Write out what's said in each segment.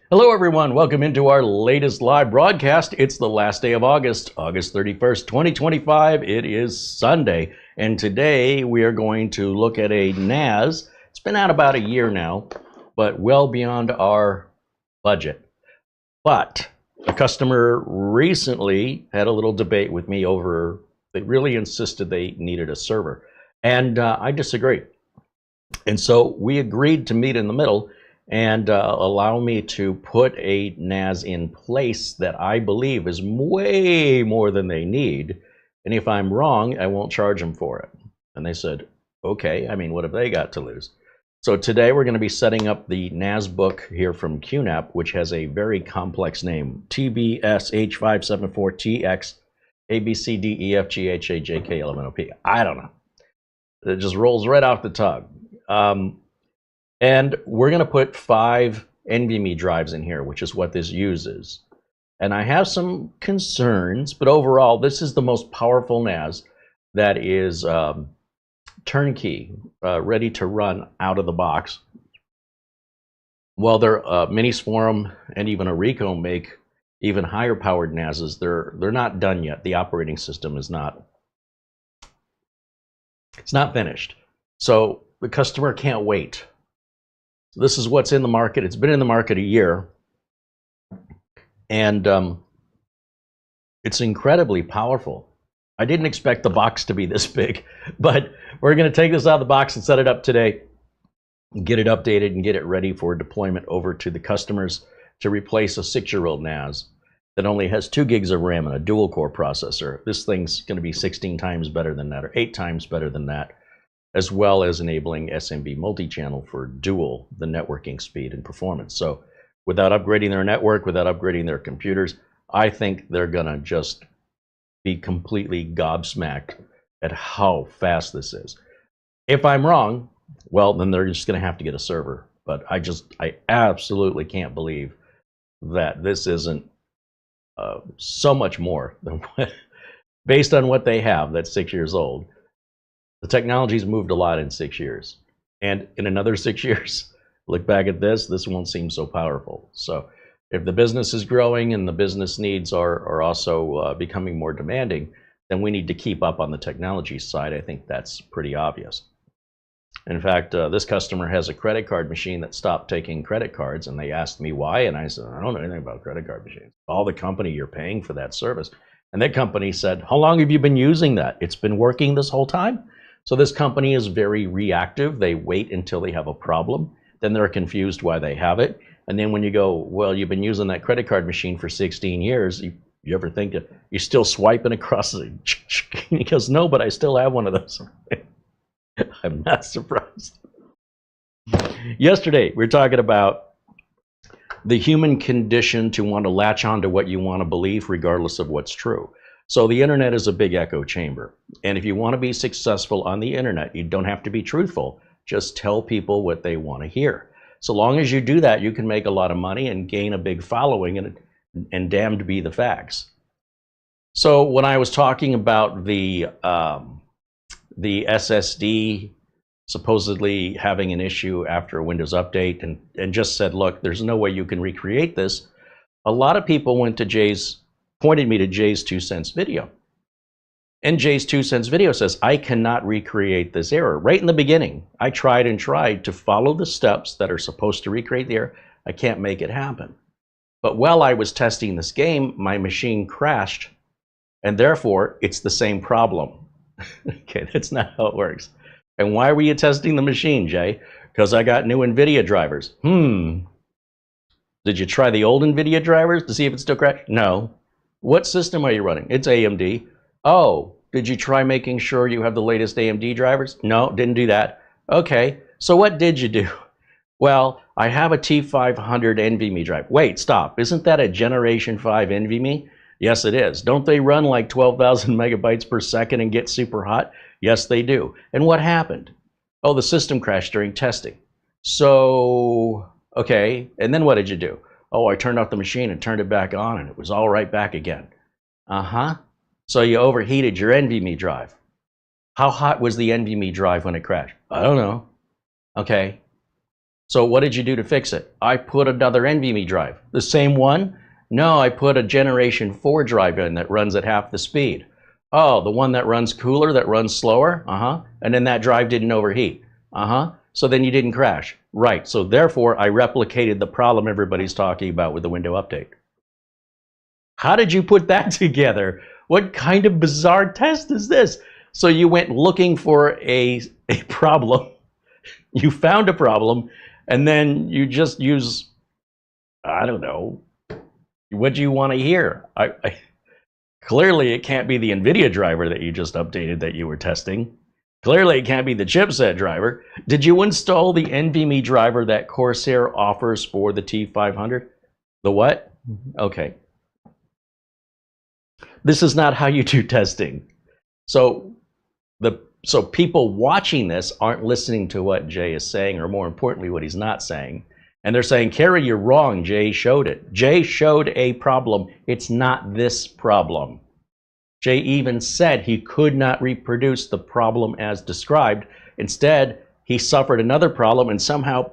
Hello everyone, welcome into our latest live broadcast. It's the last day of August, August 31st, 2025. It is Sunday, and today we are going to look at a NAS. It's been out about a year now, but well beyond our budget. But a customer recently had a little debate with me over, they really insisted they needed a server, and I disagreed. And so we agreed to meet in the middle and allow me to put a NAS in place that I believe is way more than they need. And if I'm wrong, I won't charge them for it. And they said, okay, I mean, what have they got to lose? So today we're going to be setting up the NAS book here from QNAP, which has a very complex name, TBS-h574TX, ABCDEFGHAJK11OP. I don't know. It just rolls right off the tongue. And we're going to put 5 NVMe drives in here, which is what this uses. And I have some concerns, but overall, this is the most powerful NAS that is turnkey, ready to run out of the box. While Minisforum and even Arico make even higher powered NASs, they're not done yet. The operating system is not. It's not finished. So the customer can't wait. This is what's in the market. It's been in the market a year, and it's incredibly powerful. I didn't expect the box to be this big, but we're going to take this out of the box and set it up today, get it updated, and get it ready for deployment over to the customers to replace a 6-year-old NAS that only has 2 gigs of RAM and a dual-core processor. This thing's going to be 16 times better than that, or 8 times better than that, as well as enabling SMB multi-channel for dual the networking speed and performance. So without upgrading their network, without upgrading their computers, I think they're gonna just be completely gobsmacked at how fast this is. If I'm wrong, well, then they're just gonna have to get a server. But I absolutely can't believe that this isn't so much more than based on what they have that's 6 years old. The technology's moved a lot in 6 years. And in another 6 years, look back at this won't seem so powerful. So if the business is growing and the business needs are also becoming more demanding, then we need to keep up on the technology side. I think that's pretty obvious. In fact, this customer has a credit card machine that stopped taking credit cards, and they asked me why, and I said, I don't know anything about credit card machines. Call the company you're paying for that service. And that company said, how long have you been using that? It's been working this whole time? So this company is very reactive. They wait until they have a problem. Then they're confused why they have it. And then when you go, well, you've been using that credit card machine for 16 years. You ever think that you're still swiping across the... He goes, no, but I still have one of those. I'm not surprised. Yesterday, we were talking about the human condition to want to latch on to what you want to believe, regardless of what's true. So the internet is a big echo chamber. And if you want to be successful on the internet, you don't have to be truthful. Just tell people what they want to hear. So long as you do that, you can make a lot of money and gain a big following, and damned be the facts. So when I was talking about the SSD supposedly having an issue after a Windows update, and just said, look, there's no way you can recreate this, a lot of people pointed me to Jay's 2 cents video. And Jay's 2 cents video says, I cannot recreate this error. Right in the beginning, I tried and tried to follow the steps that are supposed to recreate the error. I can't make it happen. But while I was testing this game, my machine crashed, and therefore, it's the same problem. Okay, that's not how it works. And why were you testing the machine, Jay? Because I got new NVIDIA drivers. Did you try the old NVIDIA drivers to see if it still crashed? No. What system are you running? It's AMD. Oh, did you try making sure you have the latest AMD drivers? No, didn't do that. Okay, so what did you do? Well, I have a T500 NVMe drive. Wait, stop. Isn't that a Generation 5 NVMe? Yes, it is. Don't they run like 12,000 megabytes per second and get super hot? Yes, they do. And what happened? Oh, the system crashed during testing. So, okay, and then what did you do? Oh, I turned off the machine and turned it back on, and it was all right back again. So you overheated your NVMe drive. How hot was the NVMe drive when it crashed? I don't know. Okay. So what did you do to fix it? I put another NVMe drive. The same one? No, I put a Generation 4 drive in that runs at half the speed. Oh, the one that runs cooler, that runs slower? Uh-huh. And then that drive didn't overheat. Uh-huh. So then you didn't crash. Right. So therefore, I replicated the problem everybody's talking about with the window update. How did you put that together? What kind of bizarre test is this? So you went looking for a problem. You found a problem, and then you just use, I don't know, what do you want to hear? Clearly, it can't be the NVIDIA driver that you just updated that you were testing. Clearly, it can't be the chipset driver. Did you install the NVMe driver that Corsair offers for the T500? The what? Okay. This is not how you do testing. So people watching this aren't listening to what Jay is saying, or more importantly, what he's not saying. And they're saying, Carey, you're wrong. Jay showed it. Jay showed a problem. It's not this problem. Jay even said he could not reproduce the problem as described. Instead, he suffered another problem and somehow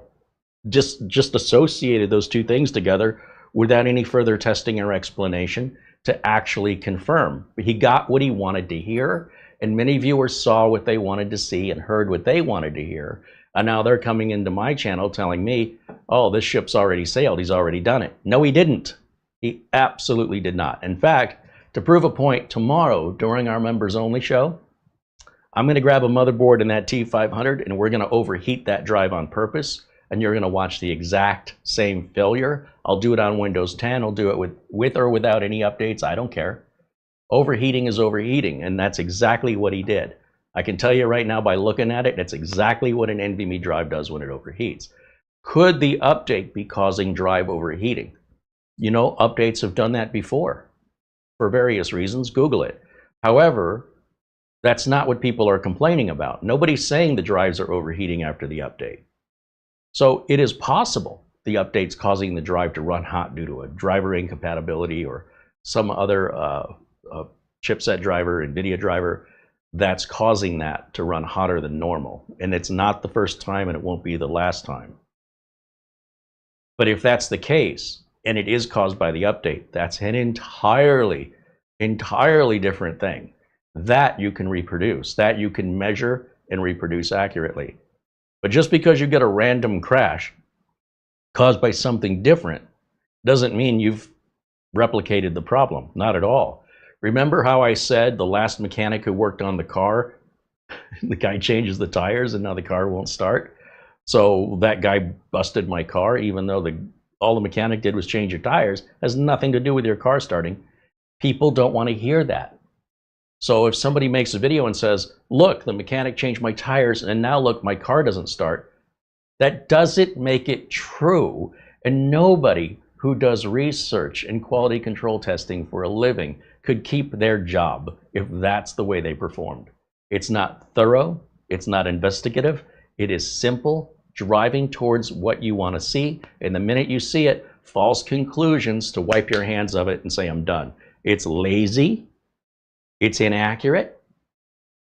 just associated those two things together without any further testing or explanation to actually confirm. He got what he wanted to hear, and many viewers saw what they wanted to see and heard what they wanted to hear. And now they're coming into my channel telling me, oh, this ship's already sailed. He's already done it. No, he didn't. He absolutely did not. In fact, to prove a point, tomorrow during our members only show, I'm going to grab a motherboard in that T500 and we're going to overheat that drive on purpose, and you're going to watch the exact same failure. I'll do it on Windows 10. I'll do it with or without any updates. I don't care. Overheating is overheating, and that's exactly what he did. I can tell you right now by looking at it, that's exactly what an NVMe drive does when it overheats. Could the update be causing drive overheating? You know, updates have done that before for various reasons. Google it. However, that's not what people are complaining about. Nobody's saying the drives are overheating after the update. So it is possible the update's causing the drive to run hot due to a driver incompatibility or some other chipset driver, NVIDIA driver, that's causing that to run hotter than normal. And it's not the first time, and it won't be the last time. But if that's the case, and it is caused by the update, that's an entirely different thing. That you can reproduce, that you can measure and reproduce accurately. But just because you get a random crash caused by something different doesn't mean you've replicated the problem. Not at all. Remember how I said the last mechanic who worked on the car, the guy changes the tires and now the car won't start? So that guy busted my car, even though all the mechanic did was change your tires. Has nothing to do with your car starting. People don't want to hear that. So if somebody makes a video and says, look, the mechanic changed my tires and now look, my car doesn't start, that doesn't make it true. And nobody who does research and quality control testing for a living could keep their job if that's the way they performed. It's not thorough, it's not investigative, it is simple, driving towards what you want to see, and the minute you see it, false conclusions to wipe your hands of it and say, I'm done. It's lazy, it's inaccurate,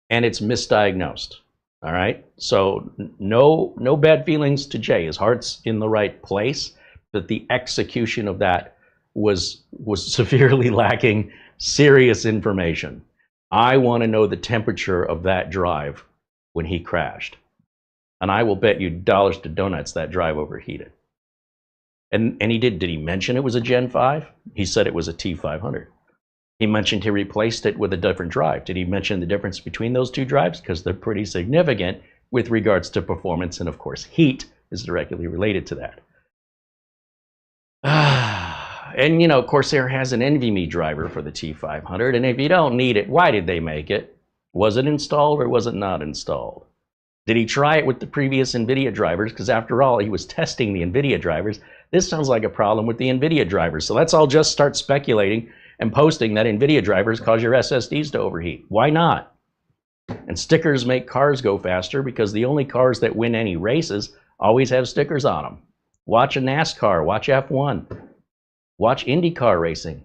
and it's misdiagnosed. All right? So no bad feelings to Jay. His heart's in the right place, but the execution of that was severely lacking serious information. I want to know the temperature of that drive when he crashed. And I will bet you dollars to donuts that drive overheated. And he did he mention it was a Gen 5? He said it was a T500. He mentioned he replaced it with a different drive. Did he mention the difference between those two drives? Because they're pretty significant with regards to performance, and of course heat is directly related to that. And you know, Corsair has an NVMe driver for the T500, and if you don't need it, why did they make it? Was it installed or was it not installed? Did he try it with the previous NVIDIA drivers? Because after all, he was testing the NVIDIA drivers. This sounds like a problem with the NVIDIA drivers. So let's all just start speculating and posting that NVIDIA drivers cause your SSDs to overheat. Why not? And stickers make cars go faster because the only cars that win any races always have stickers on them. Watch a NASCAR, watch F1. Watch IndyCar racing.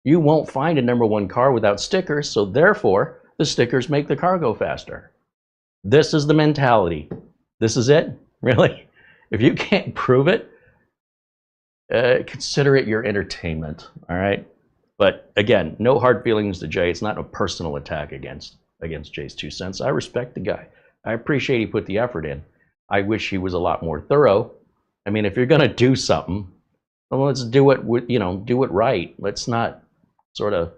You won't find a #1 car without stickers, so therefore, the stickers make the car go faster. This is the mentality. This is it? Really? If you can't prove it, consider it your entertainment, all right? But again, no hard feelings to Jay. It's not a personal attack against Jay's 2 cents. I respect the guy. I appreciate he put the effort in. I wish he was a lot more thorough. I mean, if you're going to do something, well, let's do it with, do it right. Let's not sort of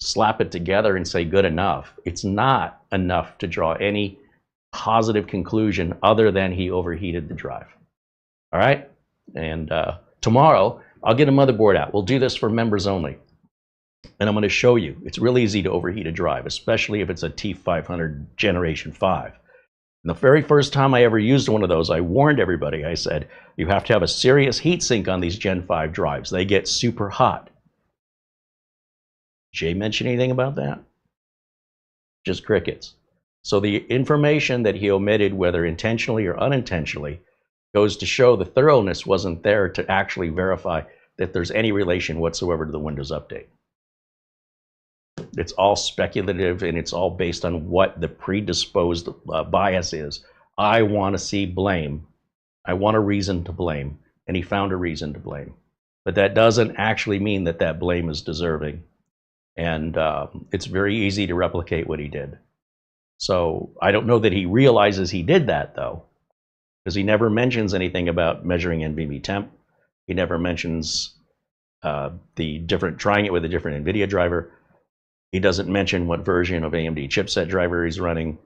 slap it together and say good enough. It's not enough to draw any positive conclusion other than he overheated the drive. All right? And tomorrow, I'll get a motherboard out. We'll do this for members only. And I'm going to show you. It's real easy to overheat a drive, especially if it's a T500 Generation 5. And the very first time I ever used one of those, I warned everybody. I said, you have to have a serious heat sink on these Gen 5 drives. They get super hot. Jay mention anything about that? Just crickets. So the information that he omitted, whether intentionally or unintentionally, goes to show the thoroughness wasn't there to actually verify that there's any relation whatsoever to the Windows update. It's all speculative, and it's all based on what the predisposed bias is. I want to see blame. I want a reason to blame, and he found a reason to blame. But that doesn't actually mean that that blame is deserving. And it's very easy to replicate what he did. So I don't know that he realizes he did that, though, because he never mentions anything about measuring NVMe temp. He never mentions trying it with a different NVIDIA driver. He doesn't mention what version of AMD chipset driver he's running.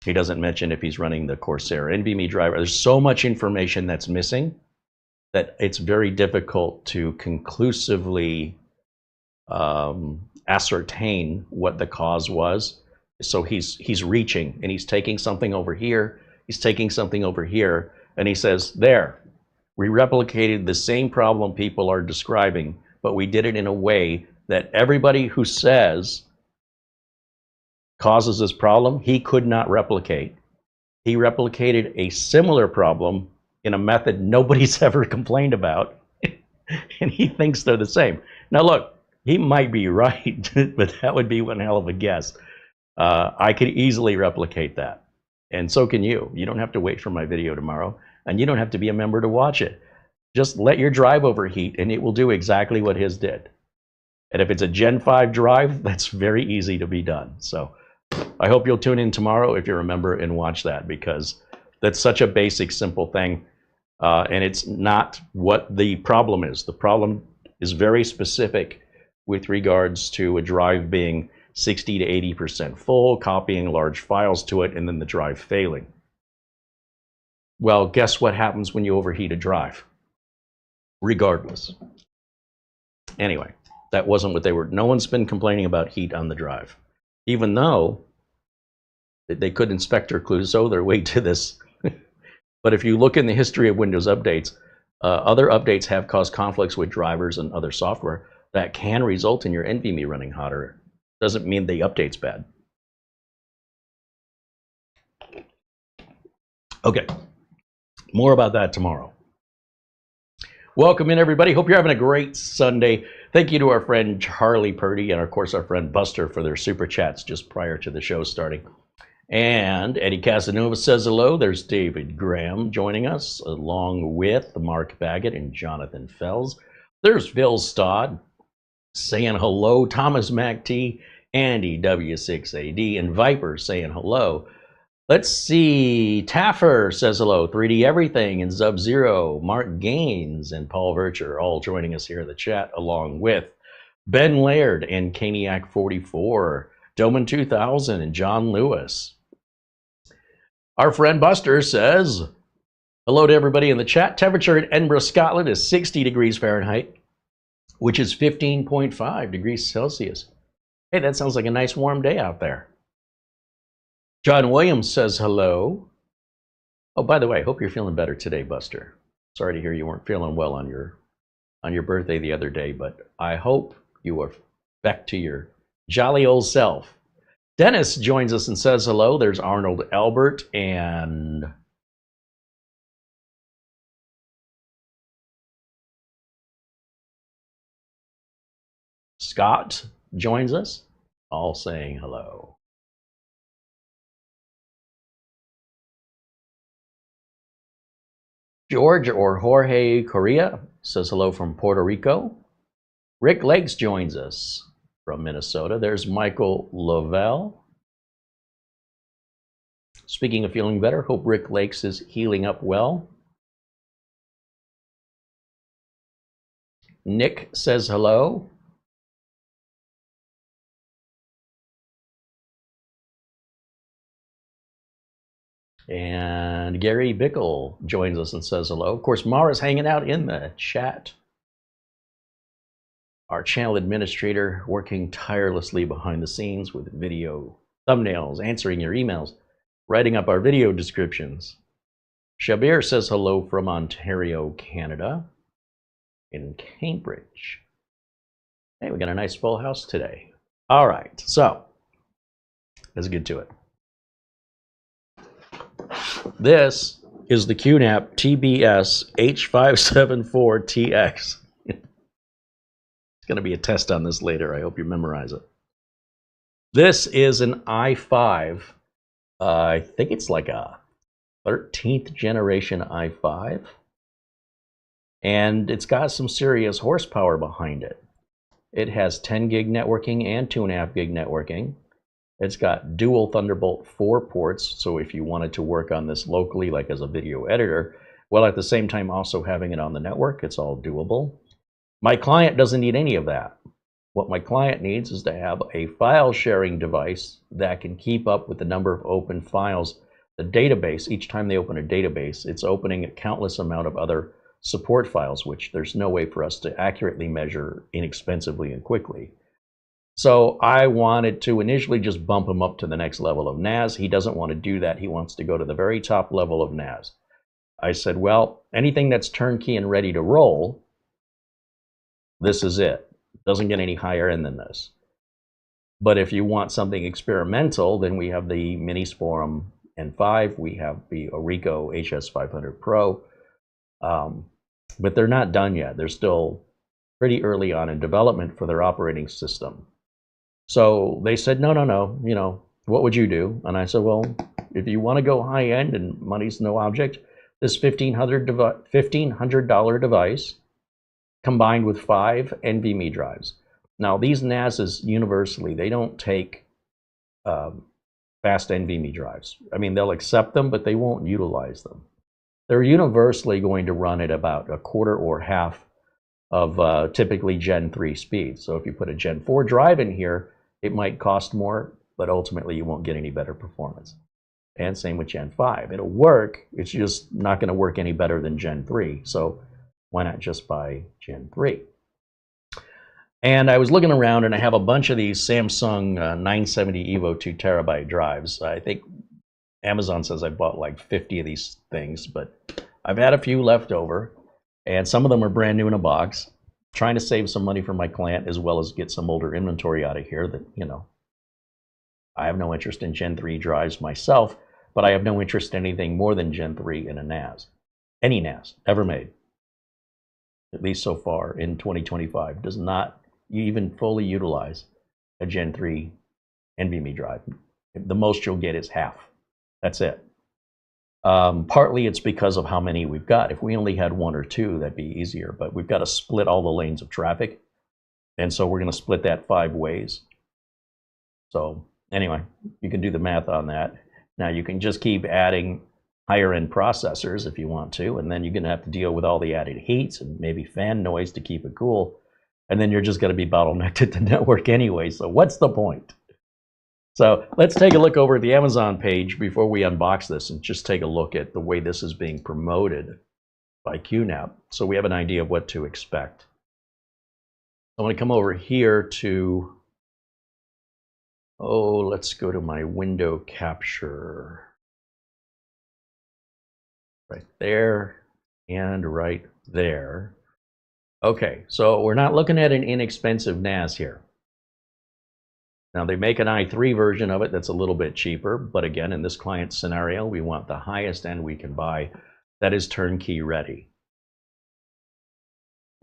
He doesn't mention if he's running the Corsair NVMe driver. There's so much information that's missing that it's very difficult to conclusively ascertain what the cause was. So he's reaching, and he's taking something over here. He's taking something over here, and he says, there, we replicated the same problem people are describing, but we did it in a way that everybody who says causes this problem, he could not replicate. He replicated a similar problem in a method nobody's ever complained about, and he thinks they're the same. Now look, he might be right, but that would be one hell of a guess. I could easily replicate that, and so can you. You don't have to wait for my video tomorrow, and you don't have to be a member to watch it. Just let your drive overheat, and it will do exactly what his did. And if it's a Gen 5 drive, that's very easy to be done. So I hope you'll tune in tomorrow if you're a member and watch that, because that's such a basic, simple thing. And it's not what the problem is. The problem is very specific with regards to a drive being 60 to 80% full, copying large files to it, and then the drive failing. Well, guess what happens when you overheat a drive? Regardless. Anyway, that wasn't what they were. No one's been complaining about heat on the drive, even though they could inspect their Clouseau their way to this. But if you look in the history of Windows updates, other updates have caused conflicts with drivers and other software that can result in your NVMe running hotter. Doesn't mean the update's bad. Okay, more about that tomorrow. Welcome in, everybody. Hope you're having a great Sunday. Thank you to our friend Charlie Purdy and, of course, our friend Buster for their super chats just prior to the show starting. And Eddie Casanova says hello. There's David Graham joining us, along with Mark Baggett and Jonathan Fells. There's Phil Stodd saying hello. Thomas MacT, Andy W6AD, and Viper saying hello. Let's see. Taffer says hello. 3D Everything and Sub-Zero, Mark Gaines, and Paul Vircher all joining us here in the chat, along with Ben Laird and Caniac44, Doman 2000, and John Lewis. Our friend Buster says hello to everybody in the chat. Temperature in Edinburgh, Scotland is 60 degrees Fahrenheit, which is 15.5 degrees Celsius. Hey, that sounds like a nice warm day out there. John Williams says hello. Oh, by the way, hope you're feeling better today, Buster. Sorry to hear you weren't feeling well on your birthday the other day, but I hope you are back to your jolly old self. Dennis joins us and says hello. There's Arnold Albert and Scott joins us, all saying hello. George or Jorge Correa says hello from Puerto Rico. Rick Lakes joins us from Minnesota. There's Michael Lavelle. Speaking of feeling better, hope Rick Lakes is healing up well. Nick says hello. And Gary Bickle joins us and says hello. Of course, Mara's hanging out in the chat. Our channel administrator working tirelessly behind the scenes with video thumbnails, answering your emails, writing up our video descriptions. Shabir says hello from Ontario, Canada, in Cambridge. Hey, we got a nice full house today. All right, so let's get to it. This is the QNAP TBS-h574TX. It's going to be a test on this later. I hope you memorize it. This is an i5. I think it's like a 13th generation i5. And it's got some serious horsepower behind it. It has 10 gig networking and 2.5 gig networking. It's got dual Thunderbolt 4 ports, so if you wanted to work on this locally, like as a video editor, while at the same time also having it on the network, it's all doable. My client doesn't need any of that. What my client needs is to have a file sharing device that can keep up with the number of open files. The database, each time they open a database, it's opening a countless amount of other support files, which there's no way for us to accurately measure inexpensively and quickly. So I wanted to initially just bump him up to the next level of NAS. He doesn't want to do that. He wants to go to the very top level of NAS. I said, well, anything that's turnkey and ready to roll, this is it. Doesn't get any higher end than this. But if you want something experimental, then we have the Minisporum N5. We have the Orico HS500 Pro. But they're not done yet. They're still pretty early on in development for their operating system. So they said, no, you know, what would you do? And I said, well, if you want to go high end and money's no object, this $1,500 device combined with 5 NVMe drives. Now these NASs universally, they don't take fast NVMe drives. I mean, they'll accept them, but they won't utilize them. They're universally going to run at about a quarter or half of typically Gen 3 speed. So if you put a Gen 4 drive in here, it might cost more, but ultimately you won't get any better performance. And same with Gen 5. It'll work, it's just not going to work any better than Gen 3. So why not just buy Gen 3? And I was looking around and I have a bunch of these Samsung 970 EVO 2 terabyte drives. I think Amazon says I bought like 50 of these things, but I've had a few left over. And some of them are brand new in a box, trying to save some money for my client as well as get some older inventory out of here that, you know, I have no interest in Gen 3 drives myself, but I have no interest in anything more than Gen 3 in a NAS. Any NAS ever made, at least so far in 2025, does not even fully utilize a Gen 3 NVMe drive. The most you'll get is half. That's it. Partly it's because of how many we've got. If we only had 1 or 2, that'd be easier, but we've got to split all the lanes of traffic. And so we're going to split that 5 ways. So anyway, you can do the math on that. Now you can just keep adding higher end processors if you want to, and then you're going to have to deal with all the added heats and maybe fan noise to keep it cool. And then you're just going to be bottlenecked at the network anyway. So what's the point? So let's take a look over at the Amazon page before we unbox this and just take a look at the way this is being promoted by QNAP so we have an idea of what to expect. I want to come over here to, let's go to my window capture. Right there and right there. Okay, so we're not looking at an inexpensive NAS here. Now they make an i3 version of it that's a little bit cheaper, but again, in this client scenario, we want the highest end we can buy that is turnkey ready.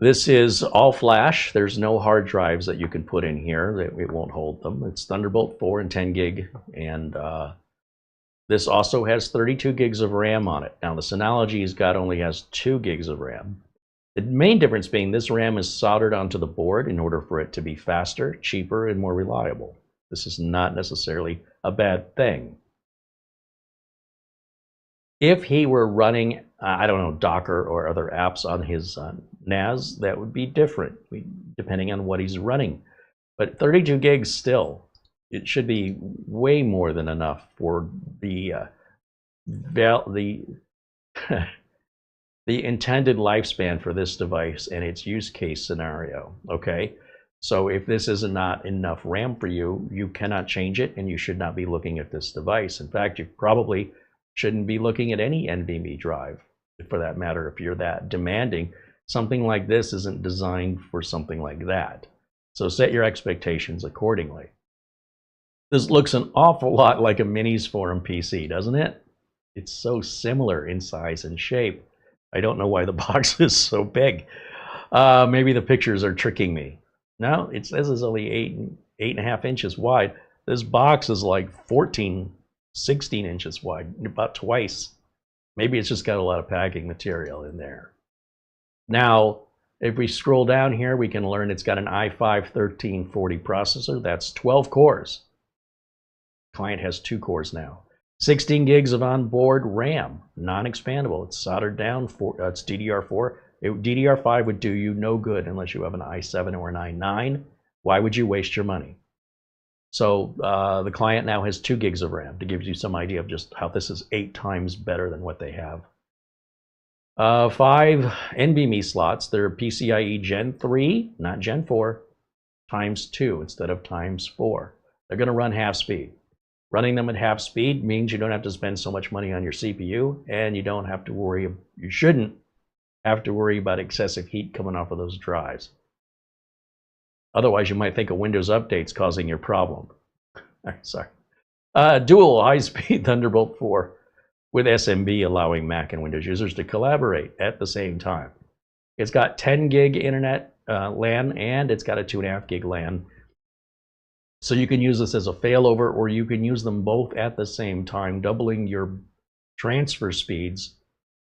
This is all flash. There's no hard drives that you can put in here. It won't hold them. It's Thunderbolt 4 and 10 gig and This also has 32 gigs of RAM on it. Now the Synology's only has 2 gigs of RAM. The main difference being this RAM is soldered onto the board in order for it to be faster, cheaper, and more reliable. This is not necessarily a bad thing. If he were running, I don't know, Docker or other apps on his NAS, that would be different, depending on what he's running. But 32 gigs still, it should be way more than enough for the the intended lifespan for this device and its use case scenario. Okay, so if this is not enough RAM for you, you cannot change it, and you should not be looking at this device. In fact, you probably shouldn't be looking at any NVMe drive, for that matter, if you're that demanding. Something like this isn't designed for something like that. So set your expectations accordingly. This looks an awful lot like a Minis Forum PC, doesn't it? It's so similar in size and shape. I don't know why the box is so big. Maybe the pictures are tricking me. No, it says it's only 8.5 inches wide. This box is like 16 inches wide, about twice. Maybe it's just got a lot of packing material in there. Now, if we scroll down here, we can learn it's got an i5-1340 processor. That's 12 cores. Client has 2 cores now. 16 gigs of onboard RAM, non-expandable. It's soldered down. It's DDR4. DDR5 would do you no good unless you have an i7 or an i9. Why would you waste your money? So the client now has 2 gigs of RAM, to give you some idea of just how this is 8 times better than what they have. 5 NVMe slots. They're PCIe Gen 3, not Gen 4, times 2 instead of times 4. They're going to run half speed. Running them at half speed means you don't have to spend so much money on your CPU, and you don't have to worry, you shouldn't have to worry about excessive heat coming off of those drives. Otherwise, you might think a Windows update's causing your problem. Sorry. Dual high-speed Thunderbolt 4 with SMB, allowing Mac and Windows users to collaborate at the same time. It's got 10 gig internet LAN, and it's got a 2.5 gig LAN. So you can use this as a failover, or you can use them both at the same time, doubling your transfer speeds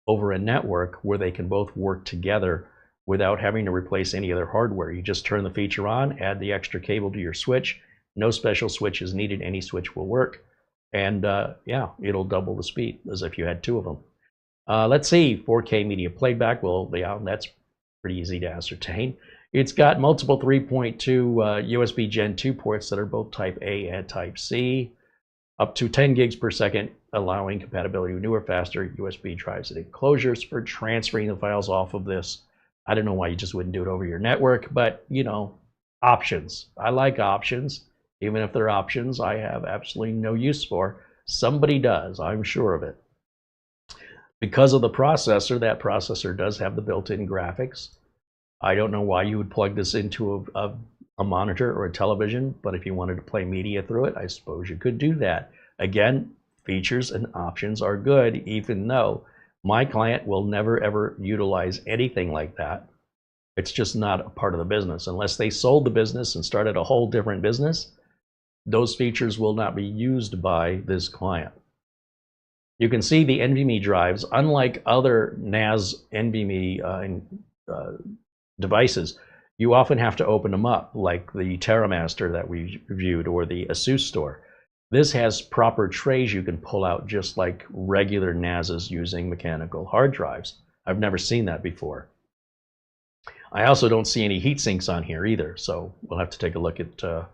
over a network where they can both work together without having to replace any other hardware. You just turn the feature on, add the extra cable to your switch. No special switch is needed. Any switch will work. And yeah, it'll double the speed as if you had 2 of them. Let's see, 4K media playback. Well, yeah, that's pretty easy to ascertain. It's got multiple 3.2 USB Gen 2 ports that are both Type A and Type C, up to 10 gigs per second, allowing compatibility with newer, faster USB drives and enclosures for transferring the files off of this. I don't know why you just wouldn't do it over your network, but you know, options. I like options. Even if they're options I have absolutely no use for. Somebody does, I'm sure of it. Because of the processor, that processor does have the built-in graphics. I don't know why you would plug this into a monitor or a television, but if you wanted to play media through it, I suppose you could do that. Again, features and options are good, even though my client will never ever utilize anything like that. It's just not a part of the business. Unless they sold the business and started a whole different business, those features will not be used by this client. You can see the NVMe drives, unlike other NAS NVMe devices, you often have to open them up, like the TerraMaster that we reviewed or the Asus store. This has proper trays you can pull out just like regular NASs using mechanical hard drives. I've never seen that before. I also don't see any heat sinks on here either, so we'll have to take a look at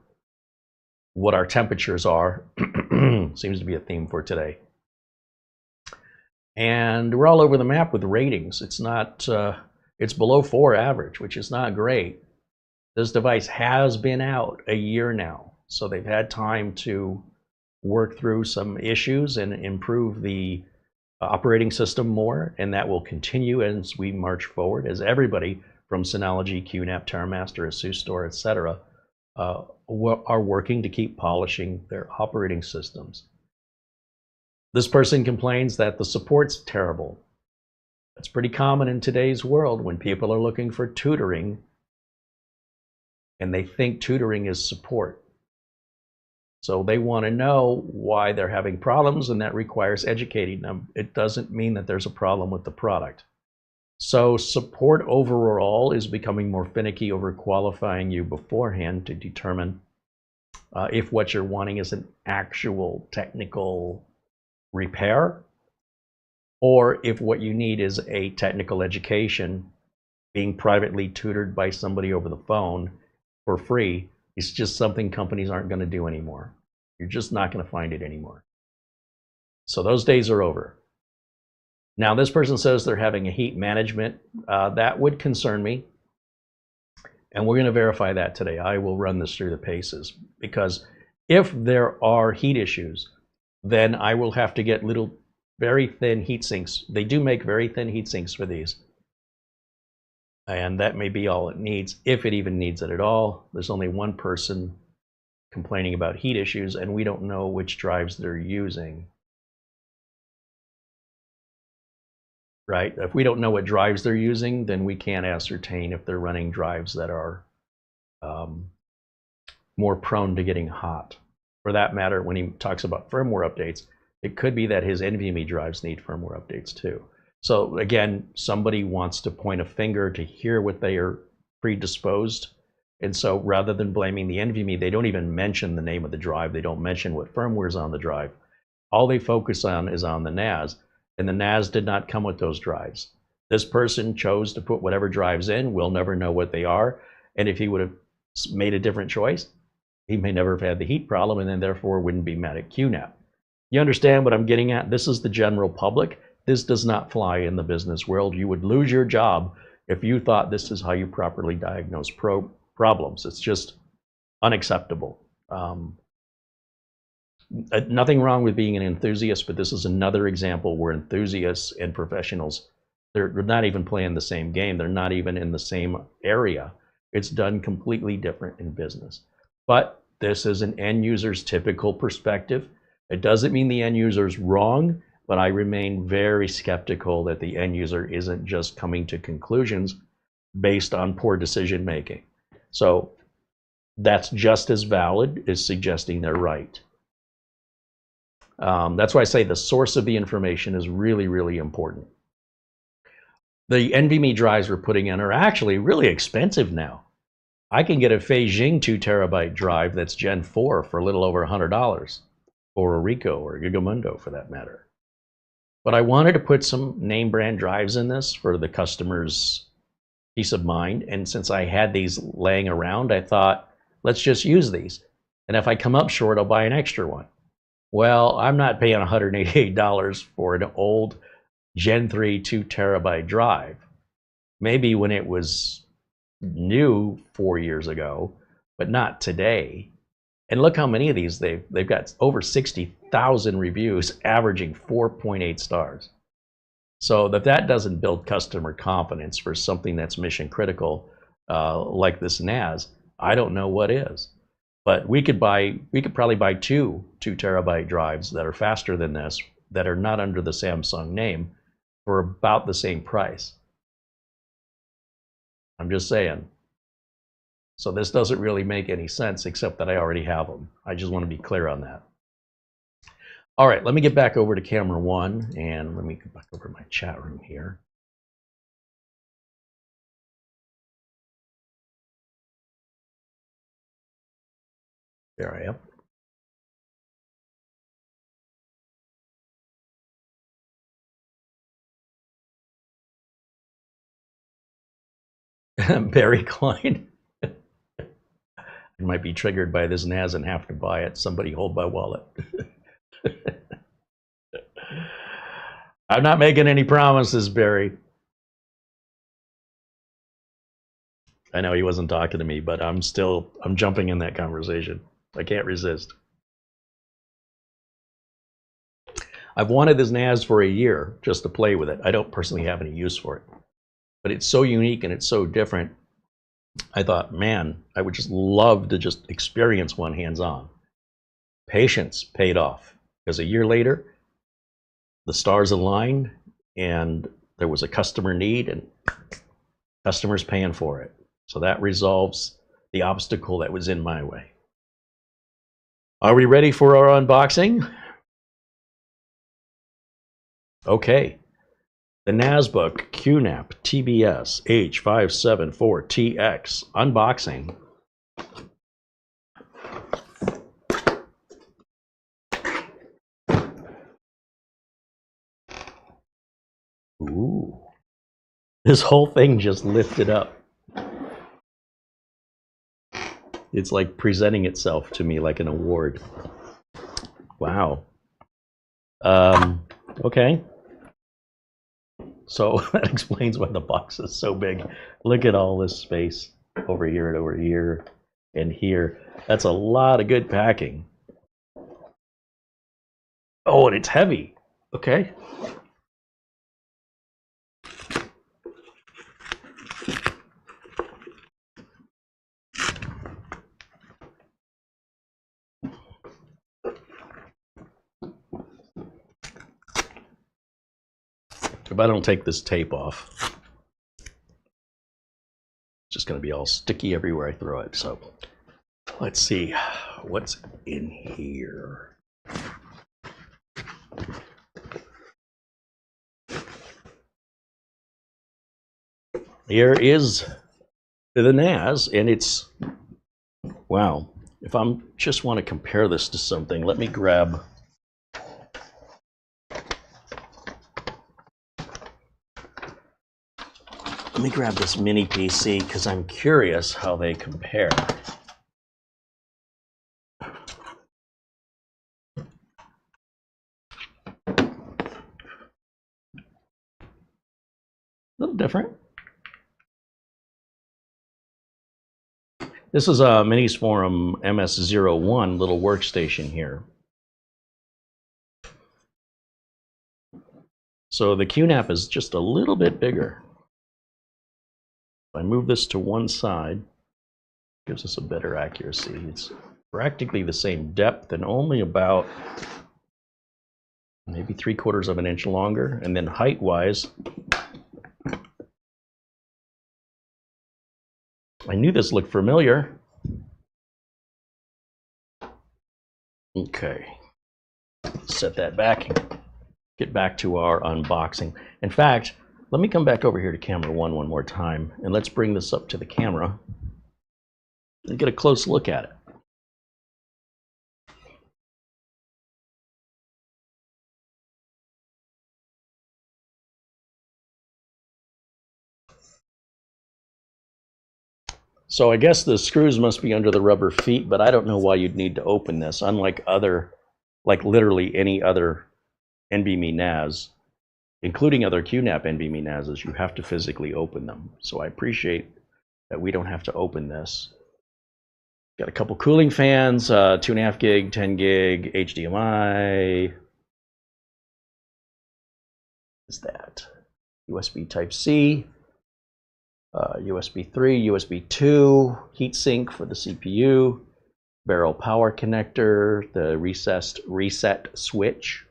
what our temperatures are. Seems to be a theme for today. And we're all over the map with ratings. It's not, it's below 4 average, which is not great. This device has been out a year now, so they've had time to work through some issues and improve the operating system more, and that will continue as we march forward, as everybody from Synology, QNAP, TerraMaster, Asus Store, etc. Are working to keep polishing their operating systems. This person complains that the support's terrible. That's pretty common in today's world when people are looking for tutoring and they think tutoring is support. So they want to know why they're having problems, and that requires educating them. It doesn't mean that there's a problem with the product. So support overall is becoming more finicky over qualifying you beforehand to determine if what you're wanting is an actual technical repair, or if what you need is a technical education being privately tutored by somebody over the phone for free. It's just something companies aren't going to do anymore. You're just not going to find it anymore. So those days are over. Now, this person says they're having a heat management. That would concern me. And we're going to verify that today. I will run this through the paces, because if there are heat issues, then I will have to get little, very thin heat sinks. They do make very thin heat sinks for these. And that may be all it needs, if it even needs it at all. There's only one person complaining about heat issues, and we don't know which drives they're using. Right? If we don't know what drives they're using, then we can't ascertain if they're running drives that are more prone to getting hot. For that matter, when he talks about firmware updates, it could be that his NVMe drives need firmware updates too. So again, somebody wants to point a finger to hear what they are predisposed. And so rather than blaming the NVMe, they don't even mention the name of the drive. They don't mention what firmware is on the drive. All they focus on is on the NAS. And the NAS did not come with those drives. This person chose to put whatever drives in. We'll never know what they are. And if he would have made a different choice, he may never have had the heat problem, and then therefore wouldn't be mad at QNAP. You understand what I'm getting at? This is the general public. This does not fly in the business world. You would lose your job if you thought this is how you properly diagnose problems. It's just unacceptable. Nothing wrong with being an enthusiast, but this is another example where enthusiasts and professionals, they're not even playing the same game. They're not even in the same area. It's done completely different in business. But this is an end user's typical perspective. It doesn't mean the end user's wrong, but I remain very skeptical that the end user isn't just coming to conclusions based on poor decision making. So that's just as valid as suggesting they're right. That's why I say the source of the information is really, really important. The NVMe drives we're putting in are actually really expensive now. I can get a Feijing 2 terabyte drive that's Gen 4 for a little over $100, or a Ricoh or a Gigamundo for that matter. But I wanted to put some name brand drives in this for the customer's peace of mind. And since I had these laying around, I thought, let's just use these. And if I come up short, I'll buy an extra one. Well, I'm not paying $188 for an old Gen 3 2 terabyte drive. Maybe when it was new 4 years ago, but not today. And look how many of these they've got over 60,000 reviews, averaging 4.8 stars. So that doesn't build customer confidence for something that's mission critical like this NAS, I don't know what is. But we could probably buy two 2 terabyte drives that are faster than this, that are not under the Samsung name, for about the same price. I'm just saying. So this doesn't really make any sense, except that I already have them. I just want to be clear on that. All right, let me get back over to camera one, and let me get back over to my chat room here. There I am. Barry Klein. I might be triggered by this NAS and have to buy it. Somebody hold my wallet. I'm not making any promises, Barry. I know he wasn't talking to me, but I'm jumping in that conversation. I can't resist. I've wanted this NAS for a year just to play with it. I don't personally have any use for it, but it's so unique and it's so different. I thought, man, I would just love to just experience one hands-on. Patience paid off, because a year later, the stars aligned and there was a customer need and customers paying for it. So that resolves the obstacle that was in my way. Are we ready for our unboxing? Okay. The NASbook QNAP TBS-h574TX unboxing. Ooh. This whole thing just lifted up. It's like presenting itself to me like an award. Wow. Okay. So that explains why the box is so big. Look at all this space over here and over here and here. That's a lot of good packing. Oh, and it's heavy. Okay. If I don't take this tape off, it's just going to be all sticky everywhere I throw it. So let's see what's in here. Here is the NAS, and it's, wow. If I just want to compare this to something, let me grab this mini PC because I'm curious how they compare. A little different. This is a Minis Forum MS01 little workstation here. So the QNAP is just a little bit bigger. If I move this to one side, it gives us a better accuracy. It's practically the same depth and only about maybe 3/4 of an inch longer. And then height-wise, I knew this looked familiar. Okay, set that back and get back to our unboxing. In fact, let me come back over here to camera one more time, and let's bring this up to the camera and get a close look at it. So I guess the screws must be under the rubber feet, but I don't know why you'd need to open this. Unlike literally any other NVMe NAS, including other QNAP NVMe NASs, you have to physically open them. So I appreciate that we don't have to open this. Got a couple cooling fans, 2.5 gig, 10 gig, HDMI. What's that? USB Type-C. USB 3, USB 2, heatsink for the CPU, barrel power connector, the reset switch.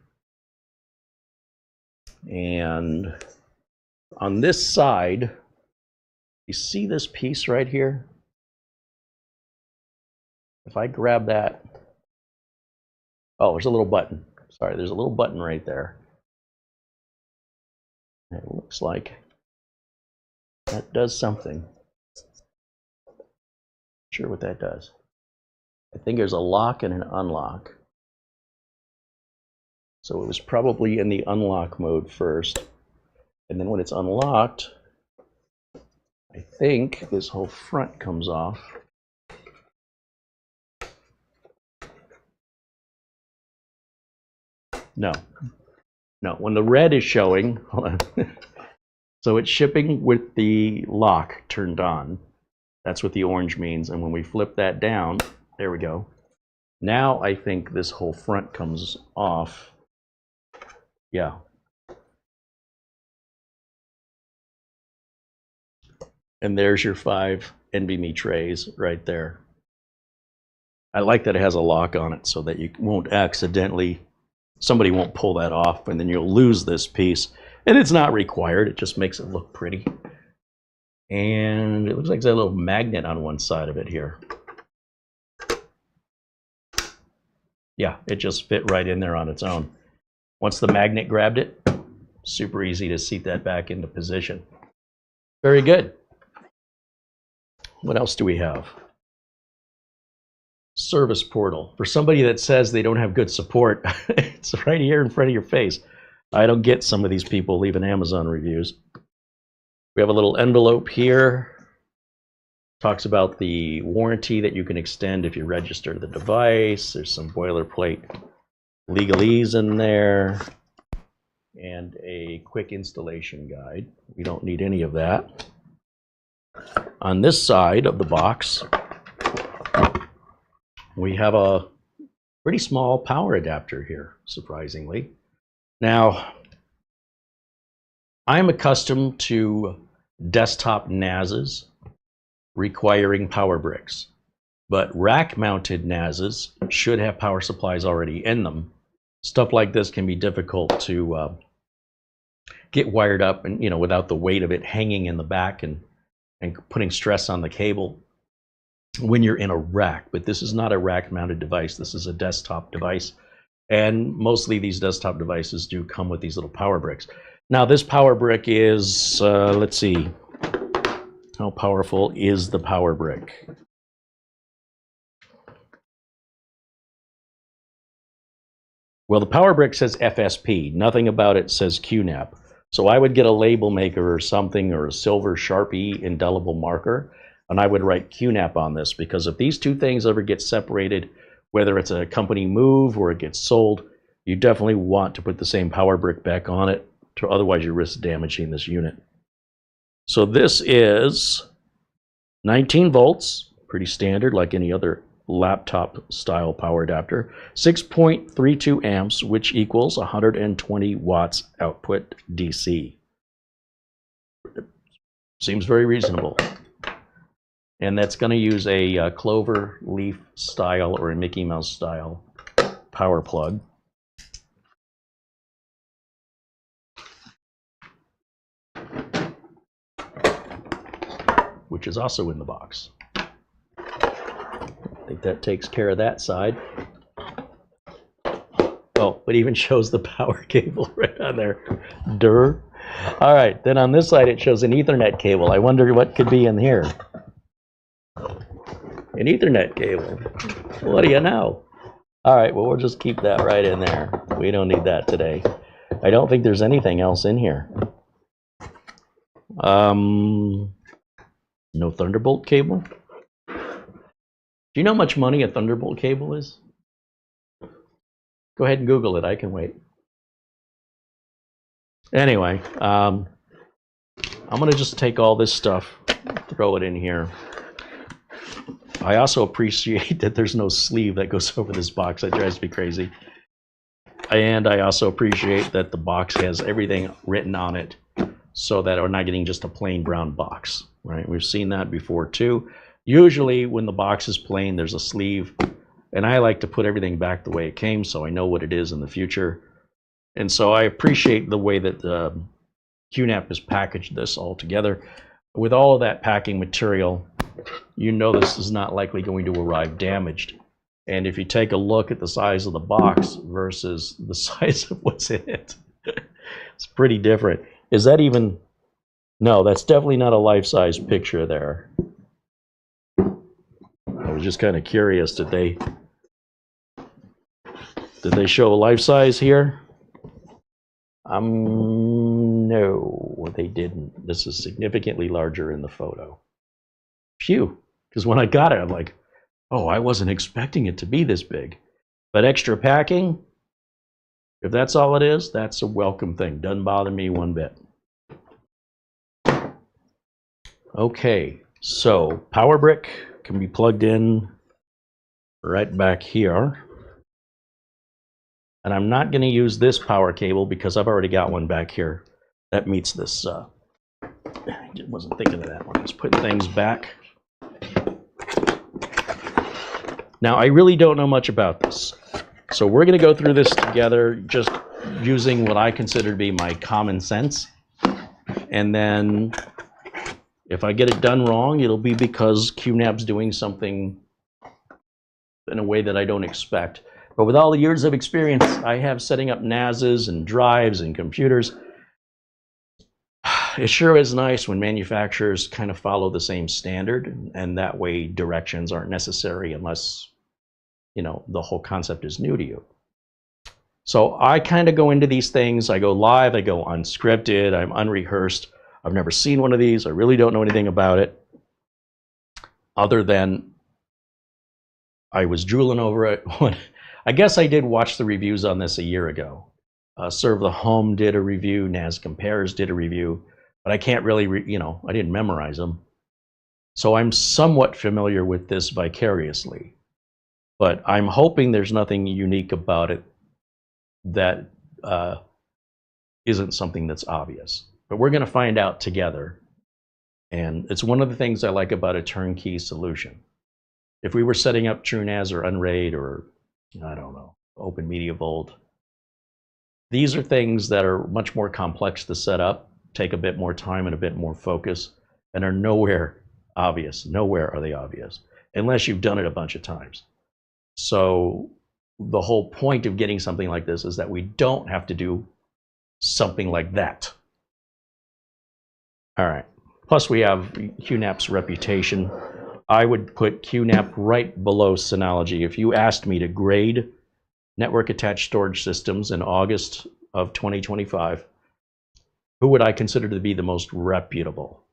And on this side, you see this piece right here? If I grab that, oh, there's a little button. Sorry, there's a little button right there. It looks like that does something. Not sure what that does. I think there's a lock and an unlock. So it was probably in the unlock mode first. And then when it's unlocked, I think this whole front comes off. No. When the red is showing, hold on. So it's shipping with the lock turned on. That's what the orange means. And when we flip that down, there we go. Now I think this whole front comes off. Yeah. And there's your 5 NVMe trays right there. I like that it has a lock on it so that you won't accidentally, somebody won't pull that off and then you'll lose this piece. And it's not required, it just makes it look pretty. And it looks like there's a little magnet on one side of it here. Yeah, it just fit right in there on its own. Once the magnet grabbed it, super easy to seat that back into position. Very good. What else do we have? Service portal. For somebody that says they don't have good support, it's right here in front of your face. I don't get some of these people leaving Amazon reviews. We have a little envelope here. Talks about the warranty that you can extend if you register the device. There's some boilerplate legalese in there and a quick installation guide. We don't need any of that. On this side of the box, we have a pretty small power adapter here, surprisingly. Now, I'm accustomed to desktop NASs requiring power bricks, but rack-mounted NASs should have power supplies already in them. Stuff like this can be difficult to get wired up, and without the weight of it hanging in the back and putting stress on the cable when you're in a rack. But this is not a rack-mounted device. This is a desktop device, and mostly these desktop devices do come with these little power bricks. Now, this power brick is, let's see, how powerful is the power brick? Well, the power brick says FSP. Nothing about it says QNAP. So I would get a label maker or something, or a silver Sharpie indelible marker, and I would write QNAP on this, because if these two things ever get separated, whether it's a company move or it gets sold, you definitely want to put the same power brick back on it, otherwise you risk damaging this unit. So this is 19 volts, pretty standard like any other laptop style power adapter, 6.32 amps, which equals 120 watts output DC. Seems very reasonable. And that's going to use a clover leaf style or a Mickey Mouse style power plug. Which is also in the box. I think that takes care of that side. Oh, it even shows the power cable right on there. Durr. All right, then on this side it shows an Ethernet cable. I wonder what could be in here. An Ethernet cable. What do you know? All right, well, we'll just keep that right in there. We don't need that today. I don't think there's anything else in here. No Thunderbolt cable? Do you know how much money a Thunderbolt cable is? Go ahead and Google it. I can wait. Anyway, I'm going to just take all this stuff, throw it in here. I also appreciate that there's no sleeve that goes over this box. That drives me crazy. And I also appreciate that the box has everything written on it, so that we're not getting just a plain brown box, right? We've seen that before too. Usually when the box is plain, there's a sleeve, and I like to put everything back the way it came so I know what it is in the future. And so I appreciate the way that QNAP has packaged this all together. With all of that packing material, you know this is not likely going to arrive damaged. And if you take a look at the size of the box versus the size of what's in it, it's pretty different. Is that even? No, that's definitely not a life-size picture there. I was just kind of curious, did they show a life-size here? No, they didn't. This is significantly larger in the photo. Phew, because when I got it, I'm like, oh, I wasn't expecting it to be this big. But extra packing, if that's all it is, that's a welcome thing. Doesn't bother me one bit. Okay, so power brick can be plugged in right back here. And I'm not going to use this power cable because I've already got one back here that meets this. I wasn't thinking of that one. Just putting things back. Now, I really don't know much about this. So we're going to go through this together, just using what I consider to be my common sense. And then if I get it done wrong, it'll be because QNAP's doing something in a way that I don't expect. But with all the years of experience I have setting up NASs and drives and computers, it sure is nice when manufacturers kind of follow the same standard, and that way directions aren't necessary unless, you know, the whole concept is new to you. So I kind of go into these things, I go live, I go unscripted, I'm unrehearsed. I've never seen one of these, I really don't know anything about it, other than I was drooling over it when, I guess I did watch the reviews on this a year ago. Serve the Home did a review, NAS Compares did a review, but I can't really, you know, I didn't memorize them. So I'm somewhat familiar with this vicariously, but I'm hoping there's nothing unique about it that isn't something that's obvious. But we're going to find out together, and it's one of the things I like about a turnkey solution. If we were setting up TrueNAS or Unraid or, I don't know, Open Media Vault, these are things that are much more complex to set up, take a bit more time and a bit more focus, and are nowhere obvious. Nowhere are they obvious, unless you've done it a bunch of times. So the whole point of getting something like this is that we don't have to do something like that. All right. Plus we have QNAP's reputation. I would put QNAP right below Synology. If you asked me to grade network attached storage systems in August of 2025, who would I consider to be the most reputable?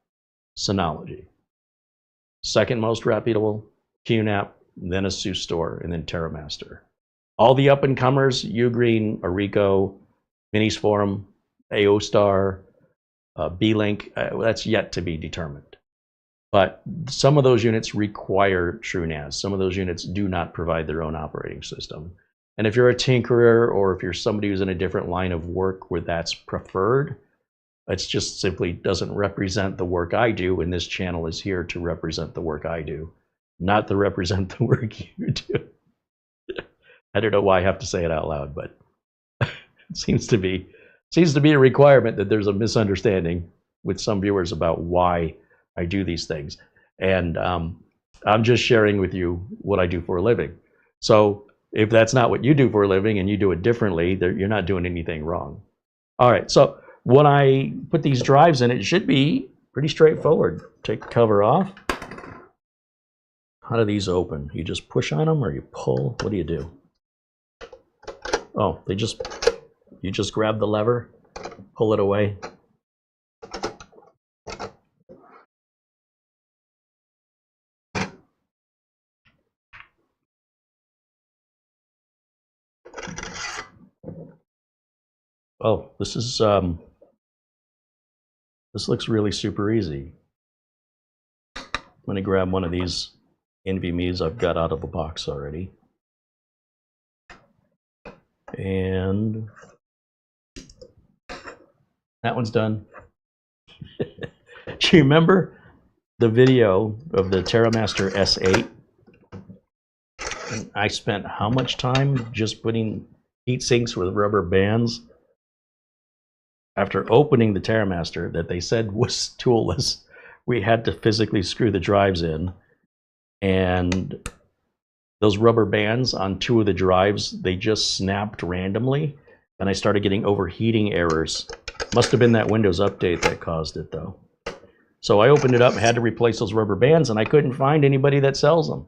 Synology. Second most reputable, QNAP, then ASUS Store, and then TerraMaster. All the up-and-comers, Ugreen, Arico, Minis Forum, AOStar, B-Link, that's yet to be determined. But some of those units require TrueNAS. Some of those units do not provide their own operating system. And if you're a tinkerer, or if you're somebody who's in a different line of work where that's preferred, it just simply doesn't represent the work I do, and this channel is here to represent the work I do, not to represent the work you do. I don't know why I have to say it out loud, but it seems to be a requirement that there's a misunderstanding with some viewers about why I do these things. And I'm just sharing with you what I do for a living. So if that's not what you do for a living and you do it differently, you're not doing anything wrong. All right, so when I put these drives in, it should be pretty straightforward. Take the cover off. How do these open? You just push on them or you pull? What do you do? Oh, you just grab the lever, pull it away. Oh, this looks really super easy. I'm gonna grab one of these NVMe's I've got out of the box already. And that one's done. Do you remember the video of the TerraMaster S8? And I spent how much time just putting heat sinks with rubber bands after opening the TerraMaster that they said was toolless. We had to physically screw the drives in, and those rubber bands on two of the drives, they just snapped randomly, and I started getting overheating errors. Must have been that Windows update that caused it, though. So I opened it up, had to replace those rubber bands, and I couldn't find anybody that sells them.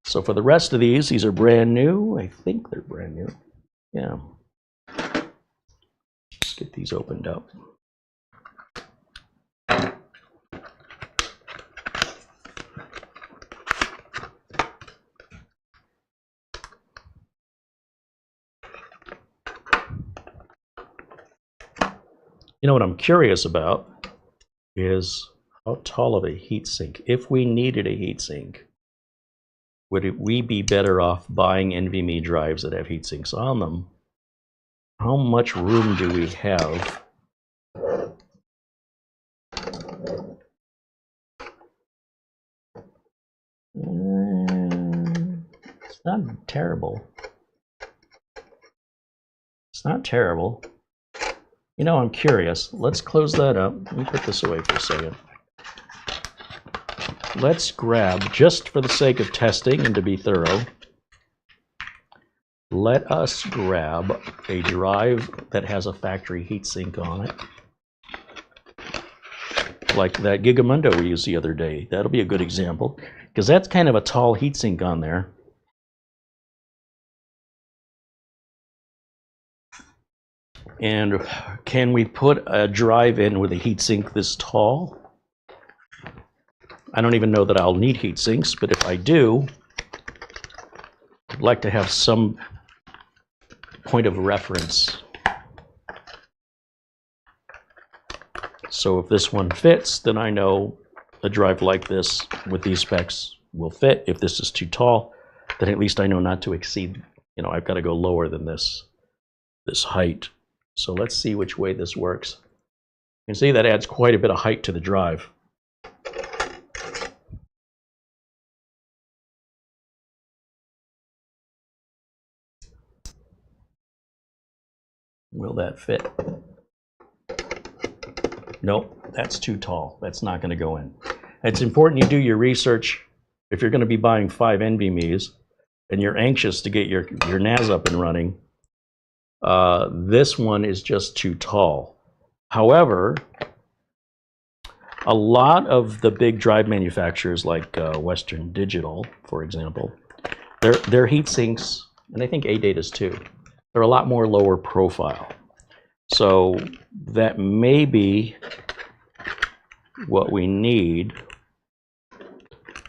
So for the rest of these are brand new. I think they're brand new. Yeah. Let's get these opened up. You know what I'm curious about is how tall of a heatsink. If we needed a heatsink, would we be better off buying NVMe drives that have heatsinks on them? How much room do we have? It's not terrible. It's not terrible. You know, I'm curious. Let's close that up. Let me put this away for a second. let's grab, just for the sake of testing and to be thorough, let us grab a drive that has a factory heatsink on it. Like that Gigamundo we used the other day. That'll be a good example, because that's kind of a tall heatsink on there. And can we put a drive in with a heatsink this tall? I don't even know that I'll need heat sinks, but if I do, I'd like to have some point of reference. So if this one fits, then I know a drive like this with these specs will fit. If this is too tall, then at least I know not to exceed, you know, I've got to go lower than this height. So let's see which way this works. You can see that adds quite a bit of height to the drive. Will that fit? Nope, that's too tall. That's not going to go in. It's important you do your research. If you're going to be buying 5 NVMe's and you're anxious to get your NAS up and running, this one is just too tall. However, a lot of the big drive manufacturers like Western Digital, for example, their heat sinks, and I think ADATA's too, they're a lot more lower profile. So that may be what we need.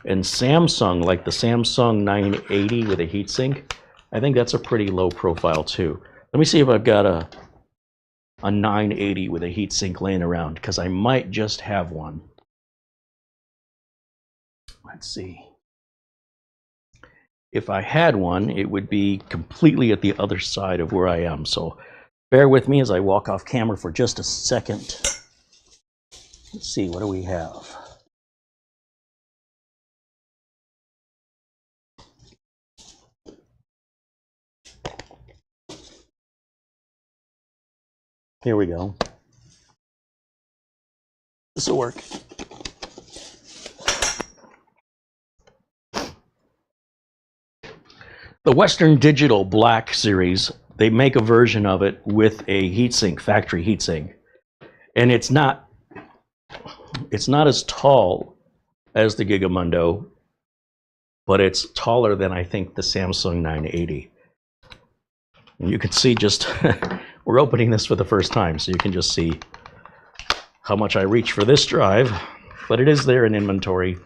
And Samsung, like the Samsung 980 with a heatsink, I think that's a pretty low profile too. Let me see if I've got a 980 with a heatsink laying around, because I might just have one. Let's see. If I had one, it would be completely at the other side of where I am. So bear with me as I walk off camera for just a second. Let's see, what do we have? Here we go. This will work. The Western Digital Black series, they make a version of it with a heatsink, factory heatsink. And it's not as tall as the Gigamundo, but it's taller than I think the Samsung 980. And you can see just, we're opening this for the first time, so you can just see how much I reach for this drive, but it is there in inventory.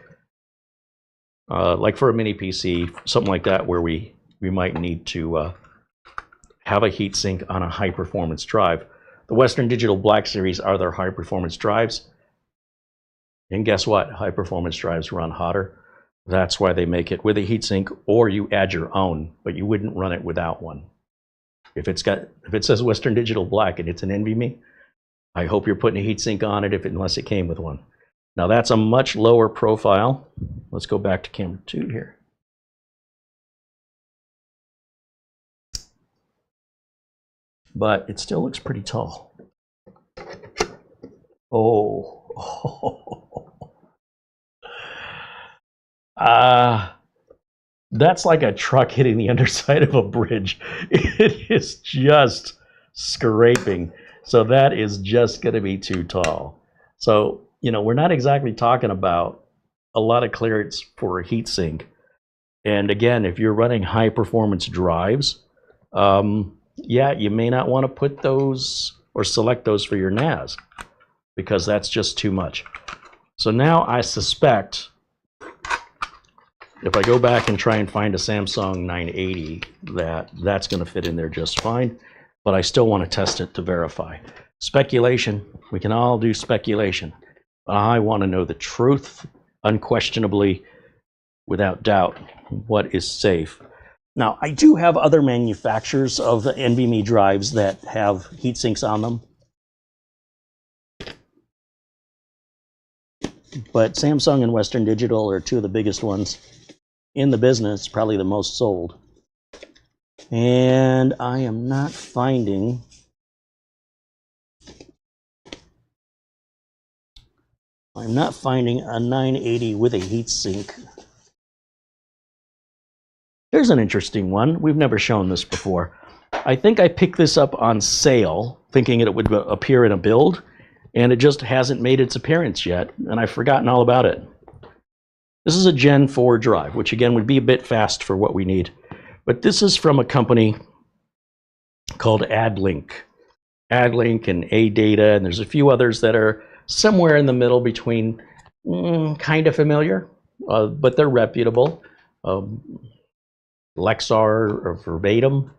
Like for a mini PC, something like that, where we might need to have a heatsink on a high performance drive. The Western Digital Black series are their high performance drives. And guess what? High performance drives run hotter. That's why they make it with a heatsink, or you add your own, but you wouldn't run it without one. If it says Western Digital Black and it's an NVMe, I hope you're putting a heatsink on it unless it came with one. Now that's a much lower profile. Let's go back to camera 2 here. But it still looks pretty tall. Oh. That's like a truck hitting the underside of a bridge. It is just scraping. So that is just going to be too tall. So, you know, we're not exactly talking about a lot of clearance for a heatsink. And again, if you're running high performance drives, yeah, you may not want to put those or select those for your NAS, because that's just too much. So now I suspect if I go back and try and find a Samsung 980, that's going to fit in there just fine, but I still want to test it to verify. Speculation, we can all do speculation. I want to know the truth, unquestionably, without doubt, what is safe. Now, I do have other manufacturers of NVMe drives that have heat sinks on them. But Samsung and Western Digital are two of the biggest ones in the business, probably the most sold. And I am not finding I'm not finding a 980 with a heatsink. Here's an interesting one. We've never shown this before. I think I picked this up on sale, thinking it would appear in a build, and it just hasn't made its appearance yet, and I've forgotten all about it. This is a Gen 4 drive, which again would be a bit fast for what we need. But this is from a company called AdLink. AdLink and AData, and there's a few others that are somewhere in the middle between kind of familiar, but they're reputable. Lexar or Verbatim.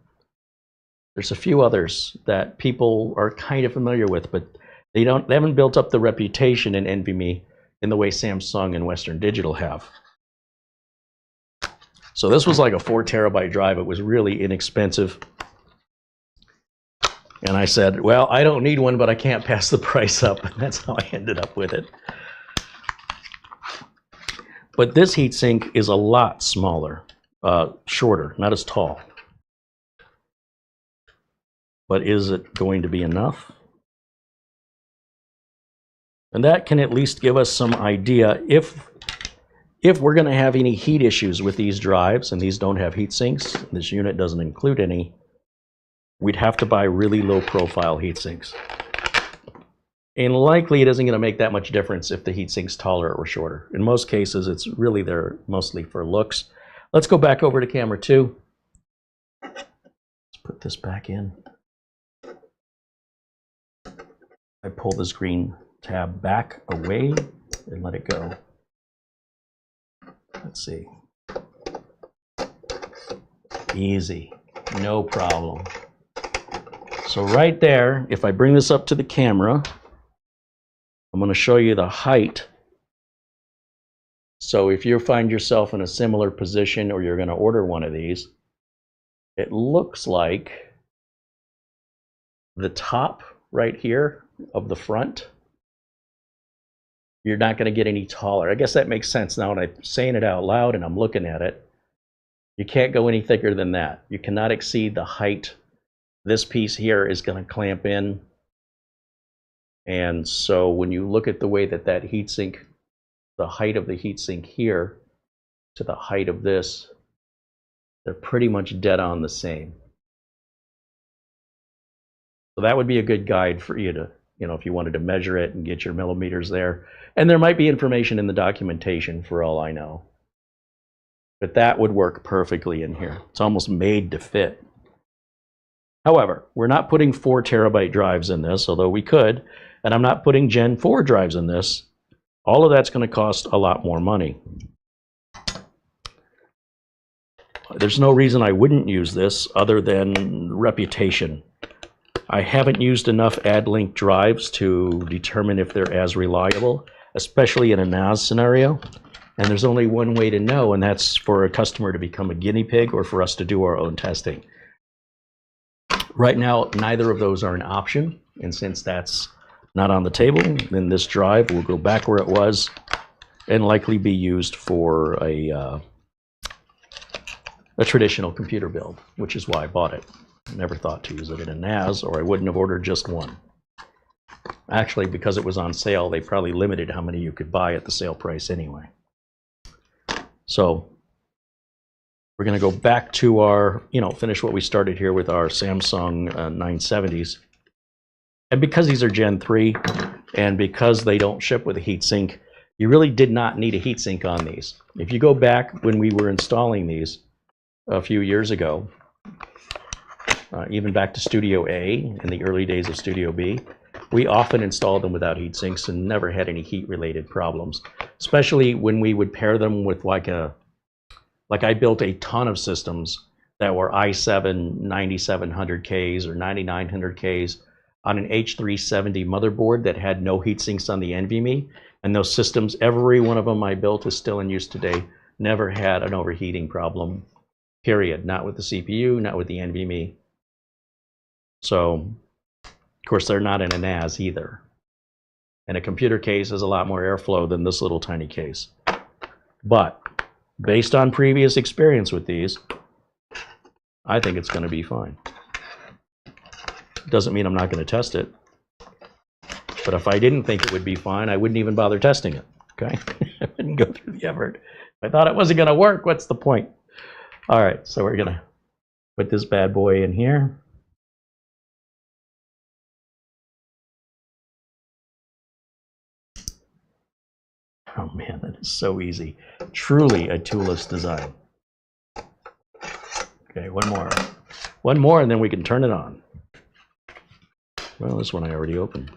There's a few others that people are kind of familiar with, but they haven't built up the reputation in NVMe in the way Samsung and Western Digital have. So this was like a 4 terabyte drive. It was really inexpensive. And I said, well, I don't need one, but I can't pass the price up. And that's how I ended up with it. But this heatsink is a lot smaller, shorter, not as tall. But is it going to be enough? And that can at least give us some idea if we're going to have any heat issues with these drives, and these don't have heat sinks, this unit doesn't include any, we'd have to buy really low profile heat sinks. And likely it isn't going to make that much difference if the heat sink's taller or shorter. In most cases, it's really there mostly for looks. Let's go back over to camera 2. Let's put this back in. I pull this green tab back away and let it go. Let's see. Easy, no problem. So right there, if I bring this up to the camera, I'm going to show you the height. So if you find yourself in a similar position or you're going to order one of these, it looks like the top right here of the front, you're not going to get any taller. I guess that makes sense now when I'm saying it out loud and I'm looking at it. You can't go any thicker than that. You cannot exceed the height. This piece here is going to clamp in. And so when you look at the way that that heatsink, the height of the heatsink here to the height of this, they're pretty much dead on the same. So that would be a good guide for you to, if you wanted to measure it and get your millimeters there. And there might be information in the documentation for all I know. But that would work perfectly in here. It's almost made to fit. However, we're not putting 4 terabyte drives in this, although we could, and I'm not putting Gen 4 drives in this. All of that's going to cost a lot more money. There's no reason I wouldn't use this other than reputation. I haven't used enough AdLink drives to determine if they're as reliable, especially in a NAS scenario. And there's only one way to know, and that's for a customer to become a guinea pig or for us to do our own testing. Right now, neither of those are an option, and since that's not on the table, then this drive will go back where it was and likely be used for a traditional computer build, which is why I bought it. I never thought to use it in a NAS, or I wouldn't have ordered just one. Actually, because it was on sale, they probably limited how many you could buy at the sale price anyway. So we're going to go back to our, finish what we started here with our Samsung 970s. And because these are Gen 3, and because they don't ship with a heatsink, you really did not need a heatsink on these. If you go back when we were installing these a few years ago, even back to Studio A in the early days of Studio B, we often installed them without heat sinks and never had any heat-related problems, especially when we would pair them with like I built a ton of systems that were i7 9700Ks or 9900Ks on an H370 motherboard that had no heat sinks on the NVMe, and those systems, every one of them I built is still in use today, never had an overheating problem, period. Not with the CPU, not with the NVMe. So, of course, they're not in a NAS either. And a computer case has a lot more airflow than this little tiny case. But based on previous experience with these, I think it's going to be fine. Doesn't mean I'm not going to test it. But if I didn't think it would be fine, I wouldn't even bother testing it, okay? I wouldn't go through the effort. If I thought it wasn't gonna work, what's the point? All right, so we're gonna put this bad boy in here. Oh man, that is so easy. Truly a toolless design. Okay, one more. One more and then we can turn it on. Well, this one I already opened.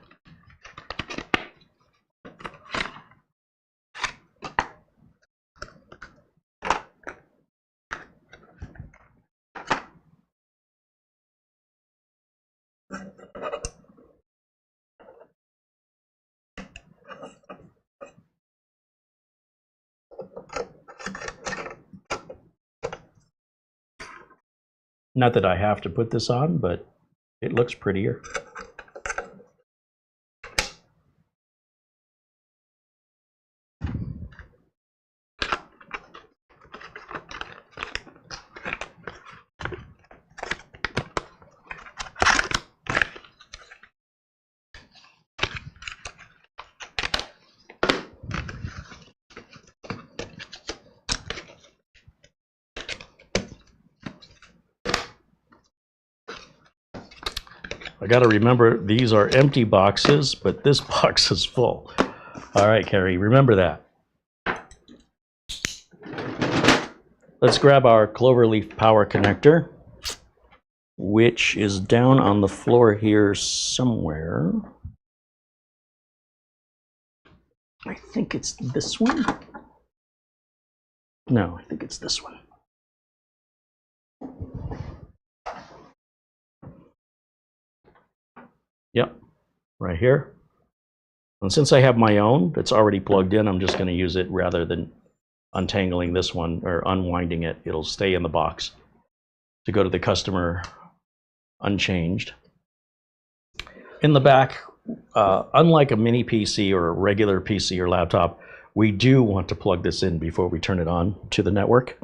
Not that I have to put this on, but it looks prettier. I got to remember these are empty boxes, but this box is full. All right, Carey, remember that. Let's grab our cloverleaf power connector, which is down on the floor here somewhere. I think it's this one. No, I think it's this one. Yep, right here. And since I have my own that's already plugged in, I'm just going to use it rather than untangling this one or unwinding it. It'll stay in the box to go to the customer unchanged. In the back, unlike a mini PC or a regular PC or laptop, we do want to plug this in before we turn it on to the network.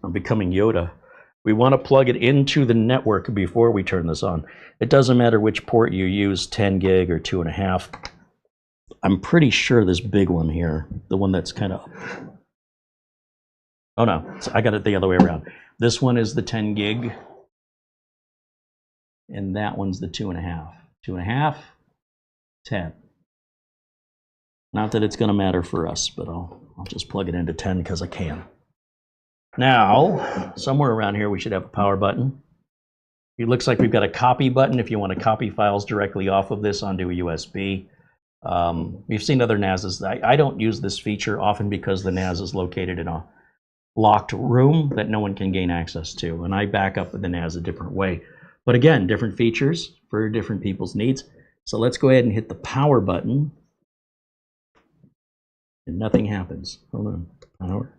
I'm becoming Yoda. We want to plug it into the network before we turn this on. It doesn't matter which port you use, 10 gig or 2.5. I'm pretty sure this big one here, the one that's kind of, oh no, I got it the other way around. This one is the 10 gig, and that one's the 2.5. 2.5, 10. Not that it's going to matter for us, but I'll just plug it into 10 because I can. Now, somewhere around here, we should have a power button. It looks like we've got a copy button if you want to copy files directly off of this onto a USB. We've seen other NASs. I don't use this feature often because the NAS is located in a locked room that no one can gain access to, and I back up with the NAS a different way. But again, different features for different people's needs. So let's go ahead and hit the power button, and nothing happens. Hold on, power.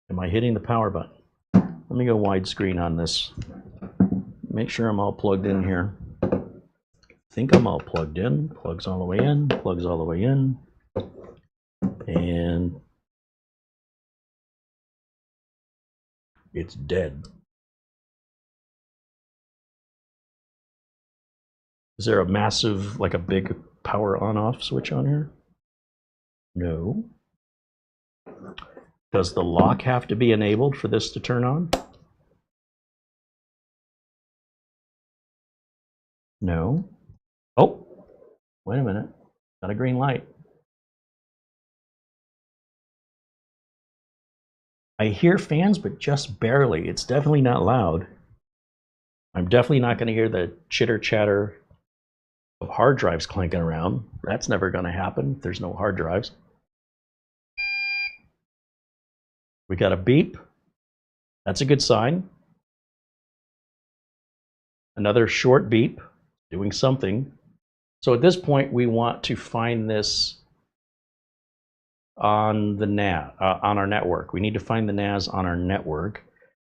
Am I hitting the power button? Let me go widescreen on this. Make sure I'm all plugged in here. I think I'm all plugged in. Plugs all the way in, plugs all the way in. And it's dead. Is there a massive, like a big power on-off switch on here? No. Does the lock have to be enabled for this to turn on? No. Oh, wait a minute. Got a green light. I hear fans, but just barely. It's definitely not loud. I'm definitely not going to hear the chitter chatter of hard drives clanking around. That's never going to happen if there's no hard drives. We got a beep. That's a good sign. Another short beep, doing something. So at this point, we want to find this on the NAS, on our network. We need to find the NAS on our network.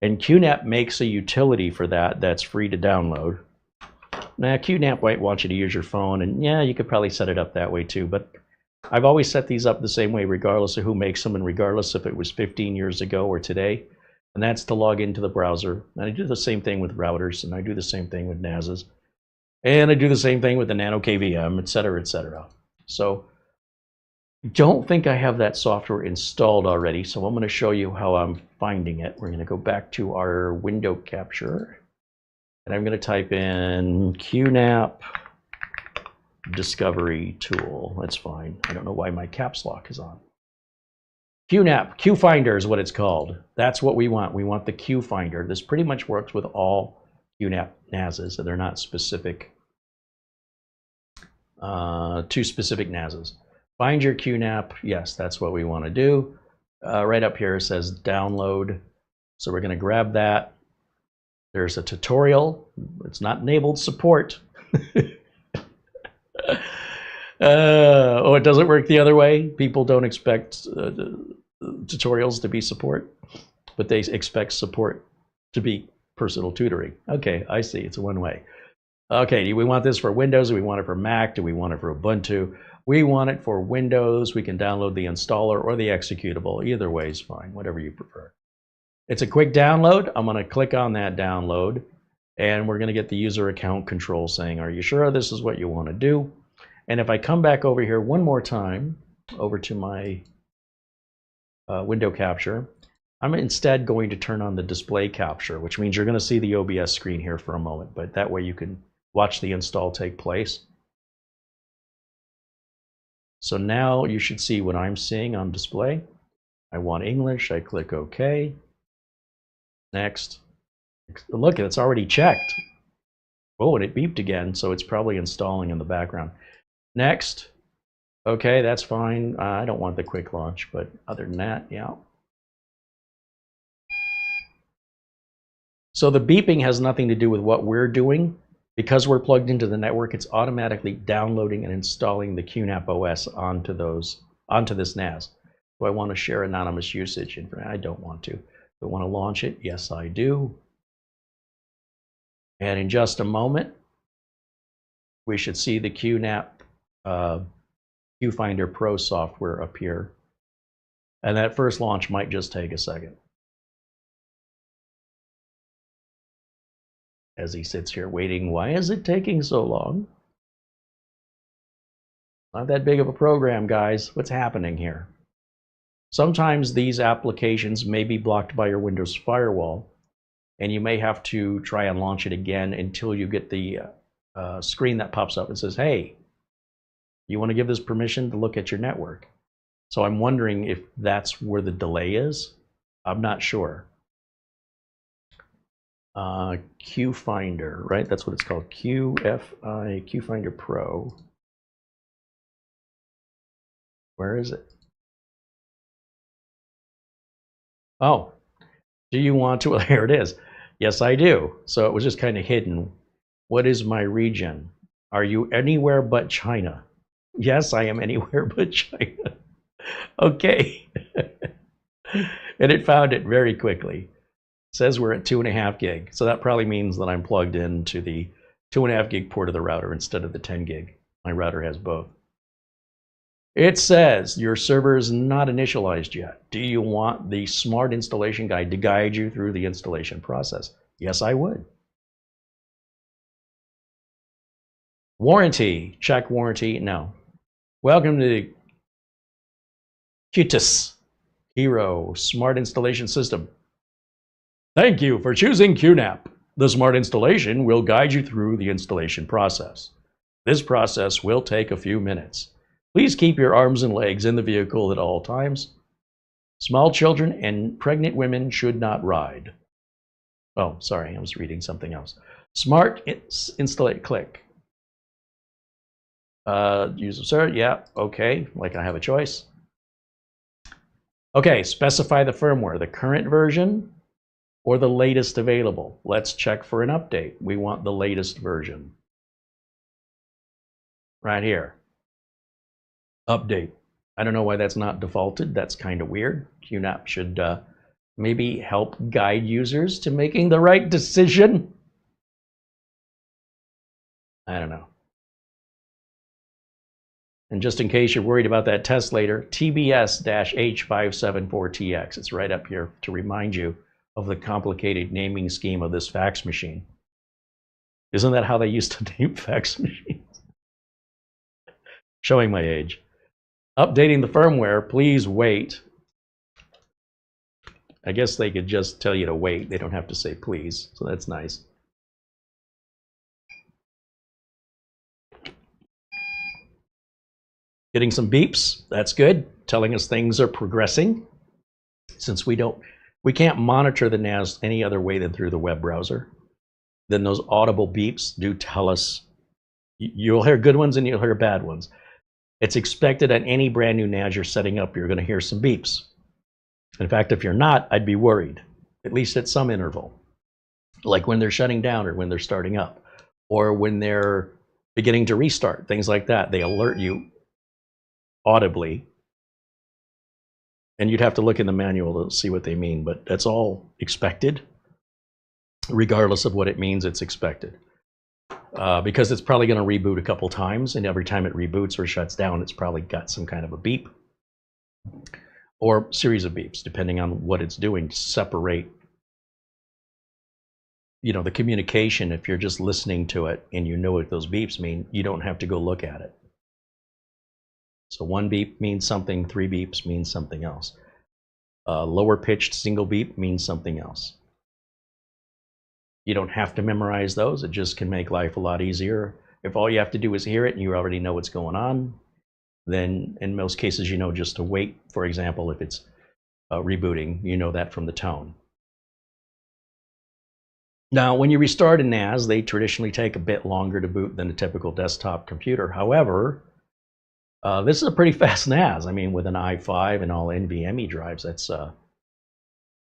And QNAP makes a utility for that that's free to download. Now, QNAP might want you to use your phone, and yeah, you could probably set it up that way too, but I've always set these up the same way regardless of who makes them and regardless if it was 15 years ago or today. And that's to log into the browser. And I do the same thing with routers, and I do the same thing with NASs. And I do the same thing with the Nano KVM, et cetera, et cetera. So don't think I have that software installed already, so I'm going to show you how I'm finding it. We're going to go back to our window capture, and I'm going to type in QNAP discovery tool. That's fine. I don't know why my caps lock is on. QNAP, Q Finder is what it's called. That's what we want. We want the Q Finder. This pretty much works with all QNAP NASs, so they're not specific to specific NASs. Find your QNAP. Yes, that's what we want to do. Right up here it says download. So we're going to grab that. There's a tutorial. It's not enabled support. Oh, it doesn't work the other way. People don't expect tutorials to be support, but they expect support to be personal tutoring. Okay, I see. It's one way. Okay, do we want this for Windows? Do we want it for Mac? Do we want it for Ubuntu? We want it for Windows. We can download the installer or the executable. Either way is fine, whatever you prefer. It's a quick download. I'm going to click on that download, and we're going to get the user account control saying, are you sure this is what you want to do? And if I come back over here one more time, over to my window capture, I'm instead going to turn on the display capture, which means you're going to see the OBS screen here for a moment, but that way you can watch the install take place. So now you should see what I'm seeing on display. I want English. I click OK. Next. Look, it's already checked. Oh, and it beeped again, so it's probably installing in the background. Next. Okay, that's fine. I don't want the quick launch, but other than that, yeah. So the beeping has nothing to do with what we're doing. Because we're plugged into the network, it's automatically downloading and installing the QNAP OS onto this NAS. Do I want to share anonymous usage? I don't want to. Do I want to launch it? Yes, I do. And in just a moment, we should see the QNAP QFinder Pro software appear. And that first launch might just take a second. As he sits here waiting, why is it taking so long? Not that big of a program, guys. What's happening here? Sometimes these applications may be blocked by your Windows firewall, and you may have to try and launch it again until you get the screen that pops up and says, hey, you want to give this permission to look at your network? So I'm wondering if that's where the delay is. I'm not sure. QFinder, right? That's what it's called. QFinder Pro. Where is it? Oh, do you want to? Well, here it is. Yes, I do. So it was just kind of hidden. What is my region? Are you anywhere but China? Yes, I am anywhere but China. Okay. And it found it very quickly. It says we're at 2.5 gig. So that probably means that I'm plugged into the 2.5 gig port of the router instead of the 10 gig. My router has both. It says your server is not initialized yet. Do you want the smart installation guide to guide you through the installation process? Yes, I would. Warranty. Check warranty. No. Welcome to the QTIS Hero Smart Installation System. Thank you for choosing QNAP. The smart installation will guide you through the installation process. This process will take a few minutes. Please keep your arms and legs in the vehicle at all times. Small children and pregnant women should not ride. Oh, sorry, I was reading something else. Smart installate, click. User, sir, yeah, okay, like I have a choice. Okay, specify the firmware, the current version or the latest available. Let's check for an update. We want the latest version. Right here. Update. I don't know why that's not defaulted. That's kind of weird. QNAP should maybe help guide users to making the right decision. I don't know. And just in case you're worried about that test later, TBS-h574TX. It's right up here to remind you of the complicated naming scheme of this fax machine. Isn't that how they used to name fax machines? Showing my age. Updating the firmware, please wait. I guess they could just tell you to wait. They don't have to say please, so that's nice. Getting some beeps, that's good. Telling us things are progressing. Since we can't monitor the NAS any other way than through the web browser, then those audible beeps do tell us. You'll hear good ones and you'll hear bad ones. It's expected on any brand new NAS you're setting up, you're going to hear some beeps. In fact, if you're not, I'd be worried, at least at some interval. Like when they're shutting down or when they're starting up, or when they're beginning to restart, things like that. They alert you audibly. And you'd have to look in the manual to see what they mean, but that's all expected. Regardless of what it means, it's expected. Because it's probably going to reboot a couple times, and every time it reboots or shuts down, it's probably got some kind of a beep or series of beeps, depending on what it's doing to separate, you know, the communication. If you're just listening to it and you know what those beeps mean, you don't have to go look at it. So one beep means something, 3 beeps means something else. Lower pitched single beep means something else. You don't have to memorize those. It just can make life a lot easier. If all you have to do is hear it and you already know what's going on, then in most cases you know just to wait. For example, if it's rebooting, you know that from the tone. Now, when you restart a NAS, they traditionally take a bit longer to boot than a typical desktop computer. However, this is a pretty fast NAS. I mean, with an i5 and all NVMe drives, that's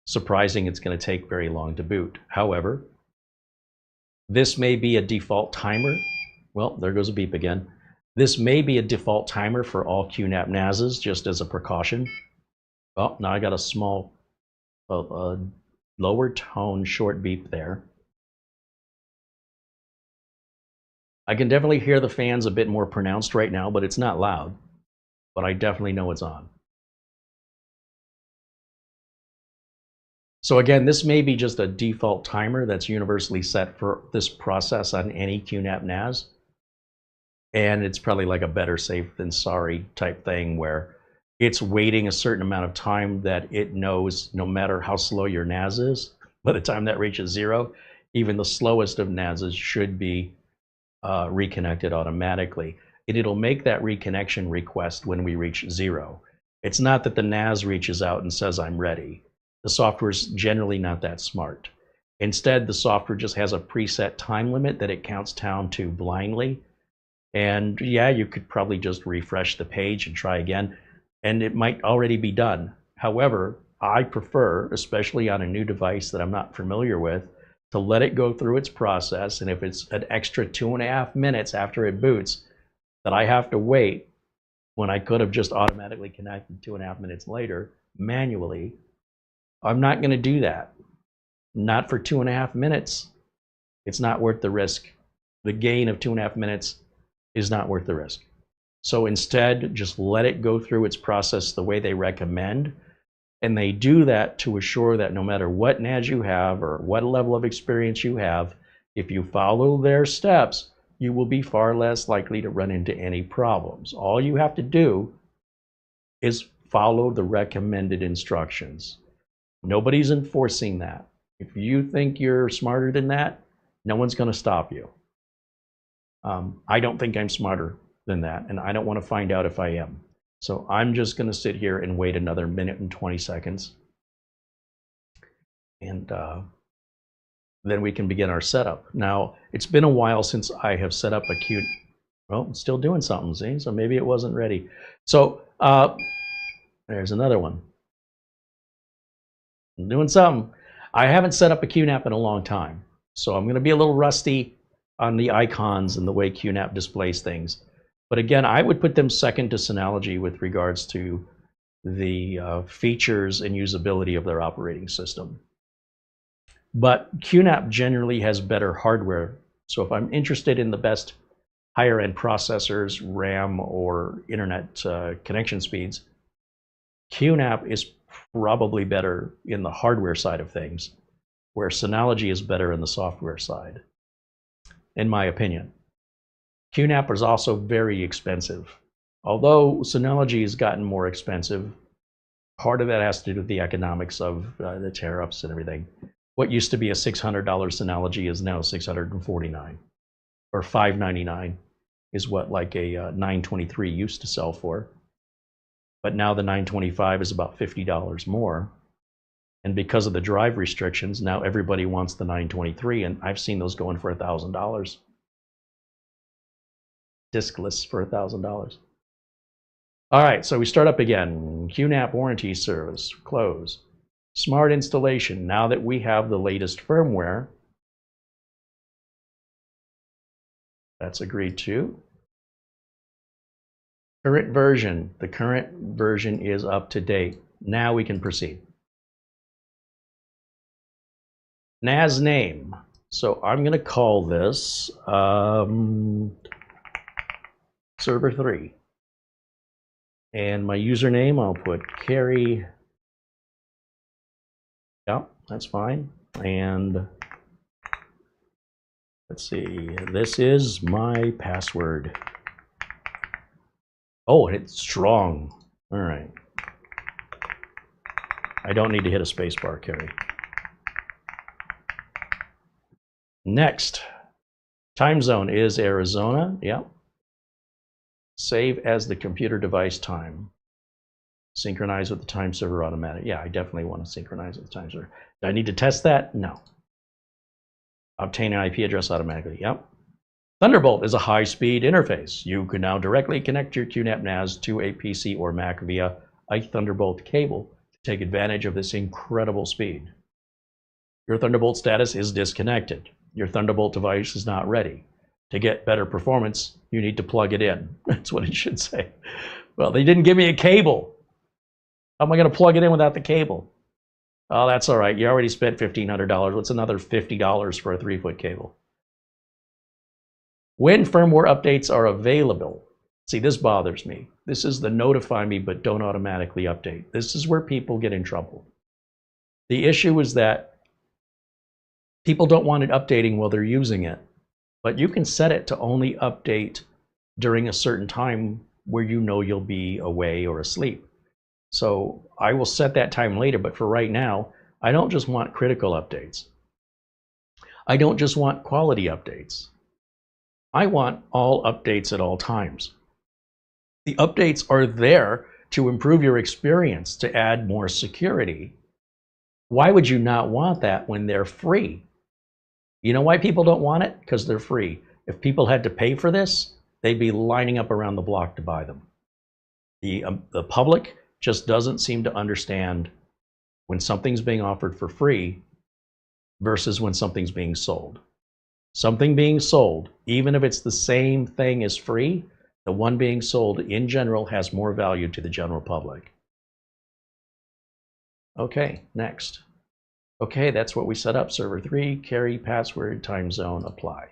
surprising it's going to take very long to boot. However, this may be a default timer. Well, there goes a beep again. This may be a default timer for all QNAP NASs, just as a precaution. Oh, now I got a small, lower tone short beep there. I can definitely hear the fans a bit more pronounced right now, but it's not loud. But I definitely know it's on. So again, this may be just a default timer that's universally set for this process on any QNAP NAS. And it's probably like a better safe than sorry type thing, where it's waiting a certain amount of time that it knows no matter how slow your NAS is, by the time that reaches 0, even the slowest of NASs should be reconnected automatically. And it'll make that reconnection request when we reach 0. It's not that the NAS reaches out and says, I'm ready. The software's generally not that smart. Instead, the software just has a preset time limit that it counts down to blindly. And yeah, you could probably just refresh the page and try again, and it might already be done. However, I prefer, especially on a new device that I'm not familiar with, to let it go through its process. And if it's an extra 2.5 minutes after it boots that I have to wait, when I could have just automatically connected 2.5 minutes later manually, I'm not going to do that. Not for 2.5 minutes. It's not worth the risk. The gain of 2.5 minutes is not worth the risk. So instead, just let it go through its process the way they recommend. And they do that to assure that no matter what NAS you have or what level of experience you have, if you follow their steps, you will be far less likely to run into any problems. All you have to do is follow the recommended instructions. Nobody's enforcing that. If you think you're smarter than that, no one's going to stop you. I don't think I'm smarter than that, and I don't want to find out if I am. So I'm just going to sit here and wait another 1 minute and 20 seconds. And then we can begin our setup. Now, it's been a while since I have set up a well, it's still doing something, see? So maybe it wasn't ready. So there's another one. I'm doing something. I haven't set up a QNAP in a long time, so I'm going to be a little rusty on the icons and the way QNAP displays things. But again, I would put them second to Synology with regards to the features and usability of their operating system. But QNAP generally has better hardware. So if I'm interested in the best higher end processors, RAM, or internet connection speeds, QNAP is probably better in the hardware side of things where Synology is better in the software side, in my opinion. QNAP is also very expensive. Although Synology has gotten more expensive, part of that has to do with the economics of the tariffs and everything. What used to be a $600 Synology is now $649, or $599 is what like a 923 used to sell for. But now the 925 is about $50 more. And because of the drive restrictions, now everybody wants the 923, and I've seen those going for $1,000. Diskless for $1,000. All right, so we start up again. QNAP warranty service, close. Smart installation, now that we have the latest firmware, that's agreed to. Current version, the current version is up to date. Now we can proceed. NAS name, so I'm gonna call this server 3. And my username, I'll put Carey. Yeah, that's fine. And let's see, this is my password. Oh, it's strong. All right. I don't need to hit a space bar, Carey. Next, time zone is Arizona. Yep. Save as the computer device time. Synchronize with the time server automatic. Yeah, I definitely want to synchronize with the time server. Do I need to test that? No. Obtain an IP address automatically. Yep. Thunderbolt is a high-speed interface. You can now directly connect your QNAP NAS to a PC or Mac via a Thunderbolt cable to take advantage of this incredible speed. Your Thunderbolt status is disconnected. Your Thunderbolt device is not ready. To get better performance, you need to plug it in. That's what it should say. Well, they didn't give me a cable. How am I going to plug it in without the cable? Oh, that's all right. You already spent $1,500. What's another $50 for a 3-foot cable? When firmware updates are available. See, this bothers me. This is the notify me, but don't automatically update. This is where people get in trouble. The issue is that people don't want it updating while they're using it. But you can set it to only update during a certain time where you know you'll be away or asleep. So I will set that time later, but for right now, I don't just want critical updates. I don't just want quality updates. I want all updates at all times. The updates are there to improve your experience, to add more security. Why would you not want that when they're free? You know why people don't want it? Because they're free. If people had to pay for this, they'd be lining up around the block to buy them. The public just doesn't seem to understand when something's being offered for free versus when something's being sold. Something being sold, even if it's the same thing as free, the one being sold in general has more value to the general public. Okay, next. Okay, that's what we set up. Server 3, Carey, password, time zone, apply.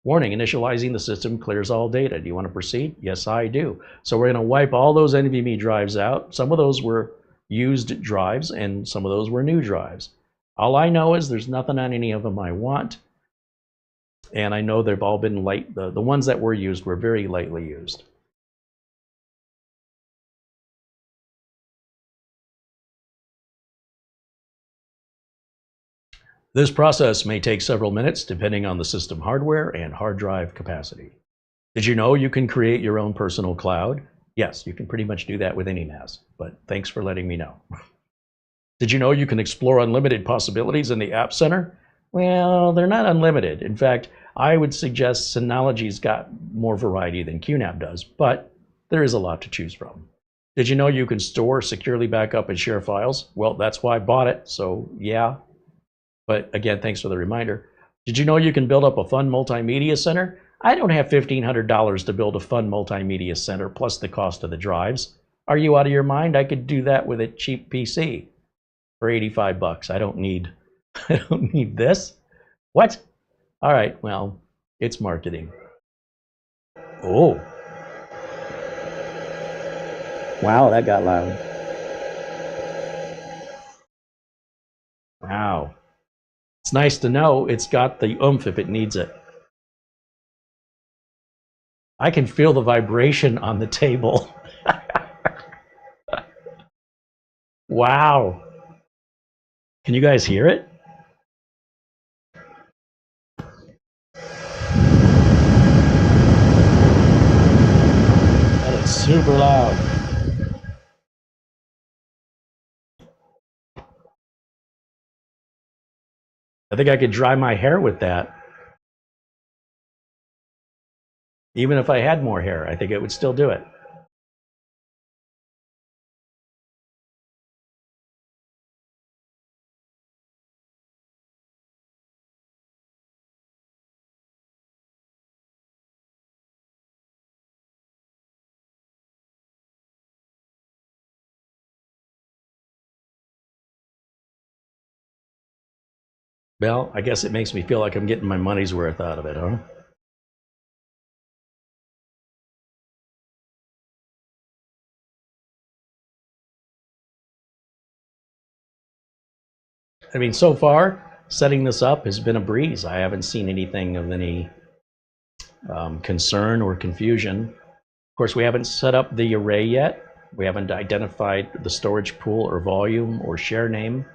Warning, initializing the system clears all data. Do you want to proceed? Yes, I do. So we're going to wipe all those NVMe drives out. Some of those were used drives and some of those were new drives. All I know is there's nothing on any of them I want. And I know they've all been light. The ones that were used were very lightly used. This process may take several minutes depending on the system hardware and hard drive capacity. Did you know you can create your own personal cloud? Yes, you can pretty much do that with any NAS, but thanks for letting me know. Did you know you can explore unlimited possibilities in the App Center? Well, they're not unlimited. In fact, I would suggest Synology's got more variety than QNAP does, but there is a lot to choose from. Did you know you can store, securely back up, and share files? Well, that's why I bought it, so yeah. But again, thanks for the reminder. Did you know you can build up a fun multimedia center? I don't have $1,500 to build a fun multimedia center plus the cost of the drives. Are you out of your mind? I could do that with a cheap PC for 85 bucks. I don't need this. What? All right, well, it's marketing. Oh. Wow, that got loud. Wow. It's nice to know it's got the oomph if it needs it. I can feel the vibration on the table. Wow. Can you guys hear it? That is super loud. I think I could dry my hair with that. Even if I had more hair, I think it would still do it. Well, I guess it makes me feel like I'm getting my money's worth out of it, huh? I mean, so far, setting this up has been a breeze. I haven't seen anything of any concern or confusion. Of course, we haven't set up the array yet. We haven't identified the storage pool or volume or share name.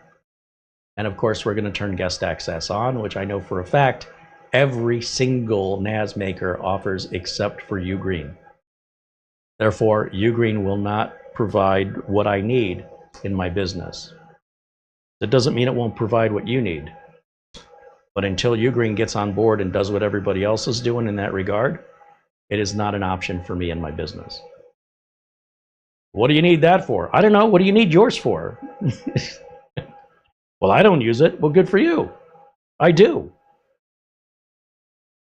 And of course, we're going to turn guest access on, which I know for a fact every single NAS maker offers except for Ugreen. Therefore, Ugreen will not provide what I need in my business. That doesn't mean it won't provide what you need. But until Ugreen gets on board and does what everybody else is doing in that regard, it is not an option for me in my business. What do you need that for? I don't know. What do you need yours for? Well, I don't use it. Well, good for you. I do.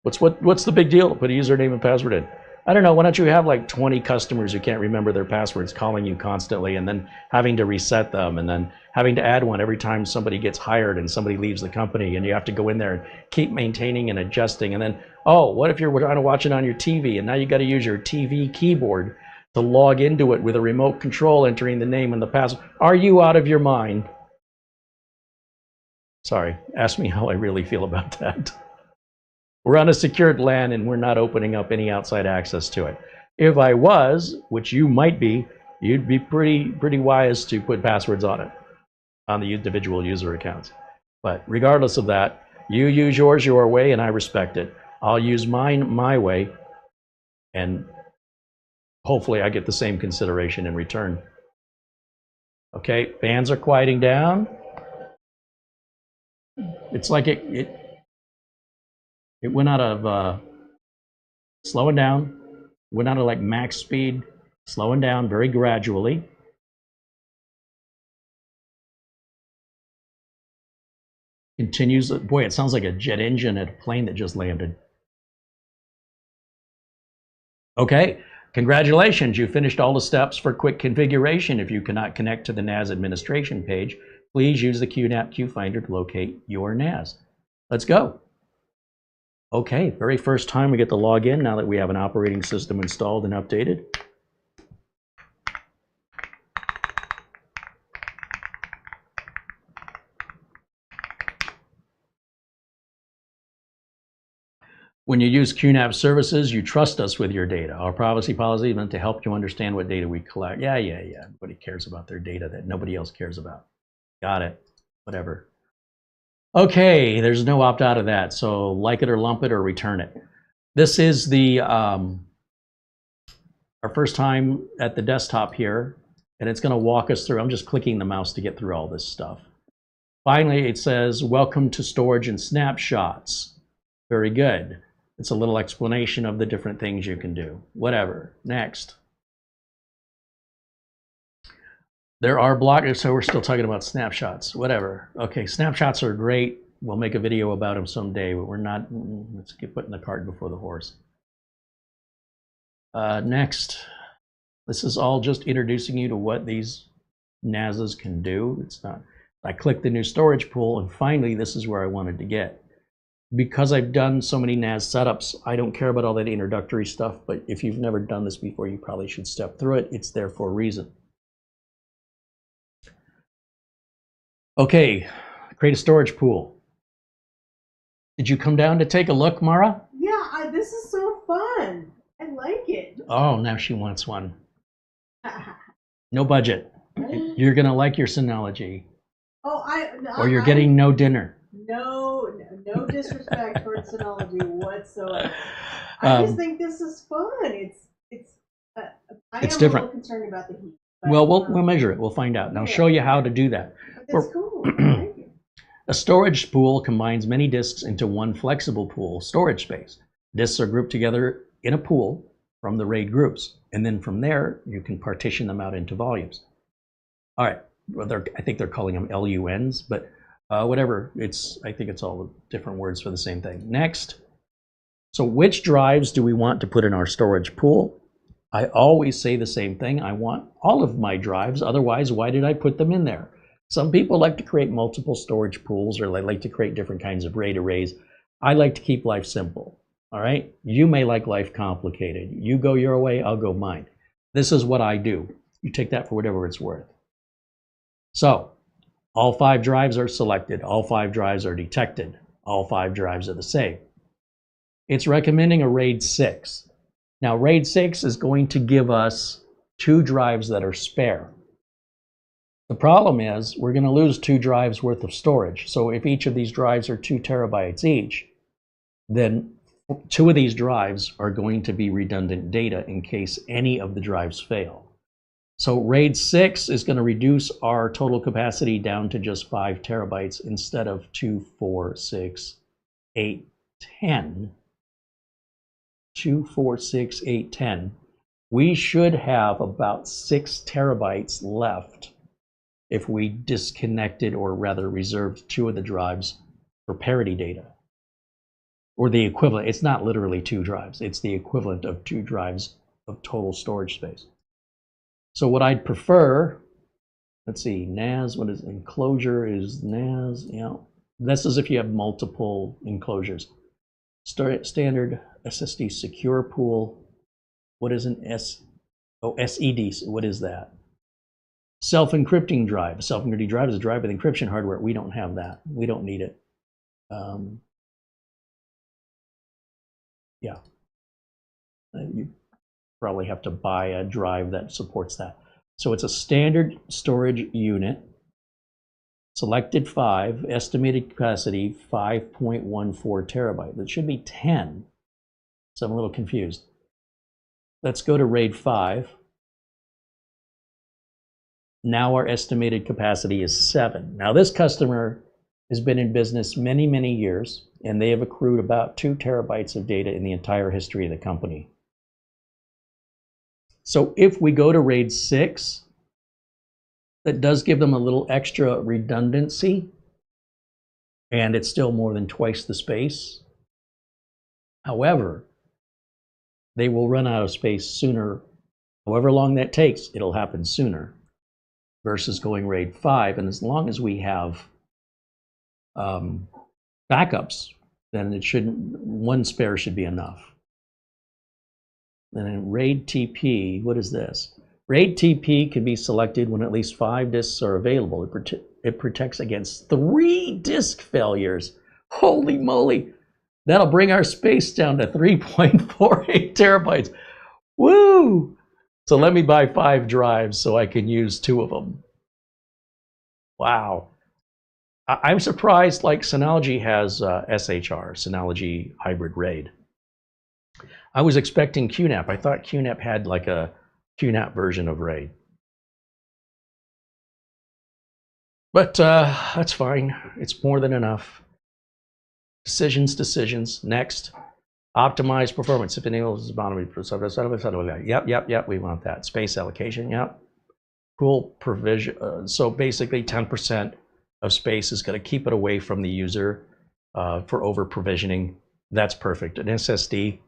What's the big deal? Put a username and password in. I don't know. Why don't you have like 20 customers who can't remember their passwords calling you constantly and then having to reset them and then having to add one every time somebody gets hired and somebody leaves the company and you have to go in there and keep maintaining and adjusting. And then, oh, what if you're trying to watch it on your TV and now you got to use your TV keyboard to log into it with a remote control entering the name and the password? Are you out of your mind? Sorry, ask me how I really feel about that. We're on a secured LAN and we're not opening up any outside access to it. If I was, which you might be, you'd be pretty wise to put passwords on it, on the individual user accounts. But regardless of that, you use yours your way and I respect it. I'll use mine my way and hopefully I get the same consideration in return. Okay, fans are quieting down. It's like it went out of slowing down, went out of like max speed, slowing down very gradually. Continues, boy, it sounds like a jet engine at a plane that just landed. Okay, congratulations, you finished all the steps for quick configuration. If you cannot connect to the NAS administration page, please use the QNAP QFinder to locate your NAS. Let's go. Okay, very first time we get to log in now that we have an operating system installed and updated. When you use QNAP services, you trust us with your data. Our privacy policy is meant to help you understand what data we collect. Yeah. Everybody cares about their data that nobody else cares about. Got it. Whatever. Okay, there's no opt out of that. So like it or lump it or return it. This is the our first time at the desktop here, and it's going to walk us through. I'm just clicking the mouse to get through all this stuff. Finally, it says, welcome to storage and snapshots. Very good. It's a little explanation of the different things you can do. Whatever. Next. There are blockers, so we're still talking about snapshots. Whatever. Okay, snapshots are great. We'll make a video about them someday, but we're not. Let's get putting the cart before the horse. Next. This is all just introducing you to what these NASs can do. It's not. I clicked the new storage pool, and finally, this is where I wanted to get. Because I've done so many NAS setups, I don't care about all that introductory stuff, but if you've never done this before, you probably should step through it. It's there for a reason. Okay, create a storage pool. Did you come down to take a look, Mara? Yeah, this is so fun. I like it. Oh, now she wants one. No budget. You're going to like your Synology. Oh, or you're getting no dinner. No disrespect towards Synology whatsoever. I just think this is fun. It's different. A little concerned about the heat. But, well, we'll measure it. We'll find out. And I'll show you how to do that. That's cool. Thank you. A storage pool combines many disks into one flexible pool storage space. Disks are grouped together in a pool from the RAID groups, and then from there you can partition them out into volumes. All right, well, I think they're calling them LUNs, but whatever. I think it's all different words for the same thing. Next, so which drives do we want to put in our storage pool? I always say the same thing. I want all of my drives. Otherwise, why did I put them in there? Some people like to create multiple storage pools, or they like to create different kinds of RAID arrays. I like to keep life simple. All right, you may like life complicated. You go your way, I'll go mine. This is what I do. You take that for whatever it's worth. So all 5 drives are selected. All 5 drives are detected. All 5 drives are the same. It's recommending a RAID 6. Now RAID 6 is going to give us 2 drives that are spare. The problem is we're going to lose 2 drives worth of storage. So if each of these drives are 2 terabytes each, then 2 of these drives are going to be redundant data in case any of the drives fail. So RAID 6 is going to reduce our total capacity down to just 5 terabytes instead of 2, 4, 6, 8, 10. 2, 4, 6, 8, 10. We should have about 6 terabytes left if we disconnected, or rather reserved, 2 of the drives for parity data. Or the equivalent. It's not literally 2 drives. It's the equivalent of 2 drives of total storage space. So what I'd prefer, let's see, NAS, what is enclosure is NAS, yeah. This is if you have multiple enclosures. Standard SSD secure pool. What is an SED, what is that? Self-encrypting drive. A self-encrypting drive is a drive with encryption hardware. We don't have that. We don't need it. Yeah. You probably have to buy a drive that supports that. So it's a standard storage unit. Selected 5, estimated capacity 5.14 terabyte. That should be 10. So I'm a little confused. Let's go to RAID 5. Now our estimated capacity is 7. Now this customer has been in business many, many years, and they have accrued about 2 terabytes of data in the entire history of the company. So if we go to RAID 6, that does give them a little extra redundancy, and it's still more than twice the space. However, they will run out of space sooner. However long that takes, it'll happen sooner versus going RAID 5. And as long as we have backups, then it shouldn't, 1 spare should be enough. And then RAID TP, what is this? RAID TP can be selected when at least 5 disks are available. It protects against 3 disk failures. Holy moly! That'll bring our space down to 3.48 terabytes. Woo! So let me buy 5 drives so I can use 2 of them. Wow. I'm surprised, like Synology has SHR, Synology Hybrid RAID. I was expecting QNAP. I thought QNAP had like a QNAP version of RAID. But that's fine. It's more than enough. Decisions. Next. Optimize performance. If it enables boundary. Yep, we want that. Space allocation, yep. Pool provision. So basically 10% of space is going to keep it away from the user for over provisioning. That's perfect. An SSD,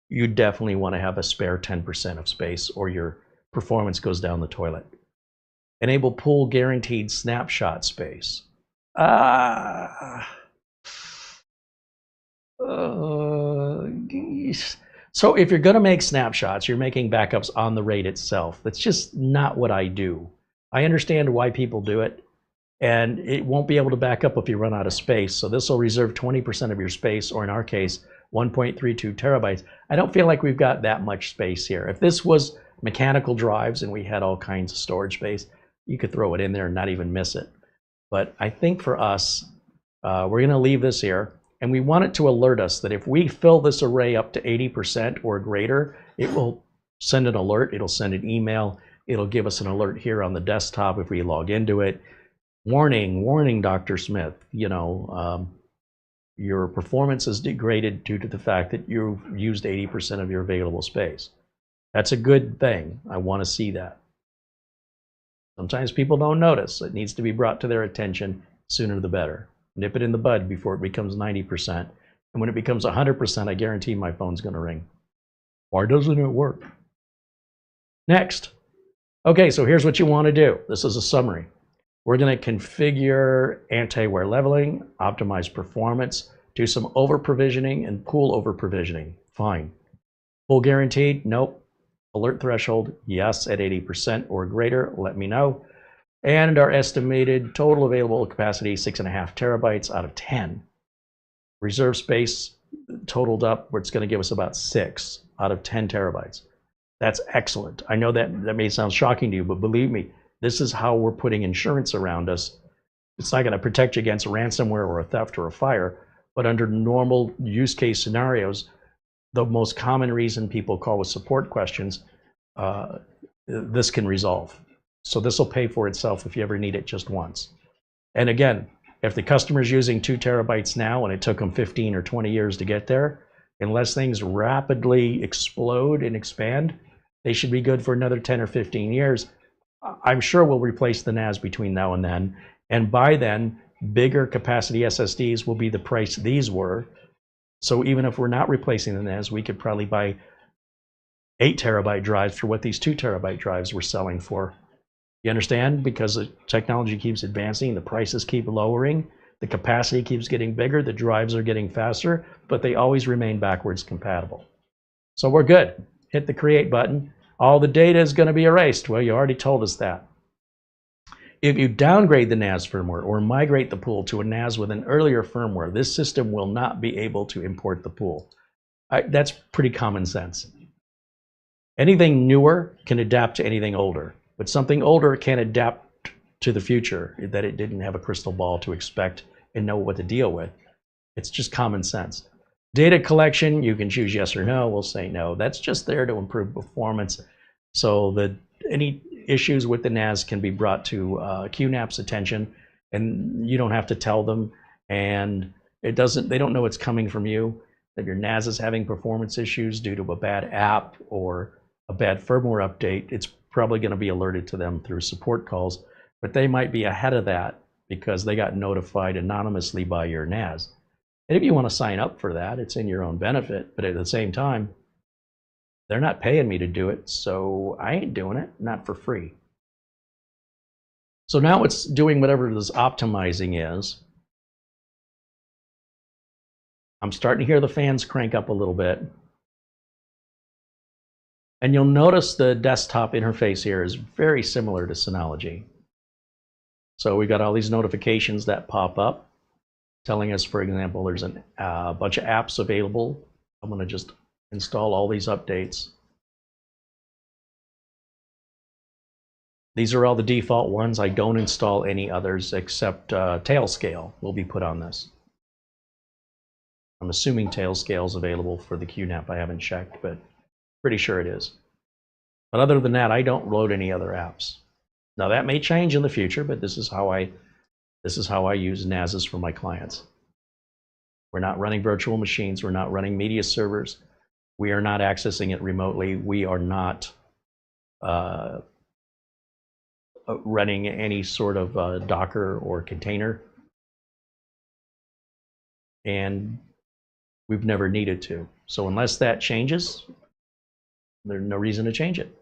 you definitely want to have a spare 10% of space or your performance goes down the toilet. Enable pool guaranteed snapshot space. So if you're going to make snapshots, you're making backups on the RAID itself. That's just not what I do. I understand why people do it. and it won't be able to back up if you run out of space. So this will reserve 20% of your space, or in our case, 1.32 terabytes. I don't feel like we've got that much space here. If this was mechanical drives and we had all kinds of storage space, you could throw it in there and not even miss it. But I think for us, we're going to leave this here, and we want it to alert us that if we fill this array up to 80% or greater, it will send an alert, it'll send an email, it'll give us an alert here on the desktop if we log into it. Warning, warning, Dr. Smith, you know, your performance is degraded due to the fact that you've used 80% of your available space. That's a good thing. I want to see that. Sometimes people don't notice. It needs to be brought to their attention, sooner the better. Nip it in the bud before it becomes 90%. And when it becomes 100%, I guarantee my phone's going to ring. Why doesn't it work? Next. Okay, so here's what you want to do. This is a summary. We're going to configure anti-wear leveling, optimize performance, do some over-provisioning and pool over-provisioning. Fine. Full guaranteed? Nope. Alert threshold? Yes, at 80% or greater. Let me know. And our estimated total available capacity, 6.5 terabytes out of 10. Reserve space totaled up where it's going to give us about 6 out of 10 terabytes. That's excellent. I know that may sound shocking to you, but believe me, this is how we're putting insurance around us. It's not going to protect you against ransomware or a theft or a fire, but under normal use case scenarios, the most common reason people call with support questions, this can resolve. So this will pay for itself if you ever need it just once. And again, if the customer's using 2 terabytes now and it took them 15 or 20 years to get there, unless things rapidly explode and expand, they should be good for another 10 or 15 years. I'm sure we'll replace the NAS between now and then. And by then, bigger capacity SSDs will be the price these were. So even if we're not replacing the NAS, we could probably buy 8 terabyte drives for what these 2 terabyte drives were selling for. You understand? Because the technology keeps advancing, the prices keep lowering, the capacity keeps getting bigger, the drives are getting faster, but they always remain backwards compatible. So we're good. Hit the create button. All the data is going to be erased. Well, you already told us that. If you downgrade the NAS firmware or migrate the pool to a NAS with an earlier firmware, this system will not be able to import the pool. That's pretty common sense. Anything newer can adapt to anything older, but something older can't adapt to the future that it didn't have a crystal ball to expect and know what to deal with. It's just common sense. Data collection, you can choose yes or no. We'll say no. That's just there to improve performance so that any issues with the NAS can be brought to QNAP's attention, and you don't have to tell them, and they don't know it's coming from you, that your NAS is having performance issues due to a bad app or a bad firmware update. It's probably going to be alerted to them through support calls, but they might be ahead of that because they got notified anonymously by your NAS. And if you want to sign up for that, it's in your own benefit, but at the same time, they're not paying me to do it, so I ain't doing it, not for free. So now it's doing whatever this optimizing is. I'm starting to hear the fans crank up a little bit. And you'll notice the desktop interface here is very similar to Synology. So we've got all these notifications that pop up telling us, for example, there's a bunch of apps available. I'm going to just install all these updates. These are all the default ones. I don't install any others except Tailscale will be put on this. I'm assuming Tailscale is available for the QNAP. I haven't checked, but pretty sure it is. But other than that, I don't load any other apps. Now that may change in the future, but this is how I use NASs for my clients. We're not running virtual machines. We're not running media servers. We are not accessing it remotely. We are not running any sort of Docker or container. And we've never needed to. So unless that changes, there's no reason to change it.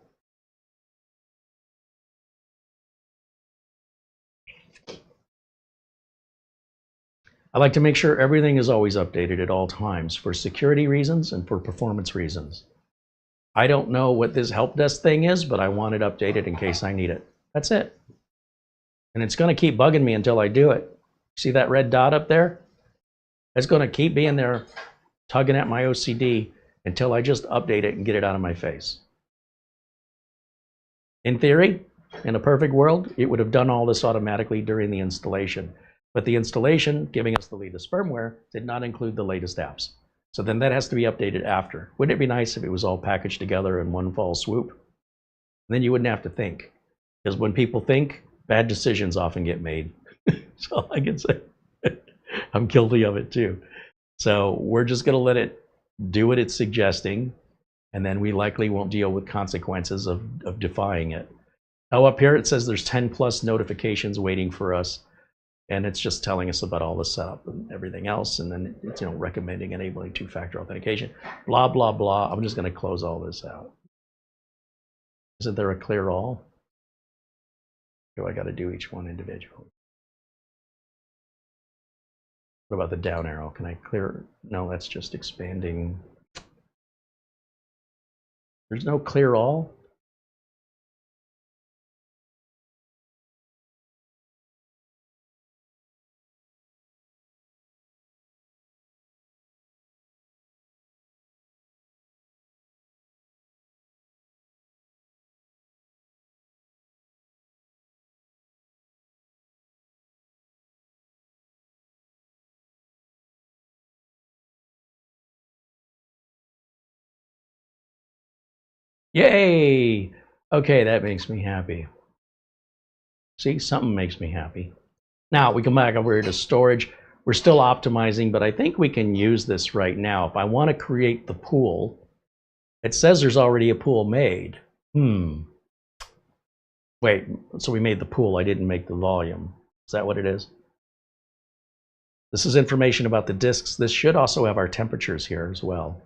I like to make sure everything is always updated at all times for security reasons and for performance reasons. I don't know what this help desk thing is, but I want it updated in case I need it. That's it. And it's going to keep bugging me until I do it. See that red dot up there? It's going to keep being there, tugging at my OCD until I just update it and get it out of my face. In theory, in a perfect world, it would have done all this automatically during the installation. But the installation, giving us the latest firmware, did not include the latest apps. So then that has to be updated after. Wouldn't it be nice if it was all packaged together in one fall swoop? And then you wouldn't have to think. Because when people think, bad decisions often get made. That's all I can say. I'm guilty of it too. So we're just going to let it do what it's suggesting, and then we likely won't deal with consequences of defying it. Now up here it says there's 10 plus notifications waiting for us, and it's just telling us about all the setup and everything else, and then it's, you know, recommending enabling two-factor authentication, blah, blah, blah. I'm just going to close all this out. Isn't there a clear all? Do I got to do each one individually? What about the down arrow? Can I clear? No, that's just expanding. There's no clear all? Yay! Okay, that makes me happy. See, something makes me happy. Now we come back over here to storage. We're still optimizing, but I think we can use this right now. If I want to create the pool, it says there's already a pool made. Wait, so we made the pool, I didn't make the volume. Is that what it is? This is information about the disks. This should also have our temperatures here as well.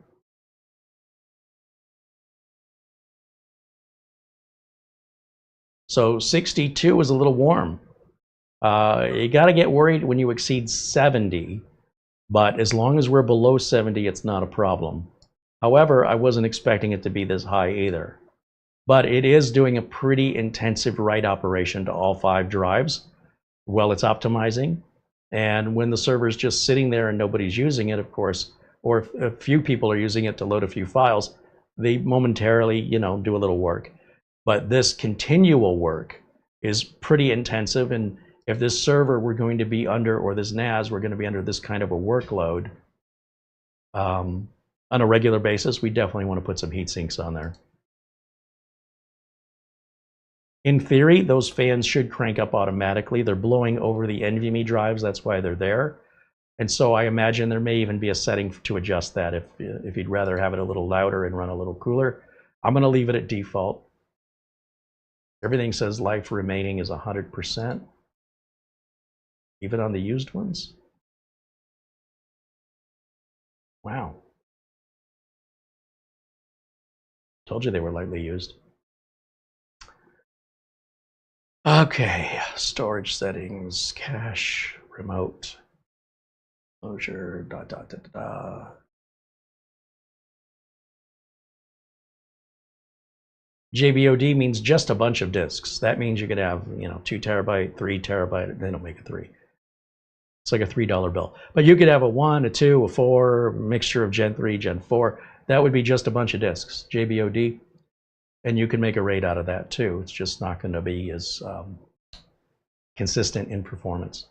So 62 is a little warm. You got to get worried when you exceed 70, but as long as we're below 70, it's not a problem. However, I wasn't expecting it to be this high either. But it is doing a pretty intensive write operation to all 5 drives while it's optimizing. And when the server's just sitting there and nobody's using it, of course, or if a few people are using it to load a few files, they momentarily, you know, do a little work. But this continual work is pretty intensive, and if this server we're going to be under, or this NAS, we're going to be under this kind of a workload on a regular basis, we definitely want to put some heat sinks on there. In theory, those fans should crank up automatically. They're blowing over the NVMe drives, that's why they're there. And so I imagine there may even be a setting to adjust that if you'd rather have it a little louder and run a little cooler. I'm going to leave it at default. Everything says life remaining is 100%, even on the used ones. Wow. Told you they were lightly used. Okay, storage settings, cache, remote, closure, JBOD means just a bunch of disks. That means you could have, you know, 2 terabyte, 3 terabyte, they don't make a 3. It's like a $3 bill. But you could have a 1, a 2, a 4, mixture of Gen 3, Gen 4. That would be just a bunch of disks, JBOD. And you can make a RAID out of that too. It's just not going to be as consistent in performance.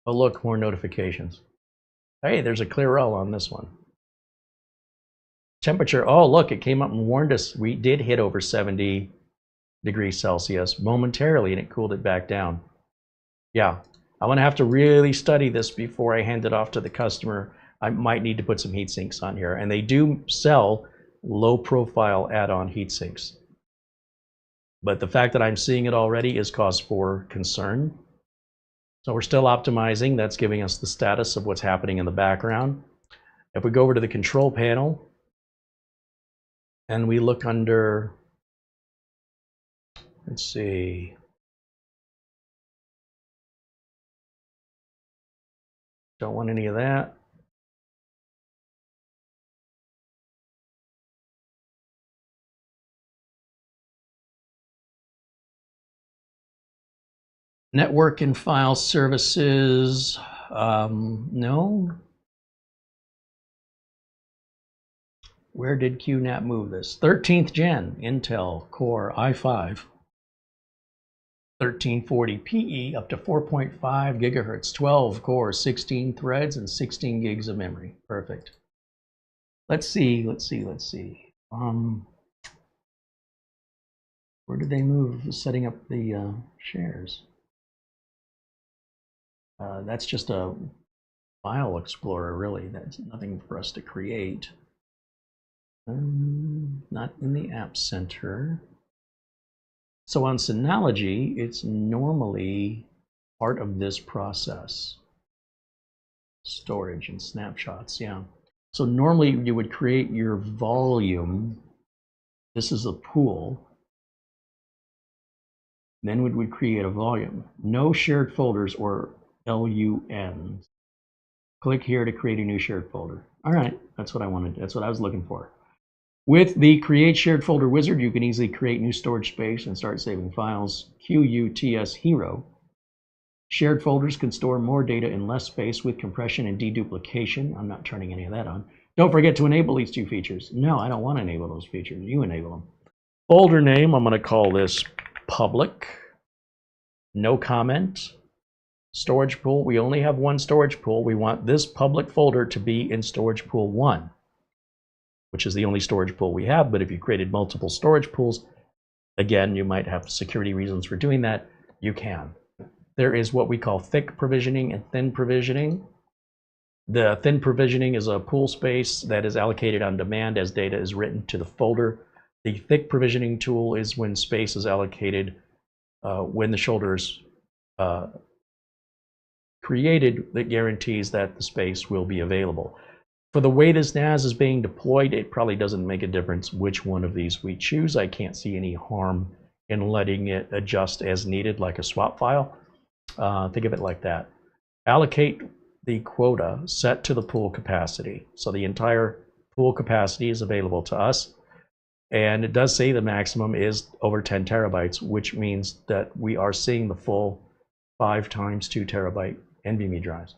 Oh, look, more notifications. Hey, there's a clear all on this one. Temperature, oh, look, it came up and warned us. We did hit over 70 degrees Celsius momentarily, and it cooled it back down. Yeah, I'm going to have to really study this before I hand it off to the customer. I might need to put some heat sinks on here. And they do sell low-profile add-on heat sinks. But the fact that I'm seeing it already is cause for concern. So we're still optimizing. That's giving us the status of what's happening in the background. If we go over to the control panel and we look under, let's see, don't want any of that. Network and file services, no. Where did QNAP move this? 13th gen Intel Core i5, 1340 PE up to 4.5 gigahertz, 12 cores, 16 threads, and 16 gigs of memory. Perfect. Let's see. Where did they move setting up the shares? That's just a file explorer, really. That's nothing for us to create. Not in the App Center. So on Synology, it's normally part of this process. Storage and snapshots, yeah. So normally you would create your volume. This is a pool. Then we would create a volume. No shared folders or LUNs. Click here to create a new shared folder. All right, that's what I wanted. That's what I was looking for. With the Create Shared Folder wizard, you can easily create new storage space and start saving files. QUTS Hero. Shared folders can store more data in less space with compression and deduplication. I'm not turning any of that on. Don't forget to enable these two features. No, I don't want to enable those features. You enable them. Folder name, I'm going to call this public. No comment. Storage pool, we only have one storage pool. We want this public folder to be in storage pool 1, which is the only storage pool we have. But if you created multiple storage pools, again, you might have security reasons for doing that. You can. There is what we call thick provisioning and thin provisioning. The thin provisioning is a pool space that is allocated on demand as data is written to the folder. The thick provisioning tool is when space is allocated when the shoulder is created, that guarantees that the space will be available. For the way this NAS is being deployed, it probably doesn't make a difference which one of these we choose. I can't see any harm in letting it adjust as needed, like a swap file. Think of it like that. Allocate the quota set to the pool capacity. So the entire pool capacity is available to us. And it does say the maximum is over 10 terabytes, which means that we are seeing the full 5 times 2 terabyte NVMe drives.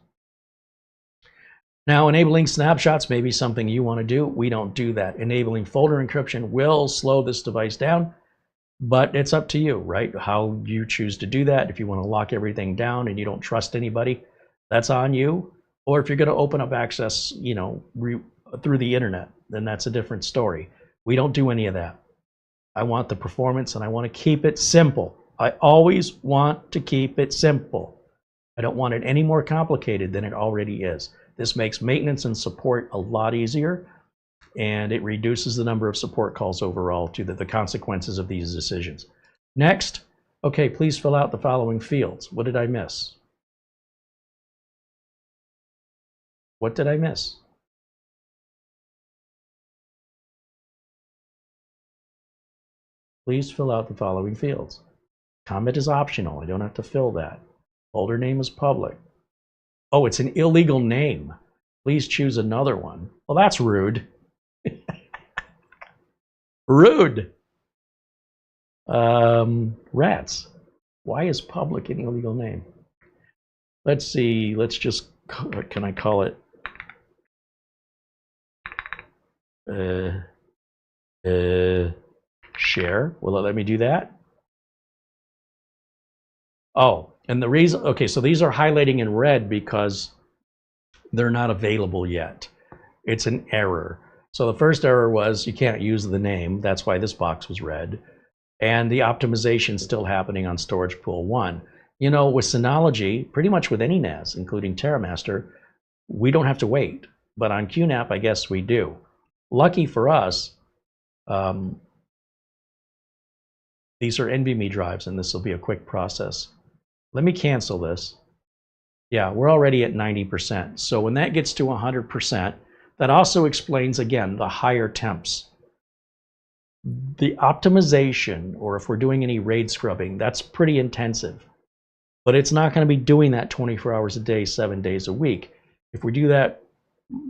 Now, enabling snapshots may be something you want to do. We don't do that. Enabling folder encryption will slow this device down, but it's up to you, right? How you choose to do that. If you want to lock everything down and you don't trust anybody, that's on you. Or if you're going to open up access, you know, through the internet, then that's a different story. We don't do any of that. I want the performance and I want to keep it simple. I always want to keep it simple. I don't want it any more complicated than it already is. This makes maintenance and support a lot easier, and it reduces the number of support calls overall to the consequences of these decisions. Next, okay, please fill out the following fields. What did I miss? What did I miss? Please fill out the following fields. Comment is optional. I don't have to fill that. Folder name is public. Oh, it's an illegal name. Please choose another one. Well, that's rude. Rude. Rats. Why is public an illegal name? Let's see. Let's just, what can I call it? Share. Will it let me do that? Oh, and the reason, okay, so these are highlighting in red because they're not available yet. It's an error. So the first error was you can't use the name. That's why this box was red. And the optimization is still happening on storage pool 1. You know, with Synology, pretty much with any NAS, including TerraMaster, we don't have to wait. But on QNAP, I guess we do. Lucky for us, these are NVMe drives, and this will be a quick process. Let me cancel this. Yeah, we're already at 90%. So when that gets to 100%, that also explains, again, the higher temps. The optimization, or if we're doing any RAID scrubbing, that's pretty intensive. But it's not going to be doing that 24 hours a day, 7 days a week. If we do that,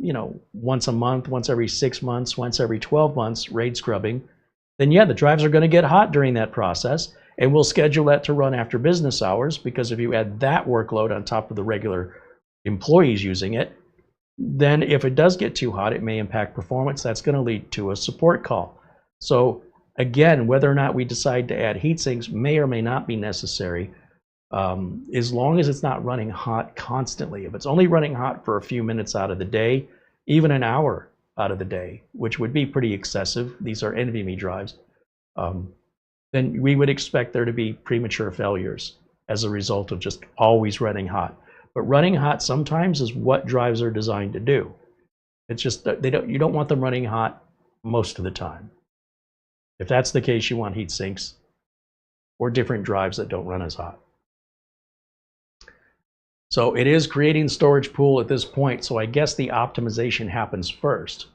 you know, once a month, once every 6 months, once every 12 months, RAID scrubbing, then yeah, the drives are going to get hot during that process. And we'll schedule that to run after business hours, because if you add that workload on top of the regular employees using it, then if it does get too hot, it may impact performance. That's going to lead to a support call. So again, whether or not we decide to add heat sinks may or may not be necessary, as long as it's not running hot constantly. If it's only running hot for a few minutes out of the day, even an hour out of the day, which would be pretty excessive, these are NVMe drives, then we would expect there to be premature failures as a result of just always running hot. But running hot sometimes is what drives are designed to do. It's just that you don't want them running hot most of the time. If that's the case, you want heat sinks or different drives that don't run as hot. So it is creating storage pool at this point, so I guess the optimization happens first.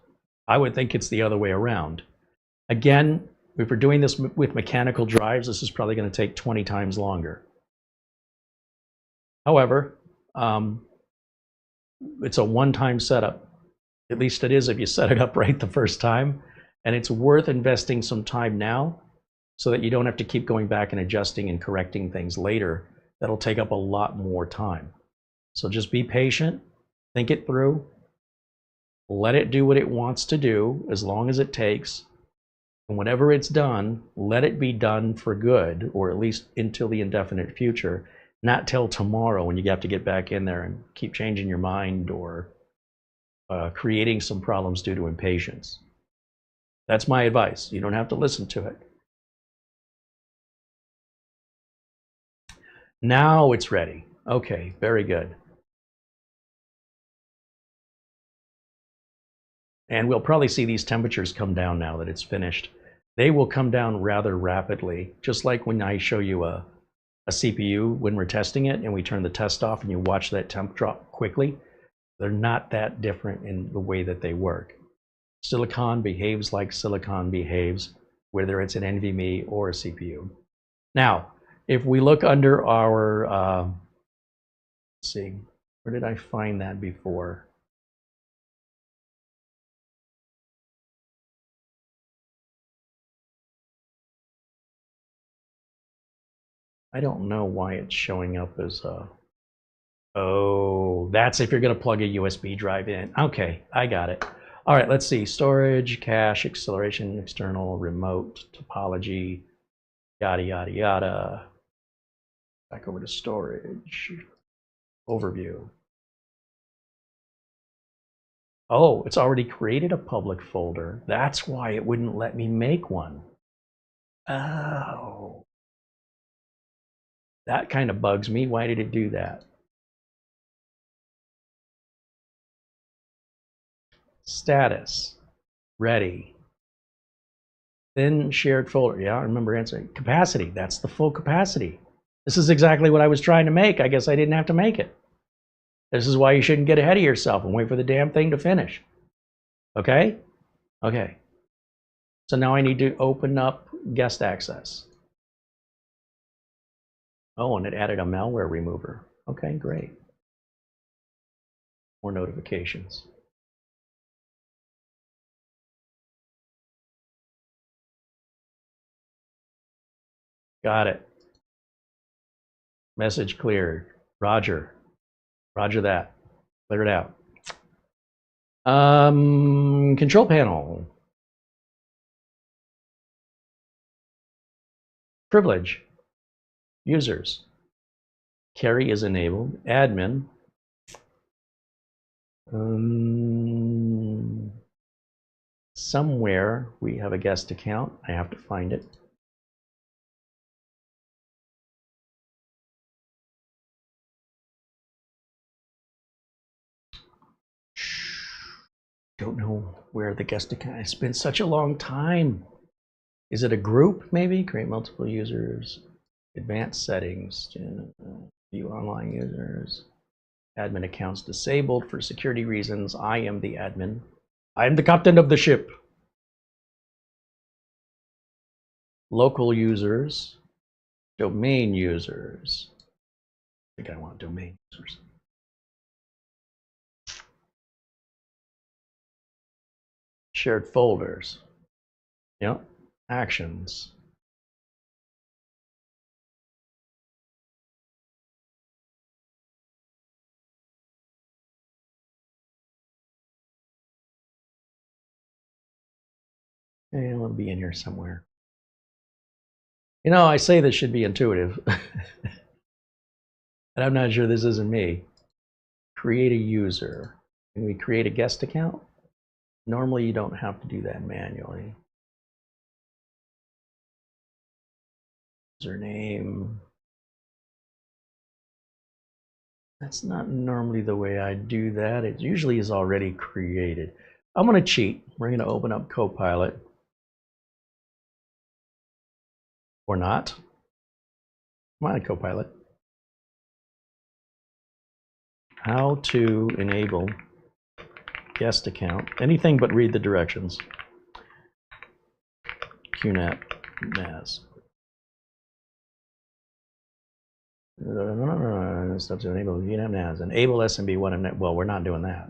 I would think it's the other way around. Again, if we're doing this with mechanical drives, this is probably going to take 20 times longer. However, it's a one-time setup. At least it is if you set it up right the first time. And it's worth investing some time now so that you don't have to keep going back and adjusting and correcting things later. That'll take up a lot more time. So just be patient, think it through, let it do what it wants to do as long as it takes. And whenever it's done, let it be done for good, or at least until the indefinite future, not till tomorrow when you have to get back in there and keep changing your mind or creating some problems due to impatience. That's my advice. You don't have to listen to it. Now it's ready. Okay, very good. And we'll probably see these temperatures come down now that it's finished. They will come down rather rapidly, just like when I show you a CPU when we're testing it and we turn the test off and you watch that temp drop quickly. They're not that different in the way that they work. Silicon behaves like silicon behaves, whether it's an NVMe or a CPU. Now, if we look under our, let's see, where did I find that before? I don't know why it's showing up as a, oh, that's if you're going to plug a USB drive in. Okay, I got it. All right, let's see. Storage, cache, acceleration, external, remote, topology, yada, yada, yada. Back over to storage. Overview. Oh, it's already created a public folder. That's why it wouldn't let me make one. Oh. That kind of bugs me. Why did it do that? Status. Ready. Then shared folder. Yeah, I remember answering. Capacity. That's the full capacity. This is exactly what I was trying to make. I guess I didn't have to make it. This is why you shouldn't get ahead of yourself and wait for the damn thing to finish. Okay? Okay. So now I need to open up guest access. Oh, and it added a malware remover. Okay, great. More notifications. Got it. Message cleared. Roger. Roger that. Clear it out. Control panel. Privilege. Users. Carey is enabled. Admin. Somewhere we have a guest account. I have to find it. Don't know where the guest account. It's been such a long time. Is it a group maybe? Create multiple users. Advanced settings. View online users. Admin accounts disabled for security reasons. I am the admin. I am the captain of the ship. Local users. Domain users. I think I want domain users. Shared folders. Yep. Actions. And it'll be in here somewhere. You know, I say this should be intuitive. And I'm not sure this isn't me. Create a user. Can we create a guest account? Normally you don't have to do that manually. Username. That's not normally the way I do that. It usually is already created. I'm going to cheat. We're going to open up Copilot. Or not. Come on, Copilot. How to enable guest account. Anything but read the directions. QNAP NAS. Stuff to enable QNAP NAS. Enable SMB1. Well, we're not doing that.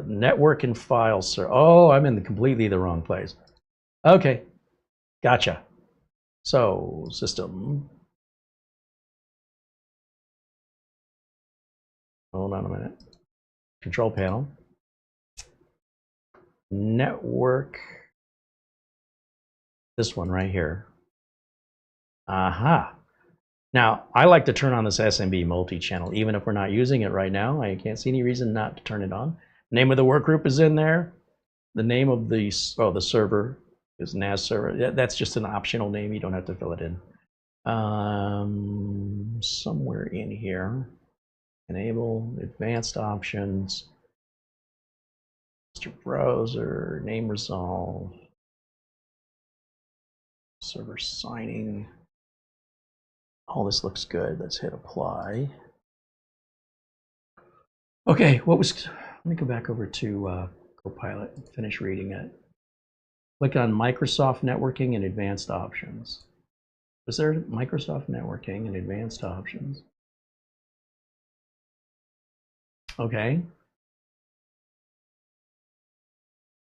Network and file server. Oh, I'm in completely the wrong place. Okay, gotcha. So system. Hold on a minute. Control panel. Network. This one right here. Aha. Now, I like to turn on this SMB multi-channel, even if we're not using it right now. I can't see any reason not to turn it on. Name of the work group is in there. The name of the server is NAS server. That's just an optional name. You don't have to fill it in. Somewhere in here. Enable advanced options. Mr. Browser, name resolve. Server signing. All this looks good. Let's hit apply. Okay, let me go back over to Copilot and finish reading it. Click on Microsoft Networking and Advanced Options. Was there Microsoft Networking and Advanced Options? Okay.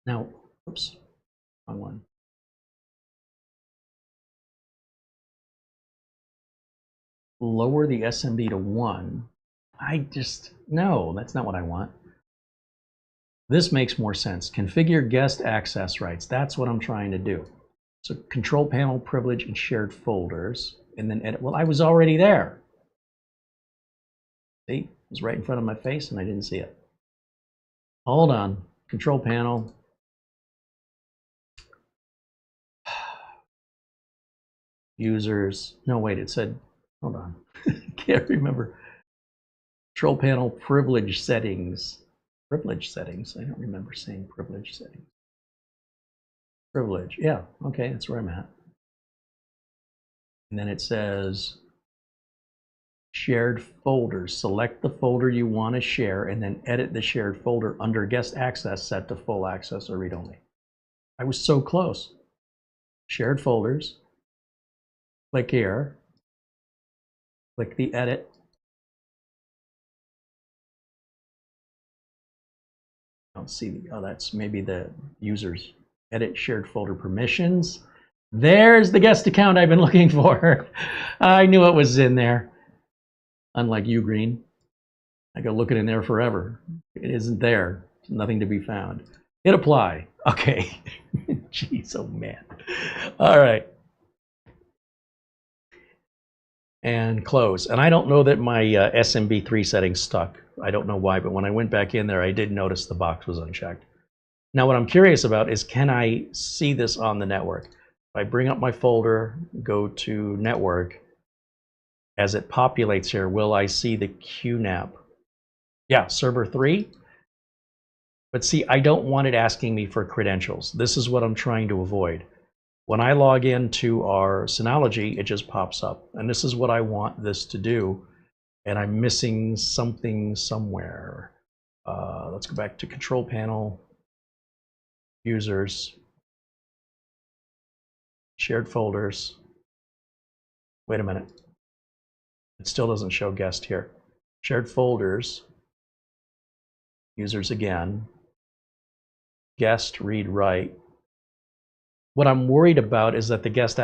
Now, oops, wrong one. Lower the SMB to 1. No, that's not what I want. This makes more sense. Configure guest access rights. That's what I'm trying to do. So control panel, privilege, and shared folders, and then edit. Well, I was already there. See, it was right in front of my face and I didn't see it. Hold on, control panel. Users, no wait, it said, hold on, can't remember. Control panel, privilege settings. Privilege settings, I don't remember saying privilege settings. Privilege, yeah, okay, that's where I'm at. And then it says shared folders. Select the folder you want to share and then edit the shared folder under guest access set to full access or read only. I was so close. Shared folders. Click here. Click the edit. I don't see, oh, that's maybe the users. Edit shared folder permissions. There's the guest account I've been looking for. I knew it was in there. Unlike you, Green. I go looking in there forever. It isn't there. There's nothing to be found. Hit apply. Okay. Jeez, oh man. All right. And close. And I don't know that my SMB3 settings stuck. I don't know why, but when I went back in there, I did notice the box was unchecked. Now what I'm curious about is, can I see this on the network? If I bring up my folder, go to network, as it populates here, will I see the QNAP? Yeah, server 3. But see, I don't want it asking me for credentials. This is what I'm trying to avoid. When I log into our Synology, it just pops up. And this is what I want this to do. And I'm missing something somewhere. Let's go back to control panel, users, shared folders. Wait a minute. It still doesn't show guest here. Shared folders, users again, guest, read, write. What I'm worried about is that the guest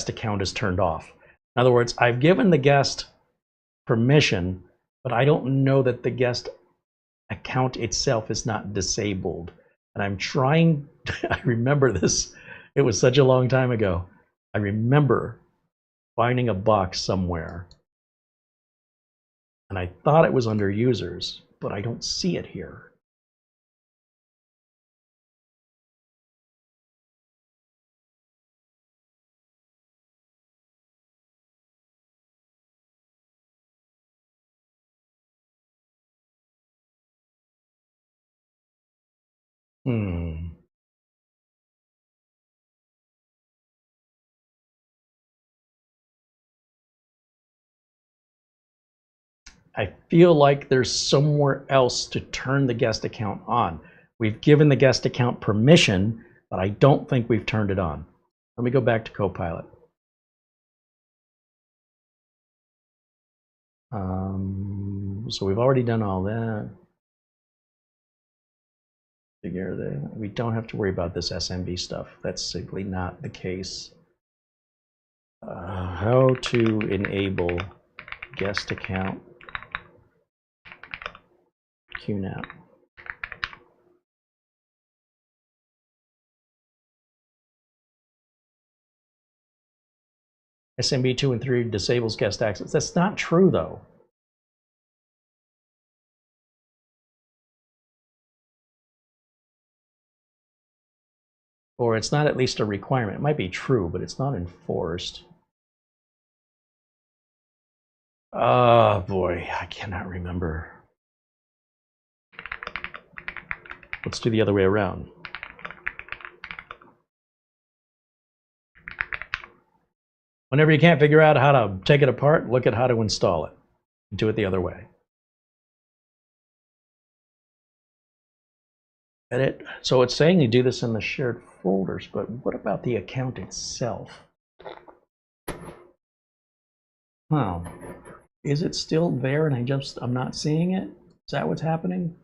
account is turned off. In other words, I've given the guest permission, but I don't know that the guest account itself is not disabled. And I'm trying, I remember this, it was such a long time ago. I remember finding a box somewhere, and I thought it was under users, but I don't see it here. I feel like there's somewhere else to turn the guest account on. We've given the guest account permission, but I don't think we've turned it on. Let me go back to Copilot. So we've already done all that. We don't have to worry about this SMB stuff. That's simply not the case. How to enable guest account QNAP. SMB 2 and 3 disables guest access. That's not true, though. Or it's not at least a requirement. It might be true, but it's not enforced. Oh boy, I cannot remember. Let's do the other way around. Whenever you can't figure out how to take it apart, look at how to install it. Do it the other way. Edit. So it's saying you do this in the shared folders, but what about the account itself? Oh, is it still there and I'm not seeing it? Is that what's happening?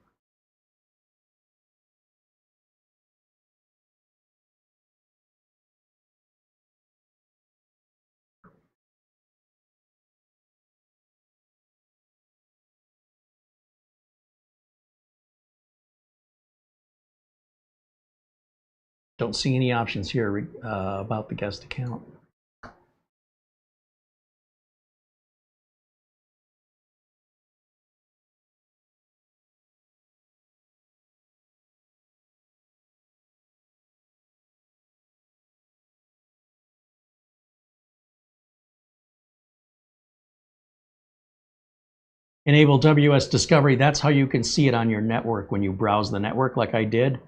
Don't see any options here about the guest account. Enable WS Discovery. That's how you can see it on your network when you browse the network like I did.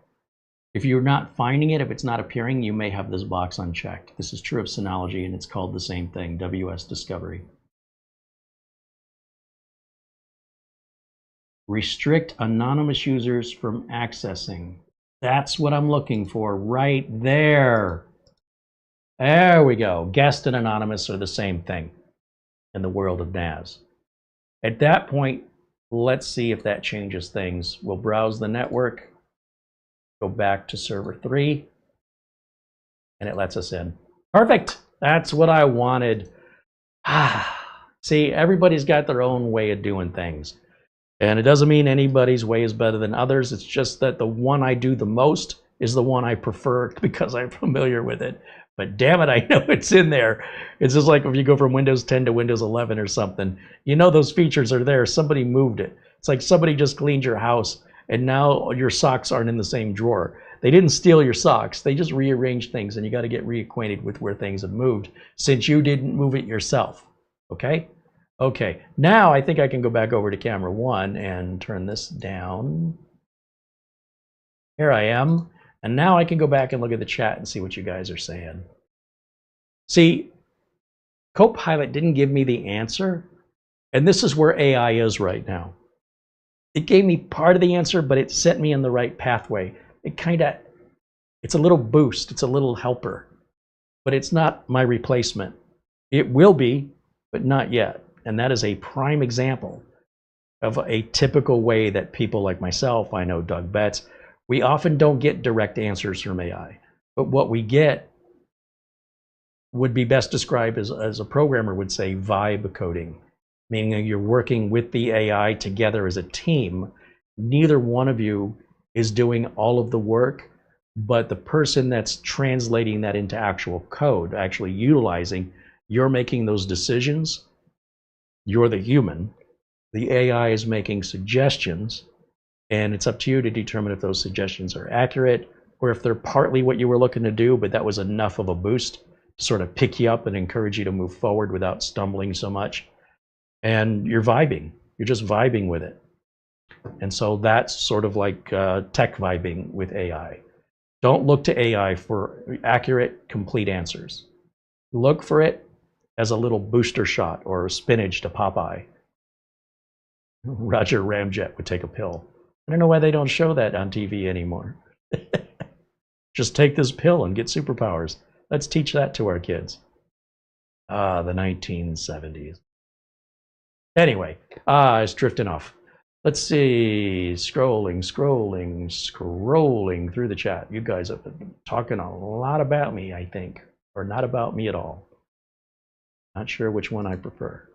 If you're not finding it, if it's not appearing, you may have this box unchecked. This is true of Synology, and it's called the same thing, WS Discovery. Restrict anonymous users from accessing. That's what I'm looking for right there. There we go. Guest and anonymous are the same thing in the world of NAS. At that point, let's see if that changes things. We'll browse the network. Go back to server 3, and it lets us in. Perfect. That's what I wanted. See, everybody's got their own way of doing things. And it doesn't mean anybody's way is better than others. It's just that the one I do the most is the one I prefer because I'm familiar with it. But damn it, I know it's in there. It's just like if you go from Windows 10 to Windows 11 or something. You know those features are there. Somebody moved it. It's like somebody just cleaned your house and now your socks aren't in the same drawer. They didn't steal your socks. They just rearranged things, and you got to get reacquainted with where things have moved since you didn't move it yourself. Okay? Okay. Now I think I can go back over to camera 1 and turn this down. Here I am. And now I can go back and look at the chat and see what you guys are saying. See, Copilot didn't give me the answer, and this is where AI is right now. It gave me part of the answer, but it set me in the right pathway. It's a little boost, it's a little helper, but it's not my replacement. It will be, but not yet. And that is a prime example of a typical way that people like myself, I know Doug Betts, we often don't get direct answers from AI, but what we get would be best described as a programmer would say, vibe coding, meaning you're working with the AI together as a team. Neither one of you is doing all of the work, but the person that's translating that into actual code, actually utilizing, you're making those decisions. You're the human. The AI is making suggestions, and it's up to you to determine if those suggestions are accurate or if they're partly what you were looking to do, but that was enough of a boost to sort of pick you up and encourage you to move forward without stumbling so much. And you're vibing. You're just vibing with it. And so that's sort of like tech vibing with AI. Don't look to AI for accurate, complete answers. Look for it as a little booster shot or spinach to Popeye. Roger Ramjet would take a pill. I don't know why they don't show that on TV anymore. Just take this pill and get superpowers. Let's teach that to our kids. The 1970s. Anyway, it's drifting off. Let's see, scrolling through the chat. You guys have been talking a lot about me, I think, or not about me at all. Not sure which one I prefer.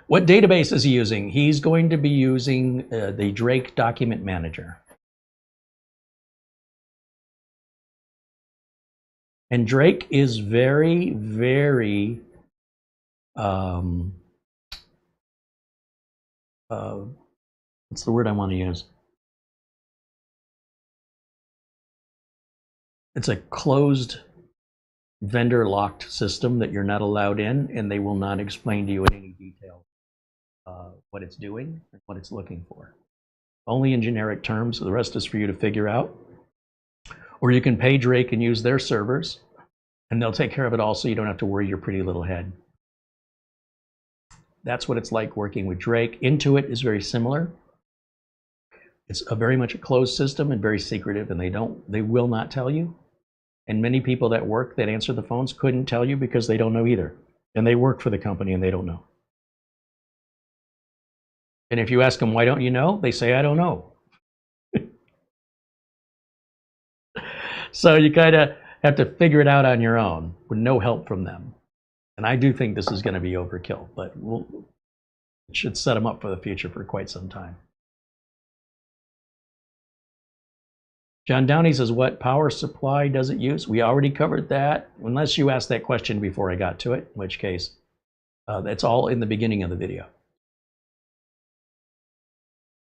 What database is he using? He's going to be using the Drake Document Manager. And Drake is very, very what's the word I want to use? It's a closed vendor locked system that you're not allowed in, and they will not explain to you in any detail what it's doing and what it's looking for. Only in generic terms. The rest is for you to figure out. Or you can pay Drake and use their servers, and they'll take care of it all so you don't have to worry your pretty little head. That's what it's like working with Drake. Intuit is very similar. It's very much a closed system and very secretive, and they will not tell you. And many people that work, that answer the phones, couldn't tell you because they don't know either. And they work for the company and they don't know. And if you ask them, why don't you know? They say, I don't know. So you kind of have to figure it out on your own with no help from them. And I do think this is going to be overkill, but it should set them up for the future for quite some time. John Downey says, what power supply does it use? We already covered that, unless you asked that question before I got to it, in which case that's all in the beginning of the video.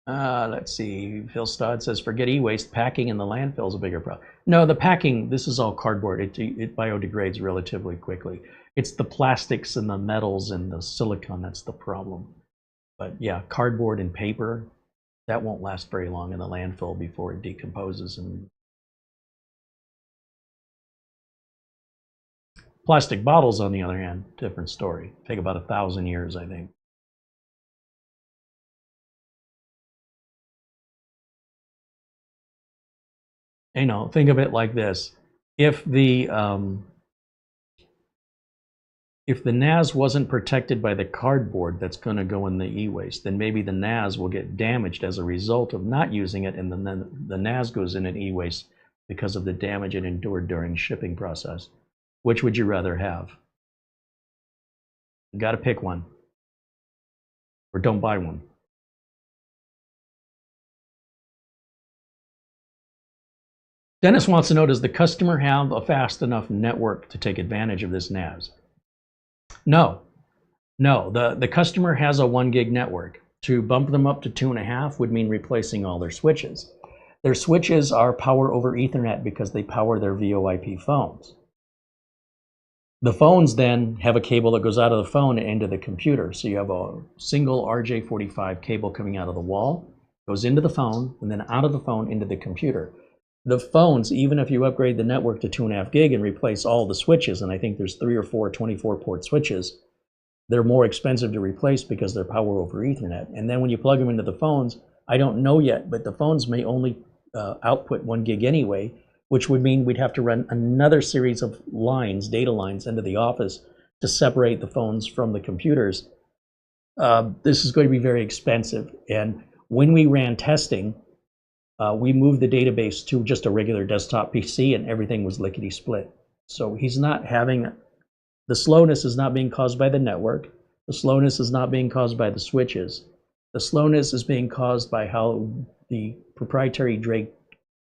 Let's see, Phil Stodd says, forget e-waste, packing in the landfill is a bigger problem. No, the packing, this is all cardboard. It biodegrades relatively quickly. It's the plastics and the metals and the silicon that's the problem. But yeah, cardboard and paper, that won't last very long in the landfill before it decomposes. And plastic bottles, on the other hand, different story. Take about 1,000 years, I think. You know, think of it like this. If the NAS wasn't protected by the cardboard that's going to go in the e-waste, then maybe the NAS will get damaged as a result of not using it, and then the NAS goes in an e-waste because of the damage it endured during shipping process. Which would you rather have? You got to pick one, or don't buy one. Dennis wants to know, does the customer have a fast enough network to take advantage of this NAS? No, the customer has a 1 gig network. To bump them up to 2.5 would mean replacing all their switches. Their switches are power over Ethernet because they power their VoIP phones. The phones then have a cable that goes out of the phone and into the computer. So you have a single RJ45 cable coming out of the wall, goes into the phone, and then out of the phone into the computer. The phones, even if you upgrade the network to 2.5 gig and replace all the switches, and I think there's 3 or 4 24-port switches, they're more expensive to replace because they're power over Ethernet. And then when you plug them into the phones, I don't know yet, but the phones may only output 1 gig anyway, which would mean we'd have to run another series of lines, data lines, into the office to separate the phones from the computers. This is going to be very expensive. And when we ran testing, we moved the database to just a regular desktop PC, and everything was lickety split. So he's not having, the slowness is not being caused by the network. The slowness is not being caused by the switches. The slowness is being caused by how the proprietary Drake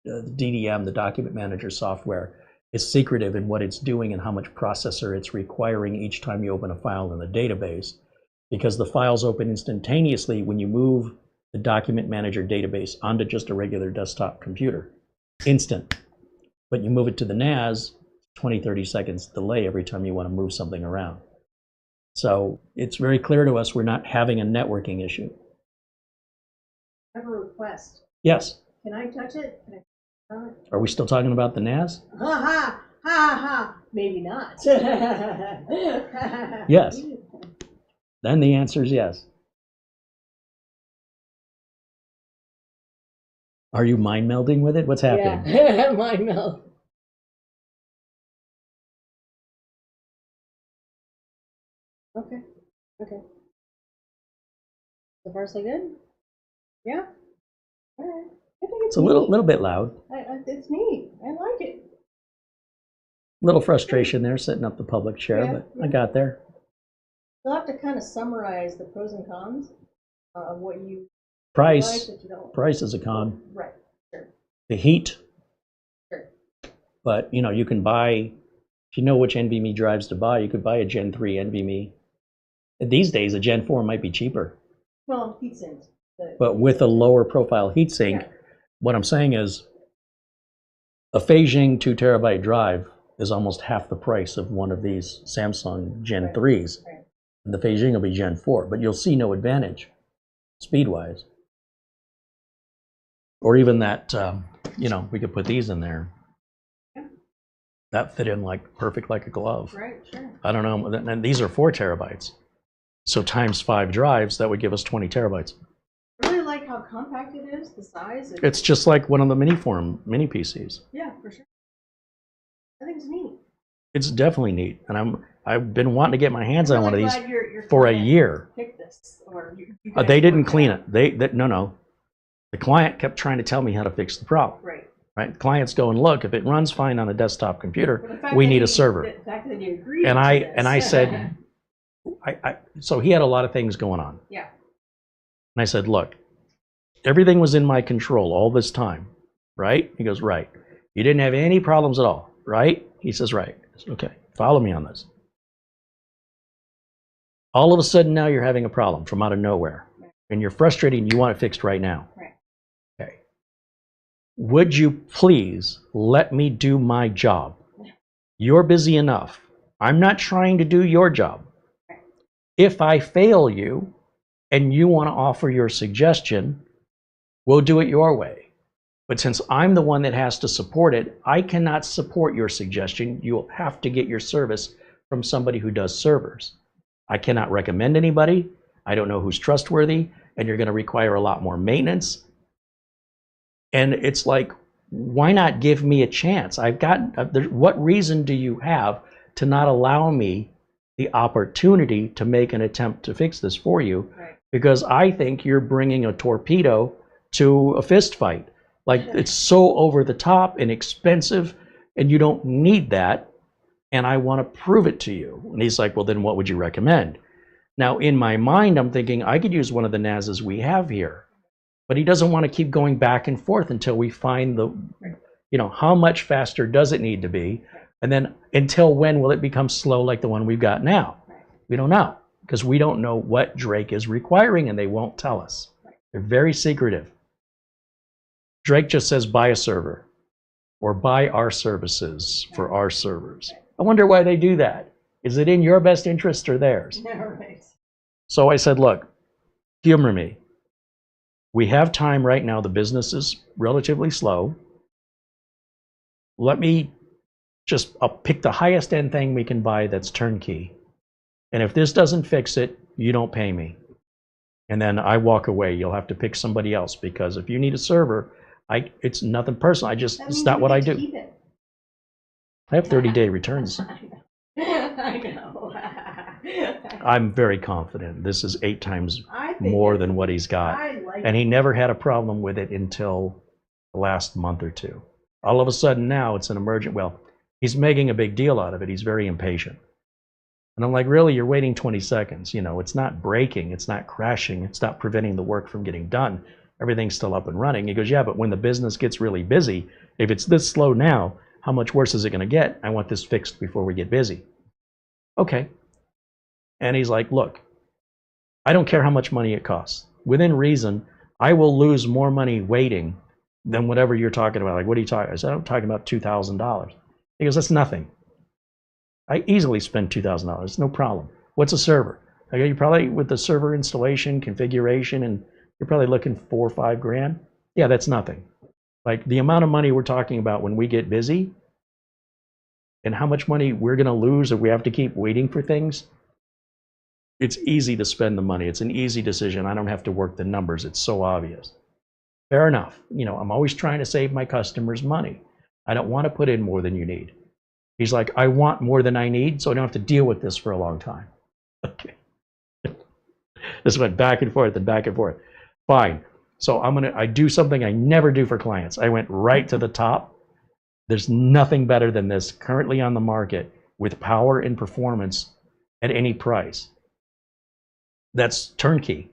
DDM, the document manager software, is secretive in what it's doing and how much processor it's requiring each time you open a file in the database, because the files open instantaneously when you move the document manager database onto just a regular desktop computer. Instant. But you move it to the NAS, 20-30 seconds delay every time you want to move something around. So it's very clear to us we're not having a networking issue. I have a request. Yes. Can I touch it? Can I touch it? Are we still talking about the NAS? Ha ha ha ha. Maybe not. Yes. Then the answer is yes. Are you mind melding with it? What's happening? Yeah, mind meld. Okay. Okay. So far, so good. Yeah. All right. I think It's a little bit loud. It's neat. I like it. Little frustration there setting up the public chair, Yeah. but I got there. You'll have to kind of summarize the pros and cons of what you Price. like that you don't. Price is a con. Right. Sure. The heat. Sure. But you know, you can buy, if you know which NVMe drives to buy, you could buy a Gen 3 NVMe. These days, a Gen 4 might be cheaper. Well, heat sinks. But with a lower profile heatsink, Yeah. what I'm saying is a Beijing 2 terabyte drive is almost half the price of one of these Samsung Gen 3s. Right. And the Beijing will be Gen 4, but you'll see no advantage speed-wise. Or even that, you know, we could put these in there. Yeah. That fit in like perfect like a glove. Right, sure. I don't know, and these are 4 terabytes. So times 5 drives, that would give us 20 terabytes. I really like how compact it is, the size. It's just like one of the mini PCs. Yeah, for sure. I think it's neat. It's definitely neat, and I've been wanting to get my hands on one of these You're for a year. Pick this, or you They didn't clean it. No. The client kept trying to tell me how to fix the problem. Right. The client's going, look, if it runs fine on a desktop computer, we need a server. The fact that you agreed And to I this. said, so he had a lot of things going on. Yeah. And I said, look, everything was in my control all this time, right? He goes, right. You didn't have any problems at all, right? He says, right. I said, okay, follow me on this. All of a sudden now you're having a problem from out of nowhere. And you're frustrated and you want it fixed right now. Right. Okay. Would you please let me do my job? You're busy enough. I'm not trying to do your job. If I fail you and you want to offer your suggestion, we'll do it your way. But since I'm the one that has to support it, I cannot support your suggestion. You'll have to get your service from somebody who does servers. I cannot recommend anybody. I don't know who's trustworthy, and you're going to require a lot more maintenance. And it's like, why not give me a chance? What reason do you have to not allow me the opportunity to make an attempt to fix this for you? Right. Because I think you're bringing a torpedo to a fist fight. Like, it's so over the top and expensive, and you don't need that, and I want to prove it to you. And he's like, well, then what would you recommend? Now, in my mind, I'm thinking I could use one of the NASs we have here, but he doesn't want to keep going back and forth until we find the, you know, how much faster does it need to be? And then until when will it become slow like the one we've got now? We don't know, because we don't know what Drake is requiring, and they won't tell us. They're very secretive. Drake just says buy a server or buy our services for our servers. I wonder why they do that. Is it in your best interest or theirs? Yeah, right. So I said, look, humor me. We have time right now. The business is relatively slow. Let me just pick the highest end thing we can buy that's turnkey. And if this doesn't fix it, you don't pay me. And then I walk away. You'll have to pick somebody else, because if you need a server, it's nothing personal. It's not what I do. Keep it. I have 30-day returns. I know. I'm very confident. This is 8 times I think more than what he's got. I like And he never had a problem with it until the last month or two. All of a sudden now it's an emergent, well, he's making a big deal out of it. He's very impatient. And I'm like, really, you're waiting 20 seconds. You know, it's not breaking, it's not crashing, it's not preventing the work from getting done. Everything's still up and running. He goes, yeah, but when the business gets really busy, if it's this slow now, how much worse is it going to get? I want this fixed before we get busy. Okay. And he's like, look, I don't care how much money it costs. Within reason, I will lose more money waiting than whatever you're talking about. Like, what are you talking about? I said, I'm talking about $2,000. He goes, that's nothing. I easily spend $2,000, no problem. What's a server? I go, you probably, with the server installation, configuration, and you're probably looking $4 or $5 grand. Yeah, that's nothing. Like the amount of money we're talking about when we get busy and how much money we're going to lose if we have to keep waiting for things, it's easy to spend the money. It's an easy decision. I don't have to work the numbers. It's so obvious. Fair enough. You know, I'm always trying to save my customers money. I don't want to put in more than you need. He's like, I want more than I need, so I don't have to deal with this for a long time. Okay. This went back and forth and back and forth. Fine. So I do something I never do for clients. I went right to the top. There's nothing better than this currently on the market with power and performance at any price. That's turnkey.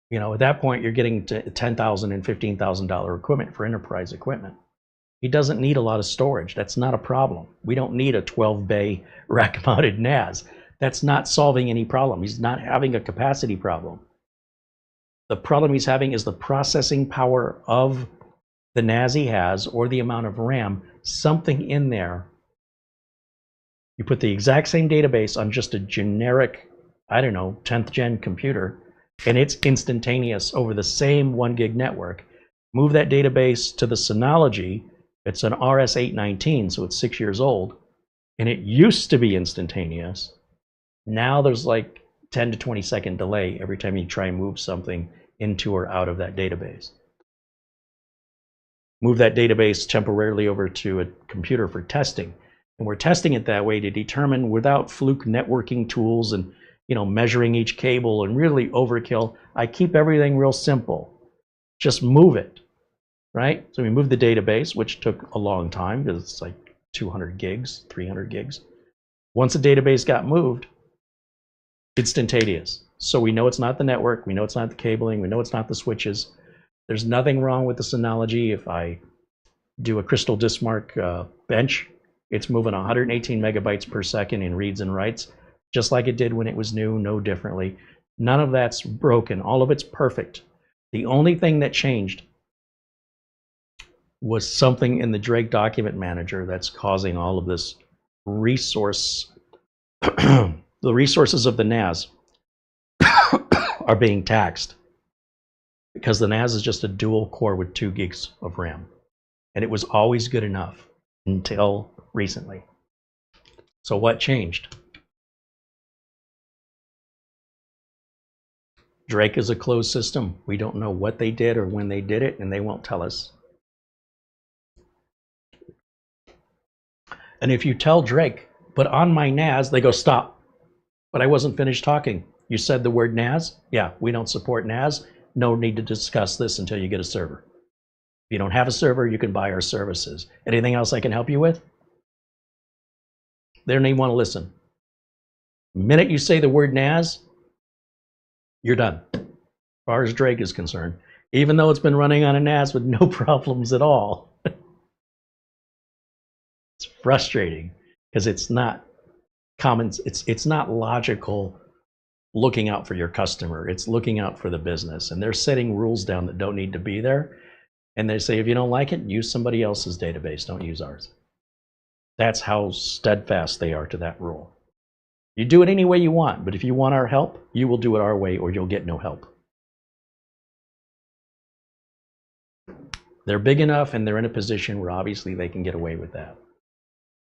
You know, at that point, you're getting to $10,000 and $15,000 equipment for enterprise equipment. He doesn't need a lot of storage. That's not a problem. We don't need a 12-bay rack-mounted NAS. That's not solving any problem. He's not having a capacity problem. The problem he's having is the processing power of the NAS he has or the amount of RAM, something in there. You put the exact same database on just a generic, I don't know, 10th gen computer, and it's instantaneous over the same 1 gig network. Move that database to the Synology. It's an RS-819, so it's 6 years old, and it used to be instantaneous. Now there's like 10 to 20 second delay every time you try and move something into or out of that database. Move that database temporarily over to a computer for testing. And we're testing it that way to determine, without fluke networking tools and, you know, measuring each cable and really overkill, I keep everything real simple. Just move it, right? So we moved the database, which took a long time because it's like 200 gigs, 300 gigs. Once the database got moved, instantaneous. So we know it's not the network, we know it's not the cabling, we know it's not the switches. There's nothing wrong with the Synology. If I do a Crystal Dismark bench, it's moving 118 megabytes per second in reads and writes, just like it did when it was new, no differently. None of that's broken. All of it's perfect. The only thing that changed was something in the Drake document manager that's causing all of this resource. The resources of the NAS are being taxed because the NAS is just a dual core with 2 gigs of RAM. And it was always good enough until recently. So what changed? Drake is a closed system. We don't know what they did or when they did it, and they won't tell us. And if you tell Drake, but on my NAS, they go, stop. But I wasn't finished talking. You said the word NAS? Yeah, we don't support NAS. No need to discuss this until you get a server. If you don't have a server, you can buy our services. Anything else I can help you with? They don't even want to listen. The minute you say the word NAS, you're done. As far as Drake is concerned, even though it's been running on a NAS with no problems at all. It's frustrating because it's not common. It's not logical looking out for your customer. It's looking out for the business, and they're setting rules down that don't need to be there. And they say, if you don't like it, use somebody else's database. Don't use ours. That's how steadfast they are to that rule. You do it any way you want, but if you want our help, you will do it our way or you'll get no help. They're big enough and they're in a position where obviously they can get away with that.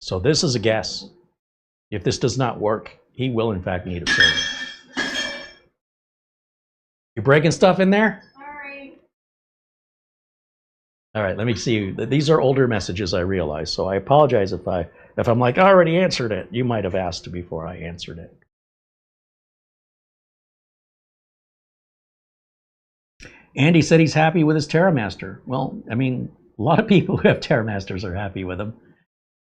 So this is a guess. If this does not work, he will in fact need a server. You breaking stuff in there? Sorry. All right, let me see. These are older messages, I realize, so I apologize if I'm like, I already answered it. You might have asked before I answered it. Andy said he's happy with his TerraMaster. Well, I mean, a lot of people who have TerraMasters are happy with them.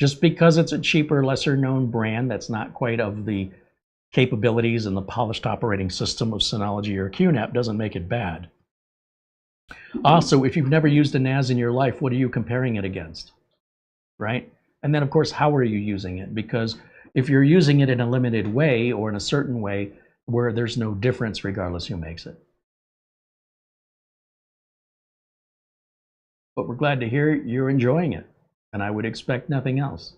Just because it's a cheaper, lesser known brand that's not quite of the capabilities and the polished operating system of Synology or QNAP doesn't make it bad. Also, if you've never used a NAS in your life, what are you comparing it against, right? And then, of course, how are you using it? Because if you're using it in a limited way or in a certain way where there's no difference regardless who makes it. But we're glad to hear you're enjoying it, and I would expect nothing else.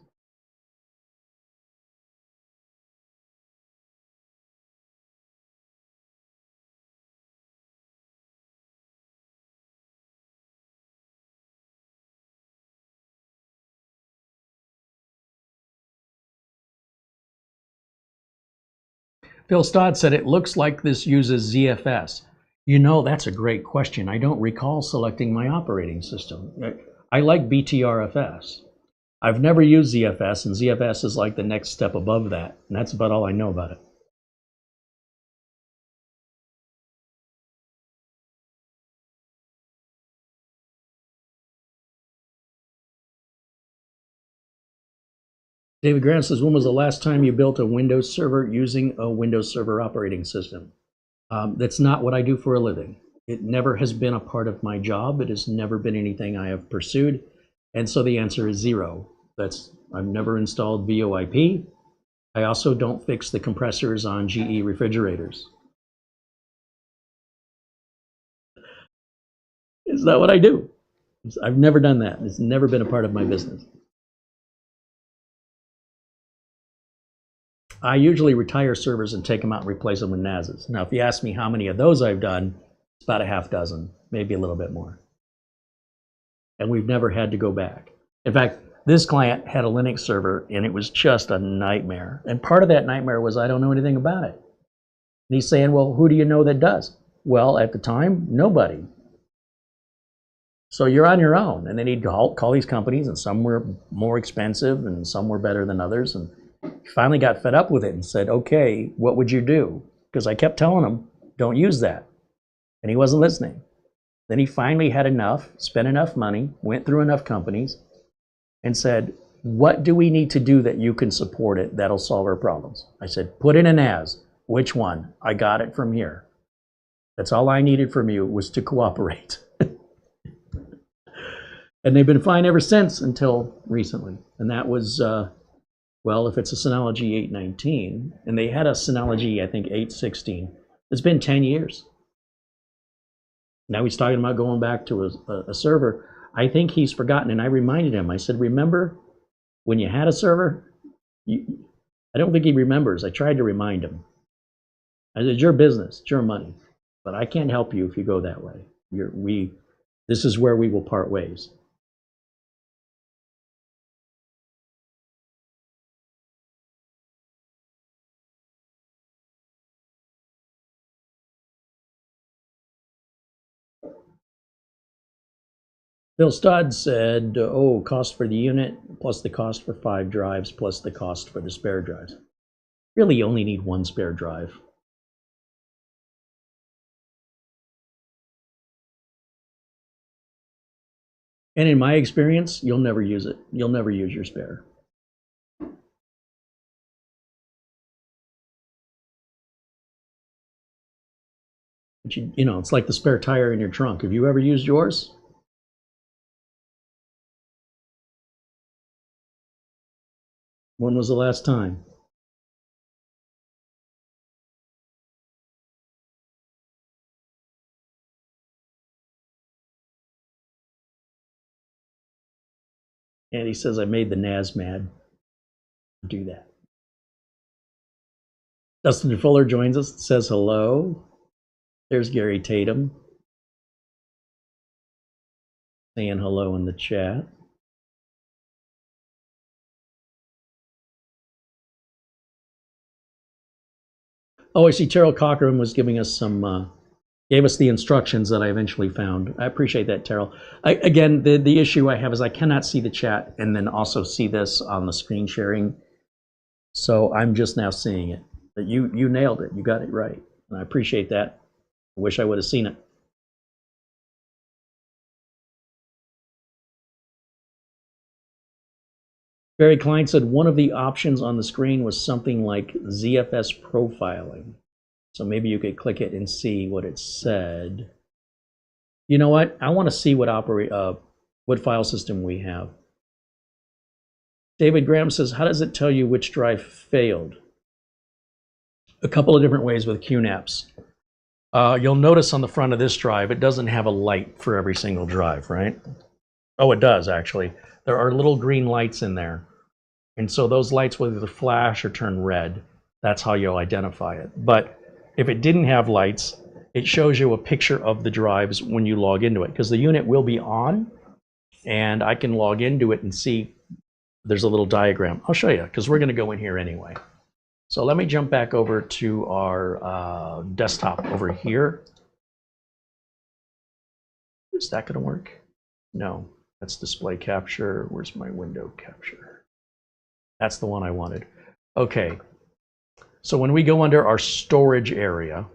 Phil Stott said, it looks like this uses ZFS. You know, that's a great question. I don't recall selecting my operating system. I like BTRFS. I've never used ZFS, and ZFS is like the next step above that, and that's about all I know about it. David Grant says, when was the last time you built a Windows server using a Windows Server operating system? That's not what I do for a living. It never has been a part of my job. It has never been anything I have pursued. And so the answer is 0. I've never installed VoIP. I also don't fix the compressors on GE refrigerators. It's not what I do. I've never done that. It's never been a part of my business. I usually retire servers and take them out and replace them with NASs. Now, if you ask me how many of those I've done, it's about a half dozen, maybe a little bit more. And we've never had to go back. In fact, this client had a Linux server, and it was just a nightmare. And part of that nightmare was I don't know anything about it. And he's saying, well, who do you know that does? Well, at the time, nobody. So you're on your own. And then he'd call these companies, and some were more expensive, and some were better than others. And he finally got fed up with it and said, okay, what would you do? Because I kept telling him, don't use that. And he wasn't listening. Then he finally had enough, spent enough money, went through enough companies, and said, what do we need to do that you can support it that'll solve our problems? I said, put in a NAS. Which one? I got it from here. That's all I needed from you was to cooperate. And they've been fine ever since until recently. And that was, well, if it's a Synology 819, and they had a Synology, I think, 816, it's been 10 years. Now he's talking about going back to a server. I think he's forgotten, and I reminded him. I said, remember when you had a server? I don't think he remembers. I tried to remind him. I said, it's your business, it's your money, but I can't help you if you go that way. This is where we will part ways. Bill Stodd said, oh, cost for the unit, plus the cost for 5 drives, plus the cost for the spare drives. Really, you only need 1 spare drive. And in my experience, you'll never use it. You'll never use your spare. But you know, it's like the spare tire in your trunk. Have you ever used yours? When was the last time? And he says, I made the NAS mad. Do that. Dustin Fuller joins us, says hello. There's Gary Tatum saying hello in the chat. Oh, I see Terrell Cochran was giving us gave us the instructions that I eventually found. I appreciate that, Terrell. Again, the issue I have is I cannot see the chat and then also see this on the screen sharing. So I'm just now seeing it. But you nailed it. You got it right. And I appreciate that. I wish I would have seen it. Barry Klein said one of the options on the screen was something like ZFS profiling. So maybe you could click it and see what it said. You know what? I want to see what file system we have. David Graham says, how does it tell you which drive failed? A couple of different ways with QNAPs. You'll notice on the front of this drive, it doesn't have a light for every single drive, right? Oh, it does actually. There are little green lights in there. And so those lights will either flash or turn red. That's how you'll identify it. But if it didn't have lights, it shows you a picture of the drives when you log into it, because the unit will be on, and I can log into it and see there's a little diagram. I'll show you, because we're going to go in here anyway. So let me jump back over to our desktop over here. Is that going to work? No, that's display capture. Where's my window capture? That's the one I wanted. Okay, so when we go under our storage area,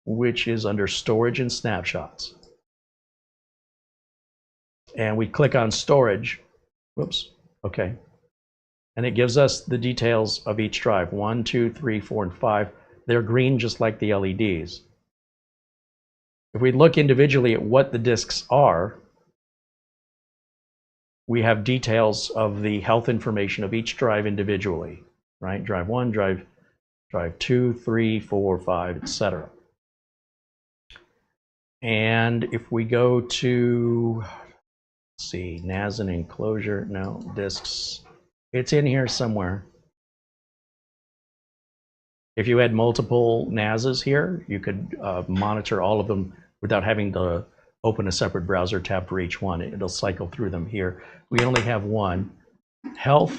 which is under storage and snapshots, and we click on storage, whoops, okay, and it gives us the details of each drive, 1, 2, 3, 4, and 5. They're green just like the LEDs. If we look individually at what the disks are, we have details of the health information of each drive individually, right? Drive 1, drive 2, 3, 4, 5, etc. And if we go to, let's see, NAS and enclosure, no, disks, it's in here somewhere. If you had multiple NASs here, you could monitor all of them without having to open a separate browser tab for each one. It'll cycle through them here. We only have one. Health,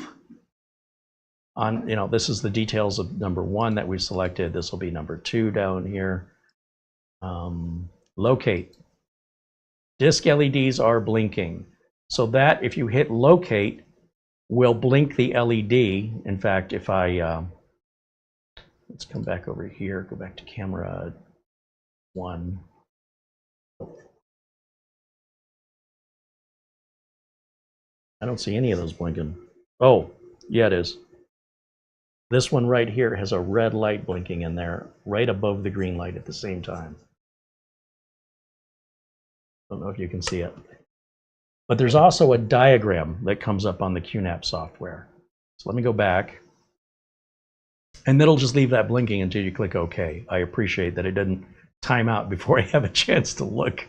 on, this is the details of number 1 that we selected. This will be number 2 down here. Locate. Disk LEDs are blinking. So that if you hit locate, will blink the LED. In fact, if I, let's come back over here, go back to camera 1. I don't see any of those blinking. Oh, yeah, it is. This one right here has a red light blinking in there, right above the green light at the same time. Don't know if you can see it. But there's also a diagram that comes up on the QNAP software. So let me go back. And it'll just leave that blinking until you click OK. I appreciate that it didn't time out before I have a chance to look.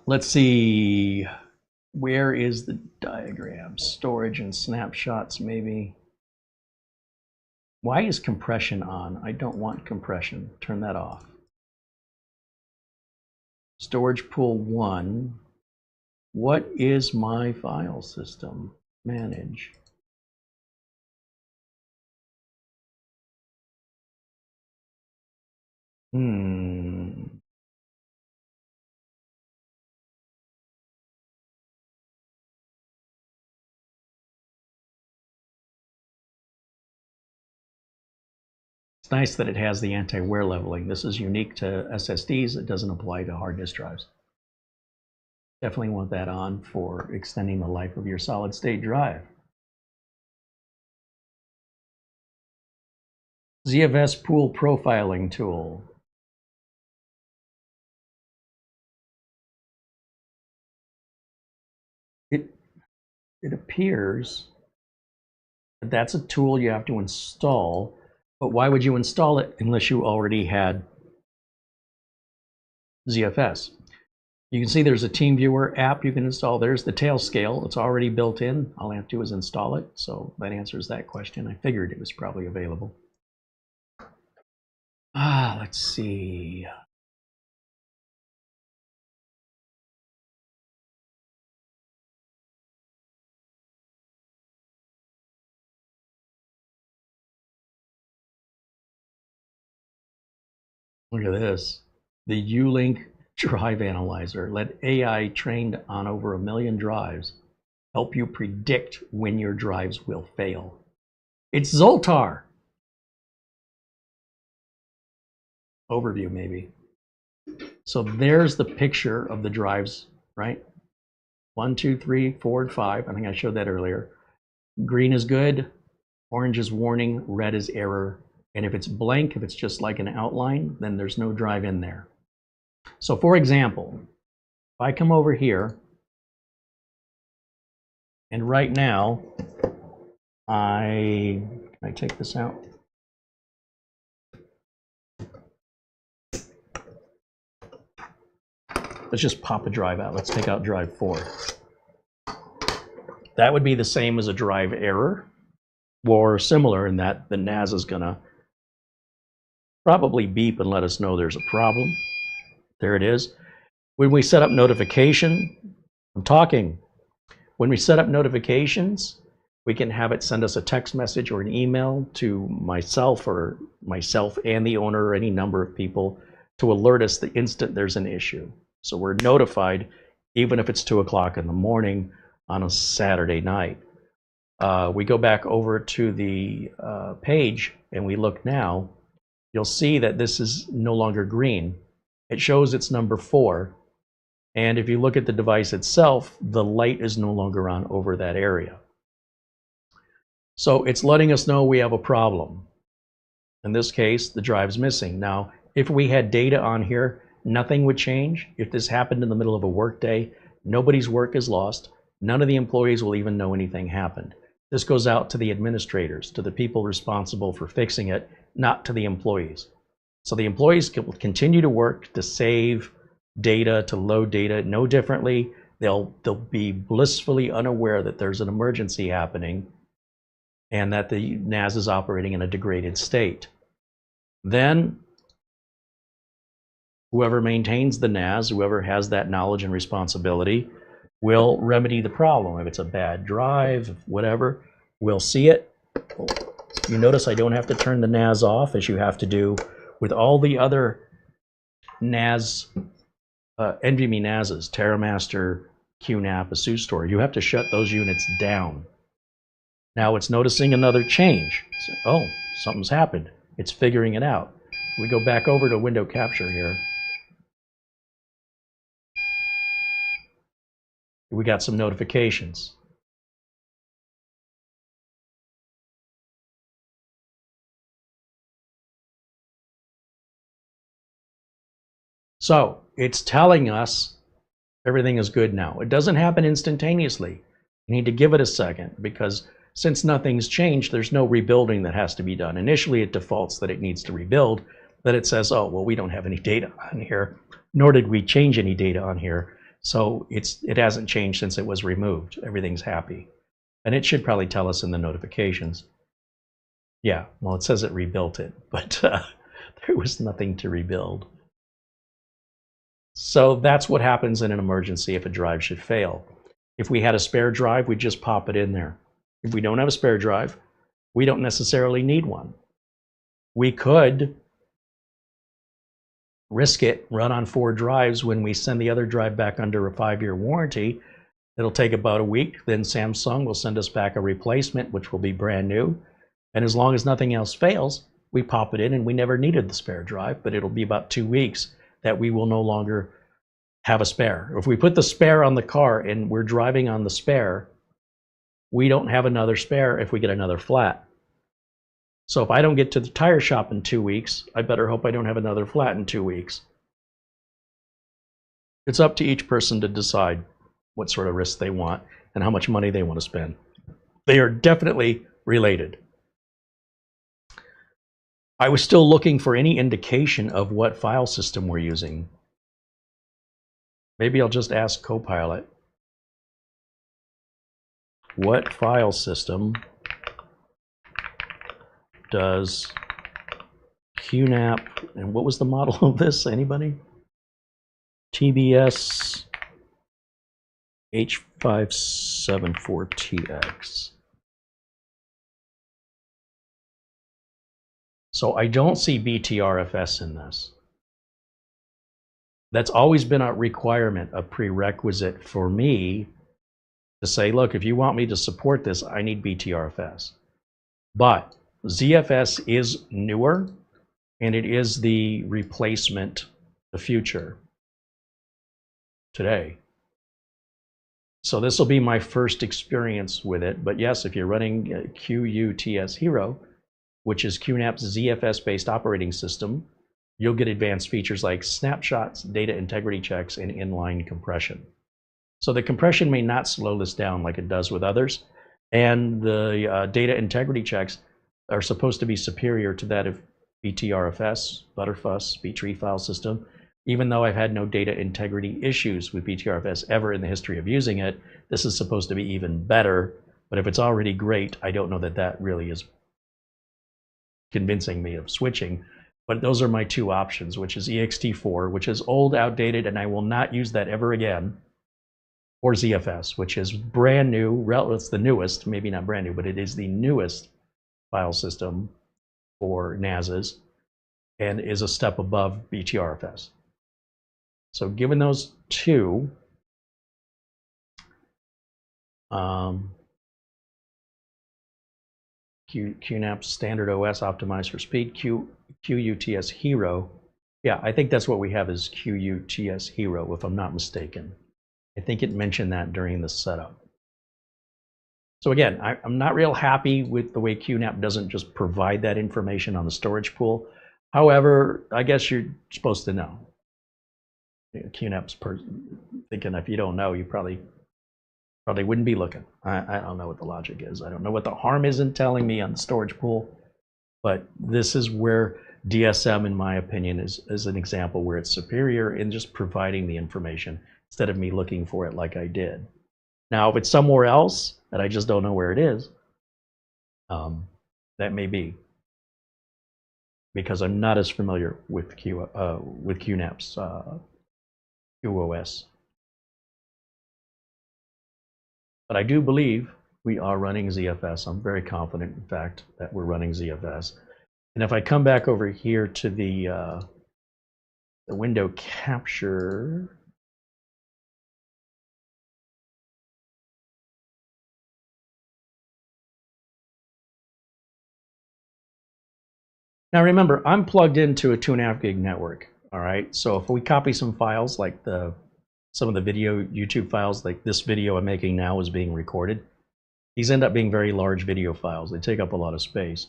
Let's see. Where is the diagram? Storage and snapshots, maybe. Why is compression on? I don't want compression. Turn that off. Storage pool 1. What is my file system? Manage. It's nice that it has the anti-wear leveling. This is unique to SSDs. It doesn't apply to hard disk drives. Definitely want that on for extending the life of your solid state drive. ZFS pool profiling tool. It appears that that's a tool you have to install, but why would you install it unless you already had ZFS? You can see there's a TeamViewer app you can install. There's the tail scale. It's already built in. All I have to do is install it. So that answers that question. I figured it was probably available. Let's see. Look at this. The U-Link Drive Analyzer. Let AI trained on over 1 million drives help you predict when your drives will fail. It's Zoltar. Overview, maybe. So there's the picture of the drives, right? 1, 2, 3, 4, and 5. I think I showed that earlier. Green is good, orange is warning, red is error. And if it's blank, if it's just like an outline, then there's no drive in there. So for example, if I come over here, and right now, can I take this out? Let's just pop a drive out. Let's take out drive 4. That would be the same as a drive error, or similar in that the NAS is gonna probably beep and let us know there's a problem. There it is. When we set up notification, when we set up notifications, we can have it send us a text message or an email to myself and the owner or any number of people to alert us the instant there's an issue. So we're notified even if it's 2 o'clock in the morning on a Saturday night. We go back over to the page and we look now, you'll see that this is no longer green. It shows it's number 4. And if you look at the device itself, the light is no longer on over that area. So it's letting us know we have a problem. In this case, the drive's missing. Now, if we had data on here, nothing would change. If this happened in the middle of a workday, nobody's work is lost. None of the employees will even know anything happened. This goes out to the administrators, to the people responsible for fixing it, not to the employees. So the employees will continue to work to save data, to load data no differently. They'll be blissfully unaware that there's an emergency happening and that the NAS is operating in a degraded state. Then whoever maintains the NAS, whoever has that knowledge and responsibility, will remedy the problem. If it's a bad drive, whatever, we'll see it. You notice I don't have to turn the NAS off as you have to do with all the other NAS, NVMe NASs, TerraMaster, QNAP, ASUS. You have to shut those units down. Now it's noticing another change. So, oh, something's happened. It's figuring it out. We go back over to window capture here. We got some notifications. So it's telling us everything is good now. It doesn't happen instantaneously. You need to give it a second because since nothing's changed, there's no rebuilding that has to be done. Initially, it defaults that it needs to rebuild, but it says, oh, well, we don't have any data on here, nor did we change any data on here. So it hasn't changed since it was removed. Everything's happy. And it should probably tell us in the notifications. Yeah, well, it says it rebuilt it, but there was nothing to rebuild. So that's what happens in an emergency if a drive should fail. If we had a spare drive, we'd just pop it in there. If we don't have a spare drive, we don't necessarily need one. We could risk it, run on 4 drives. When we send the other drive back under a 5-year warranty, it'll take about a week. Then Samsung will send us back a replacement, which will be brand new. And as long as nothing else fails, we pop it in and we never needed the spare drive, but it'll be about 2 weeks that we will no longer have a spare. If we put the spare on the car and we're driving on the spare, we don't have another spare if we get another flat. So if I don't get to the tire shop in 2 weeks, I better hope I don't have another flat in 2 weeks. It's up to each person to decide what sort of risk they want and how much money they want to spend. They are definitely related. I was still looking for any indication of what file system we're using. Maybe I'll just ask Copilot. What file system does QNAP, and what was the model of this? Anybody? TBS-h574TX. So I don't see BTRFS in this. That's always been a requirement, a prerequisite for me to say, look, if you want me to support this, I need BTRFS. But ZFS is newer, and it is the replacement, the future today. So this will be my first experience with it. But yes, if you're running QUTS Hero, which is QNAP's ZFS-based operating system, you'll get advanced features like snapshots, data integrity checks, and inline compression. So the compression may not slow this down like it does with others, and the data integrity checks are supposed to be superior to that of BTRFS, Butterfuss, B-tree file system. Even though I've had no data integrity issues with BTRFS ever in the history of using it, this is supposed to be even better. But if it's already great, I don't know that that really is convincing me of switching. But those are my two options, which is ext4, which is old, outdated, and I will not use that ever again, or ZFS, which is brand new. It's the newest, maybe not brand new, but it is the newest file system for NASs and is a step above BTRFS. So given those two, QNAP standard OS optimized for speed, QUTS Hero. Yeah, I think that's what we have is QUTS Hero, if I'm not mistaken. I think it mentioned that during the setup. So again, I'm not real happy with the way QNAP doesn't just provide that information on the storage pool. However, I guess you're supposed to know. QNAP's thinking if you don't know, you probably wouldn't be looking. I don't know what the logic is. I don't know what the harm is in telling me on the storage pool, but this is where DSM, in my opinion, is an example where it's superior in just providing the information instead of me looking for it like I did. Now, if it's somewhere else that I just don't know where it is, that may be because I'm not as familiar with QNAP's QoS. But I do believe we are running ZFS. I'm very confident, in fact, that we're running ZFS. And if I come back over here to the window capture, now remember, I'm plugged into a 2.5 gig network. All right, so if we copy some files like some of the video YouTube files, like this video I'm making now is being recorded. These end up being very large video files. They take up a lot of space.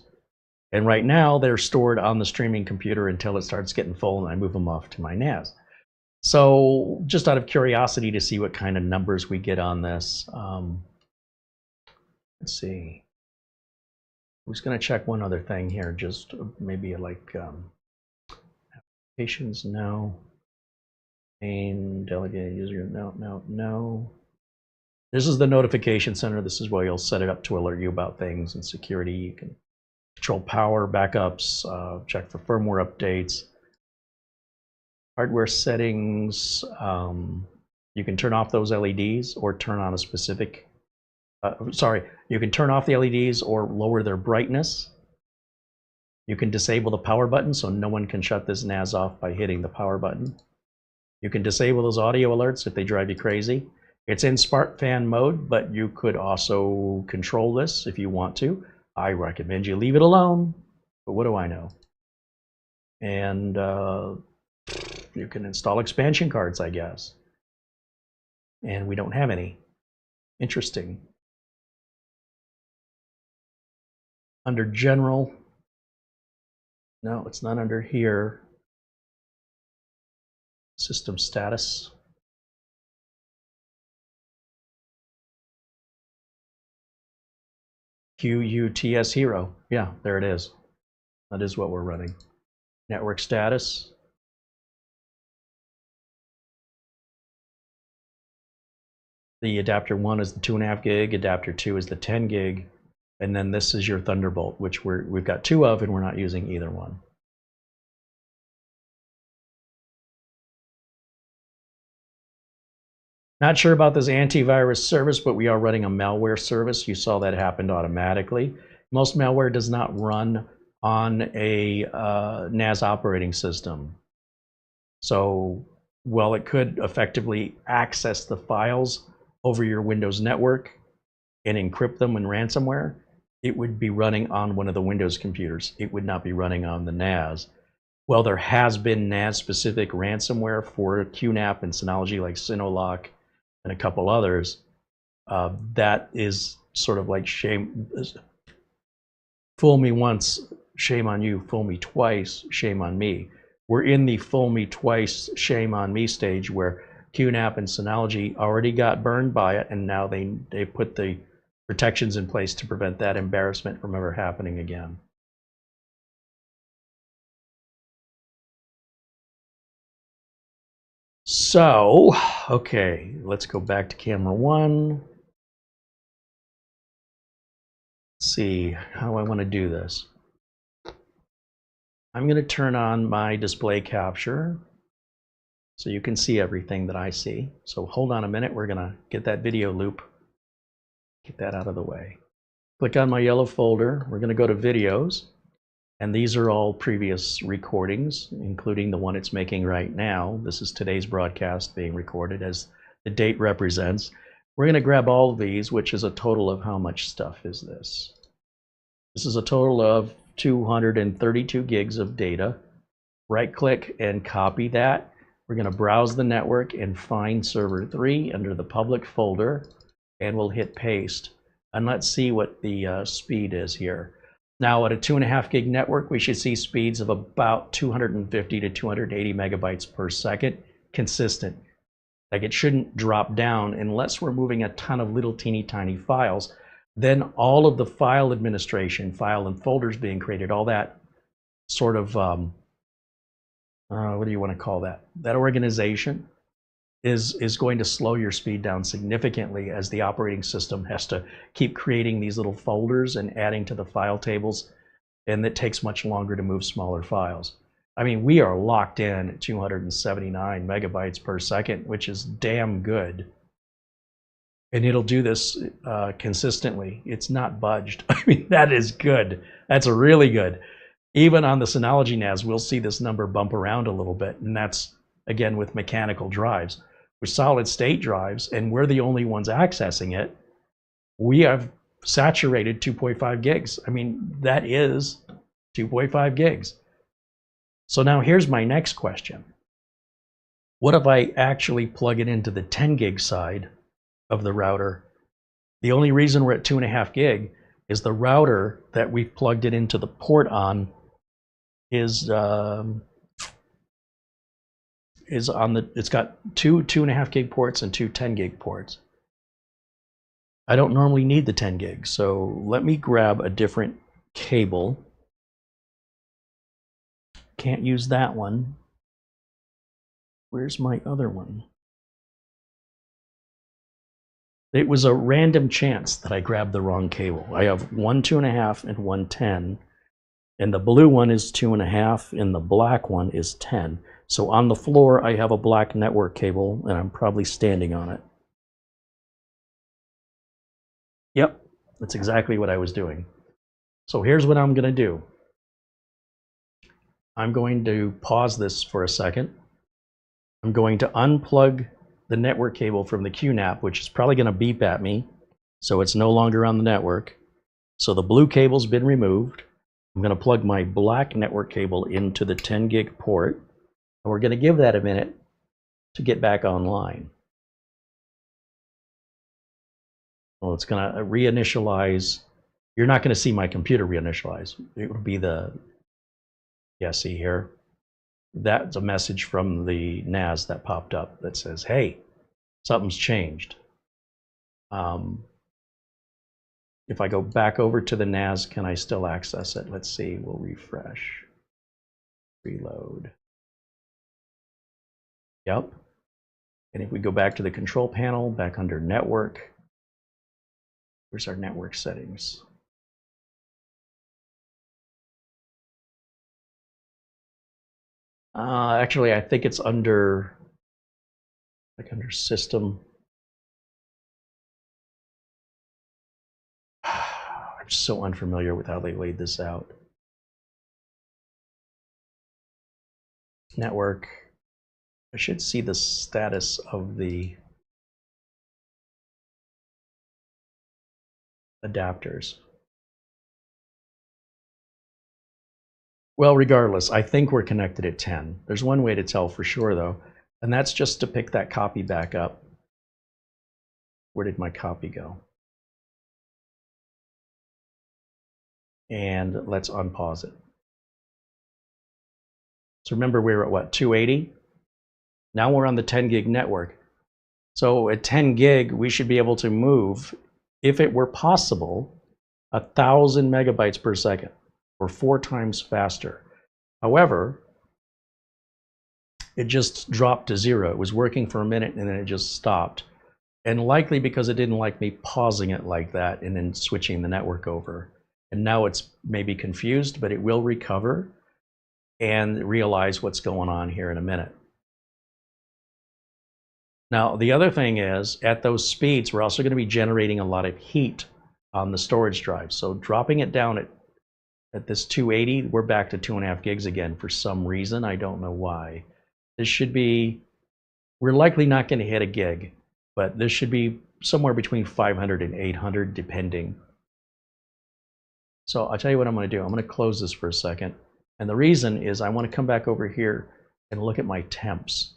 And right now they're stored on the streaming computer until it starts getting full and I move them off to my NAS. So just out of curiosity to see what kind of numbers we get on this, let's see. I'm just going to check one other thing here, just maybe like applications, no. Main delegated user, no. This is the notification center. This is where you'll set it up to alert you about things and security. You can control power backups, check for firmware updates, hardware settings. You can turn off those LEDs or turn on a specific, you can turn off the LEDs or lower their brightness. You can disable the power button so no one can shut this NAS off by hitting the power button. You can disable those audio alerts if they drive you crazy. It's in Spark fan mode, but you could also control this if you want to. I recommend you leave it alone, but what do I know? And you can install expansion cards, I guess. And we don't have any. Interesting. Under general, no, it's not under here. System status. QUTS Hero. Yeah, there it is. That is what we're running. Network status. The adapter 1 is the 2.5 gig, adapter 2 is the 10 gig, and then this is your Thunderbolt, which we've got 2 of and we're not using either one. Not sure about this antivirus service, but we are running a malware service. You saw that happened automatically. Most malware does not run on a NAS operating system. So while it could effectively access the files over your Windows network and encrypt them in ransomware, it would be running on one of the Windows computers. It would not be running on the NAS. Well, there has been NAS-specific ransomware for QNAP and Synology like Synolock and a couple others, that is sort of like shame. Fool me once, shame on you. Fool me twice, shame on me. We're in the fool me twice, shame on me stage where QNAP and Synology already got burned by it, and now they put the protections in place to prevent that embarrassment from ever happening again. So, okay, let's go back to camera 1. Let's see how I want to do this. I'm going to turn on my display capture so you can see everything that I see. So hold on a minute, we're going to get that video loop, get that out of the way. Click on my yellow folder, we're going to go to videos, and these are all previous recordings, including the one it's making right now. This is today's broadcast being recorded as the date represents. We're going to grab all of these, which is a total of how much stuff is this? This is a total of 232 gigs of data. Right click and copy that. We're going to browse the network and find server 3 under the public folder, and we'll hit paste. And let's see what the speed is here. Now at a 2.5 gig network, we should see speeds of about 250 to 280 megabytes per second, consistent. Like it shouldn't drop down unless we're moving a ton of little teeny tiny files. Then all of the file administration, file and folders being created, all that sort of, what do you want to call that? That organization is going to slow your speed down significantly as the operating system has to keep creating these little folders and adding to the file tables, and it takes much longer to move smaller files. I mean, we are locked in at 279 megabytes per second, which is damn good. And it'll do this consistently. It's not budged. I mean, that is good. That's really good. Even on the Synology NAS, we'll see this number bump around a little bit, and that's, again, with mechanical drives. With solid state drives, and we're the only ones accessing it, we have saturated 2.5 gigs. I mean, that is 2.5 gigs. So now here's my next question. What if I actually plug it into the 10 gig side of the router? The only reason we're at 2.5 gig is the router that we've plugged it into the port on is on the, it's got two 2.5 gig ports and two 10 gig ports. I don't normally need the 10 gig, so let me grab a different cable. Can't use that one. Where's my other one? It was a random chance that I grabbed the wrong cable. I have one 2.5 and one 10, and the blue one is 2.5 and the black one is 10. So on the floor, I have a black network cable, and I'm probably standing on it. Yep, that's exactly what I was doing. So here's what I'm going to do. I'm going to pause this for a second. I'm going to unplug the network cable from the QNAP, which is probably going to beep at me, so it's no longer on the network. So the blue cable's been removed. I'm going to plug my black network cable into the 10 gig port, and we're going to give that a minute to get back online. Well, it's going to reinitialize. You're not going to see my computer reinitialize. It would be the, yeah, see here? That's a message from the NAS that popped up that says, hey, something's changed. If I go back over to the NAS, can I still access it? Let's see, we'll refresh, reload. Yep. And if we go back to the control panel, back under network, where's our network settings? Actually, I think it's under, like under system. I'm so unfamiliar with how they laid this out. Network. I should see the status of the adapters. Well, regardless, I think we're connected at 10. There's one way to tell for sure, though, and that's just to pick that copy back up. Where did my copy go? And let's unpause it. So remember, we were at what, 280? Now we're on the 10 gig network. So at 10 gig, we should be able to move, if it were possible, 1,000 megabytes per second, or 4 times faster. However, it just dropped to 0. It was working for a minute and then it just stopped. And likely because it didn't like me pausing it like that and then switching the network over. And now it's maybe confused, but it will recover and realize what's going on here in a minute. Now, the other thing is, at those speeds, we're also going to be generating a lot of heat on the storage drive. So dropping it down at this 280, we're back to 2.5 gigs again for some reason. I don't know why. This should be, we're likely not going to hit a gig, but this should be somewhere between 500 and 800 depending. So I'll tell you what I'm going to do. I'm going to close this for a second. And the reason is I want to come back over here and look at my temps.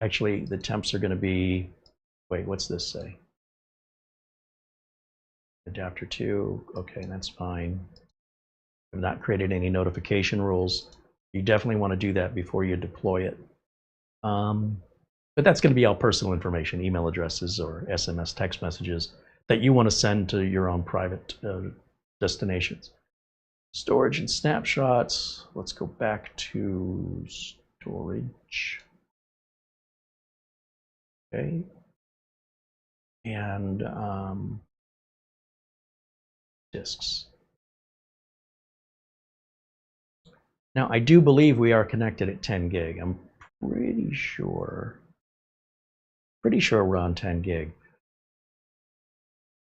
Actually, the temps are going to be, wait, what's this say? Adapter 2, okay, that's fine. I've not created any notification rules. You definitely want to do that before you deploy it. But that's going to be all personal information, email addresses or SMS text messages that you want to send to your own private destinations. Storage and snapshots. Let's go back to storage. Okay. And disks. Now, I do believe we are connected at 10 gig. I'm pretty sure we're on 10 gig.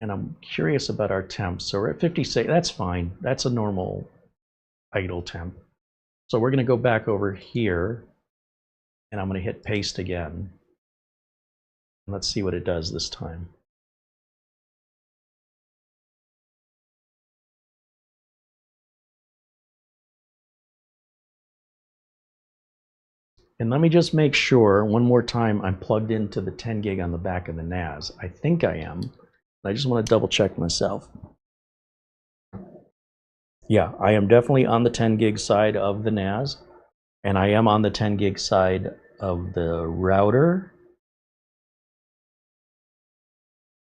And I'm curious about our temps. So we're at 56. That's fine. That's a normal idle temp. So we're going to go back over here, and I'm going to hit paste again. Let's see what it does this time. And let me just make sure one more time I'm plugged into the 10 gig on the back of the NAS. I think I am. I just want to double check myself. Yeah, I am definitely on the 10 gig side of the NAS, and I am on the 10 gig side of the router.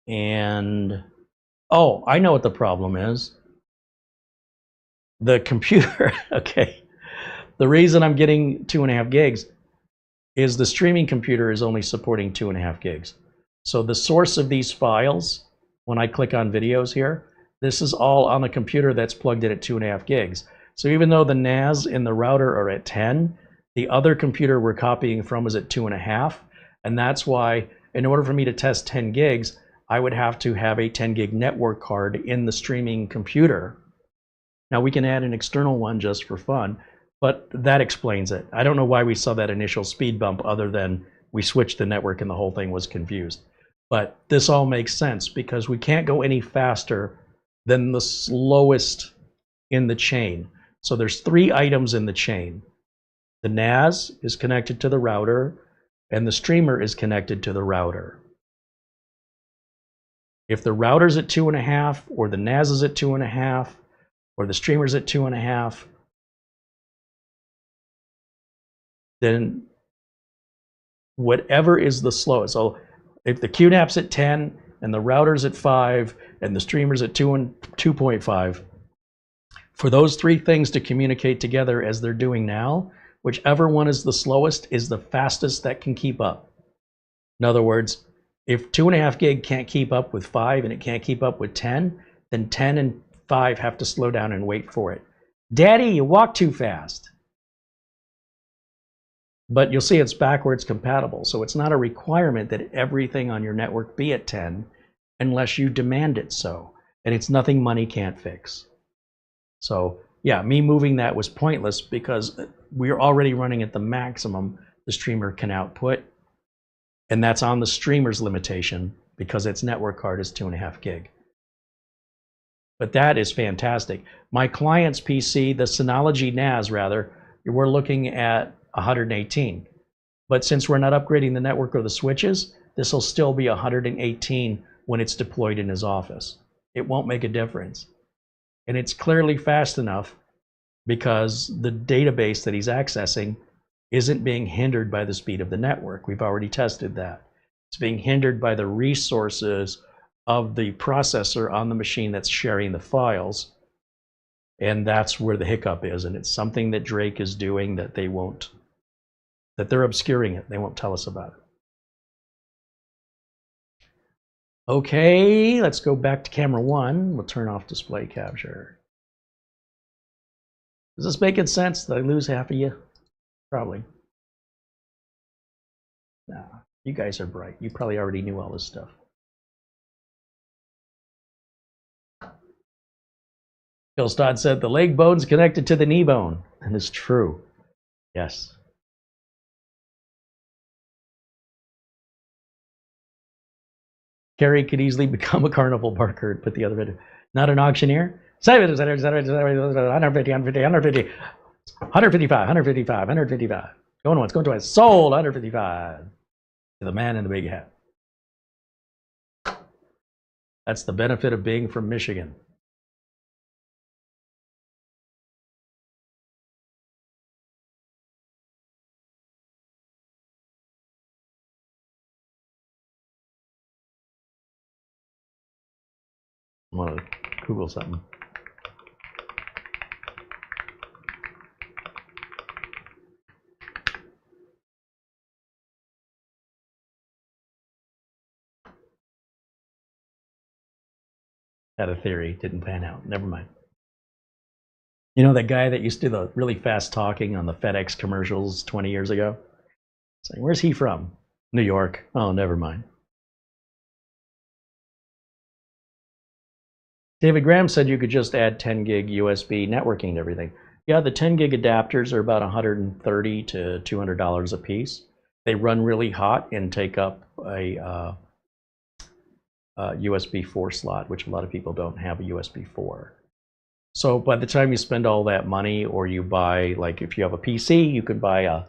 And, oh, I know what the problem is. The computer, okay. The reason I'm getting 2.5 gigs is the streaming computer is only supporting 2.5 gigs. So the source of these files, when I click on videos here, this is all on a computer that's plugged in at 2.5 gigs. So even though the NAS and the router are at 10, the other computer we're copying from is at 2.5. And that's why, in order for me to test 10 gigs, I would have to have a 10 gig network card in the streaming computer. Now we can add an external one just for fun, but that explains it. I don't know why we saw that initial speed bump other than we switched the network and the whole thing was confused. But this all makes sense because we can't go any faster than the slowest in the chain. So there's 3 items in the chain. The NAS is connected to the router and the streamer is connected to the router. If the router's at 2.5, or the NAS is at 2.5, or the streamer's at 2.5, then whatever is the slowest. So if the QNAP's at 10, and the router's at 5, and the streamer's at 2 and 2.5, for those 3 things to communicate together as they're doing now, whichever one is the slowest is the fastest that can keep up. In other words, if 2.5 gig can't keep up with 5 and it can't keep up with 10, then 10 and 5 have to slow down and wait for it. Daddy, you walk too fast. But you'll see it's backwards compatible. So it's not a requirement that everything on your network be at 10 unless you demand it so. And it's nothing money can't fix. So yeah, me moving that was pointless because we're already running at the maximum the streamer can output. And that's on the streamer's limitation because its network card is 2.5 gig. But that is fantastic. My client's PC, the Synology NAS rather, we're looking at 118. But since we're not upgrading the network or the switches, this will still be 118 when it's deployed in his office. It won't make a difference. And it's clearly fast enough because the database that he's accessing isn't being hindered by the speed of the network. We've already tested that. It's being hindered by the resources of the processor on the machine that's sharing the files. And that's where the hiccup is. And it's something that Drake is doing that they're obscuring it. They won't tell us about it. Okay, let's go back to camera 1. We'll turn off display capture. Is this making sense? Did I lose half of you? Probably. No, you guys are bright. You probably already knew all this stuff. Bill Stott said the leg bone's connected to the knee bone. And it's true. Yes. Carey could easily become a carnival barker and put the other end. Not an auctioneer. 150, 150, 155, 155. Going once, going twice. Sold 155. To the man in the big hat. That's the benefit of being from Michigan. I'm gonna Google something. Had a theory, didn't pan out. Never mind. You know that guy that used to do the really fast talking on the FedEx commercials 20 years ago? Saying, where's he from? New York. Oh, never mind. David Graham said you could just add 10 gig USB networking to everything. Yeah, the 10 gig adapters are about $130 to $200 a piece. They run really hot and take up a USB 4 slot, which a lot of people don't have a USB 4. So by the time you spend all that money, or you buy, like if you have a PC, you could buy a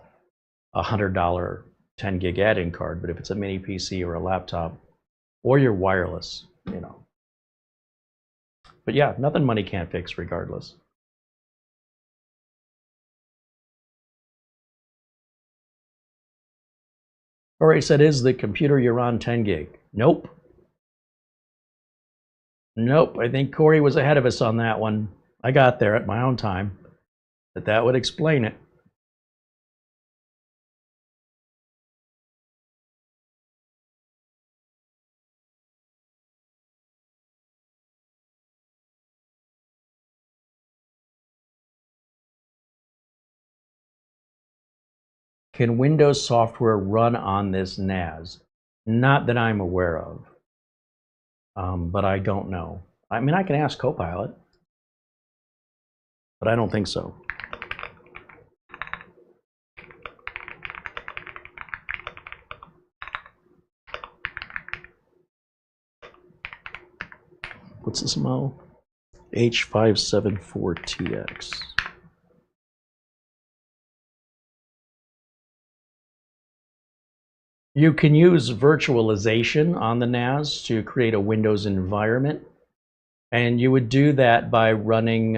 $100 10 gig add-in card. But if it's a mini PC or a laptop, or you're wireless, you know. But yeah, nothing money can't fix regardless. Corey said, is the computer you're on 10 gig? Nope. Nope, I think Corey was ahead of us on that one. I got there at my own time, but that would explain it. Can Windows software run on this NAS? Not that I'm aware of, but I don't know. I mean, I can ask Copilot, but I don't think so. What's this model? H574TX. You can use virtualization on the NAS to create a Windows environment, and you would do that by running,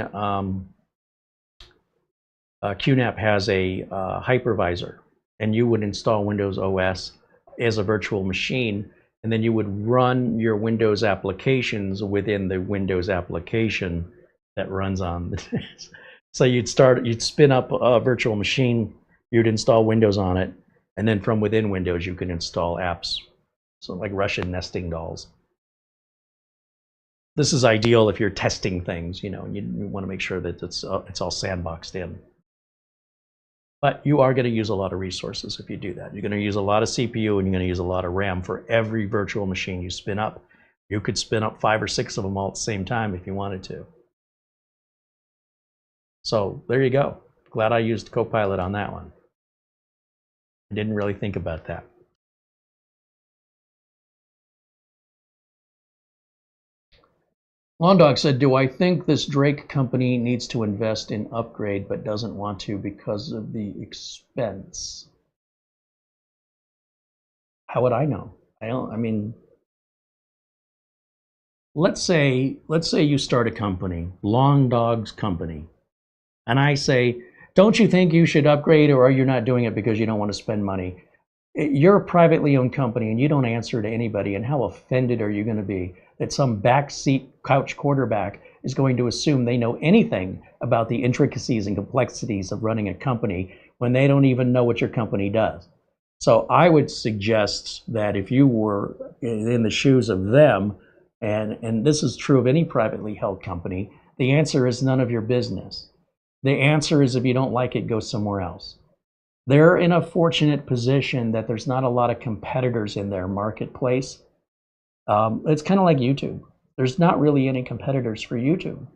QNAP has a hypervisor, and you would install Windows OS as a virtual machine, and then you would run your Windows applications within the Windows application that runs on the NAS. So you'd spin up a virtual machine, you'd install Windows on it, and then from within Windows, you can install apps. So like Russian nesting dolls. This is ideal if you're testing things, you know, and you want to make sure that it's all sandboxed in. But you are going to use a lot of resources if you do that. You're going to use a lot of CPU, and you're going to use a lot of RAM for every virtual machine you spin up. You could spin up 5 or 6 of them all at the same time if you wanted to. So there you go. Glad I used Copilot on that one. I didn't really think about that. Lawn Dog said, do I think this Drake company needs to invest in upgrade but doesn't want to because of the expense? How would I know? I mean, let's say you start a company, Long Dog's Company, and I say, don't you think you should upgrade, or are you not doing it because you don't want to spend money? You're a privately owned company and you don't answer to anybody, and how offended are you going to be that some backseat couch quarterback is going to assume they know anything about the intricacies and complexities of running a company when they don't even know what your company does? So I would suggest that if you were in the shoes of them, and this is true of any privately held company, the answer is none of your business. The answer is, if you don't like it, go somewhere else. They're in a fortunate position that there's not a lot of competitors in their marketplace. It's kind of like YouTube. There's not really any competitors for YouTube.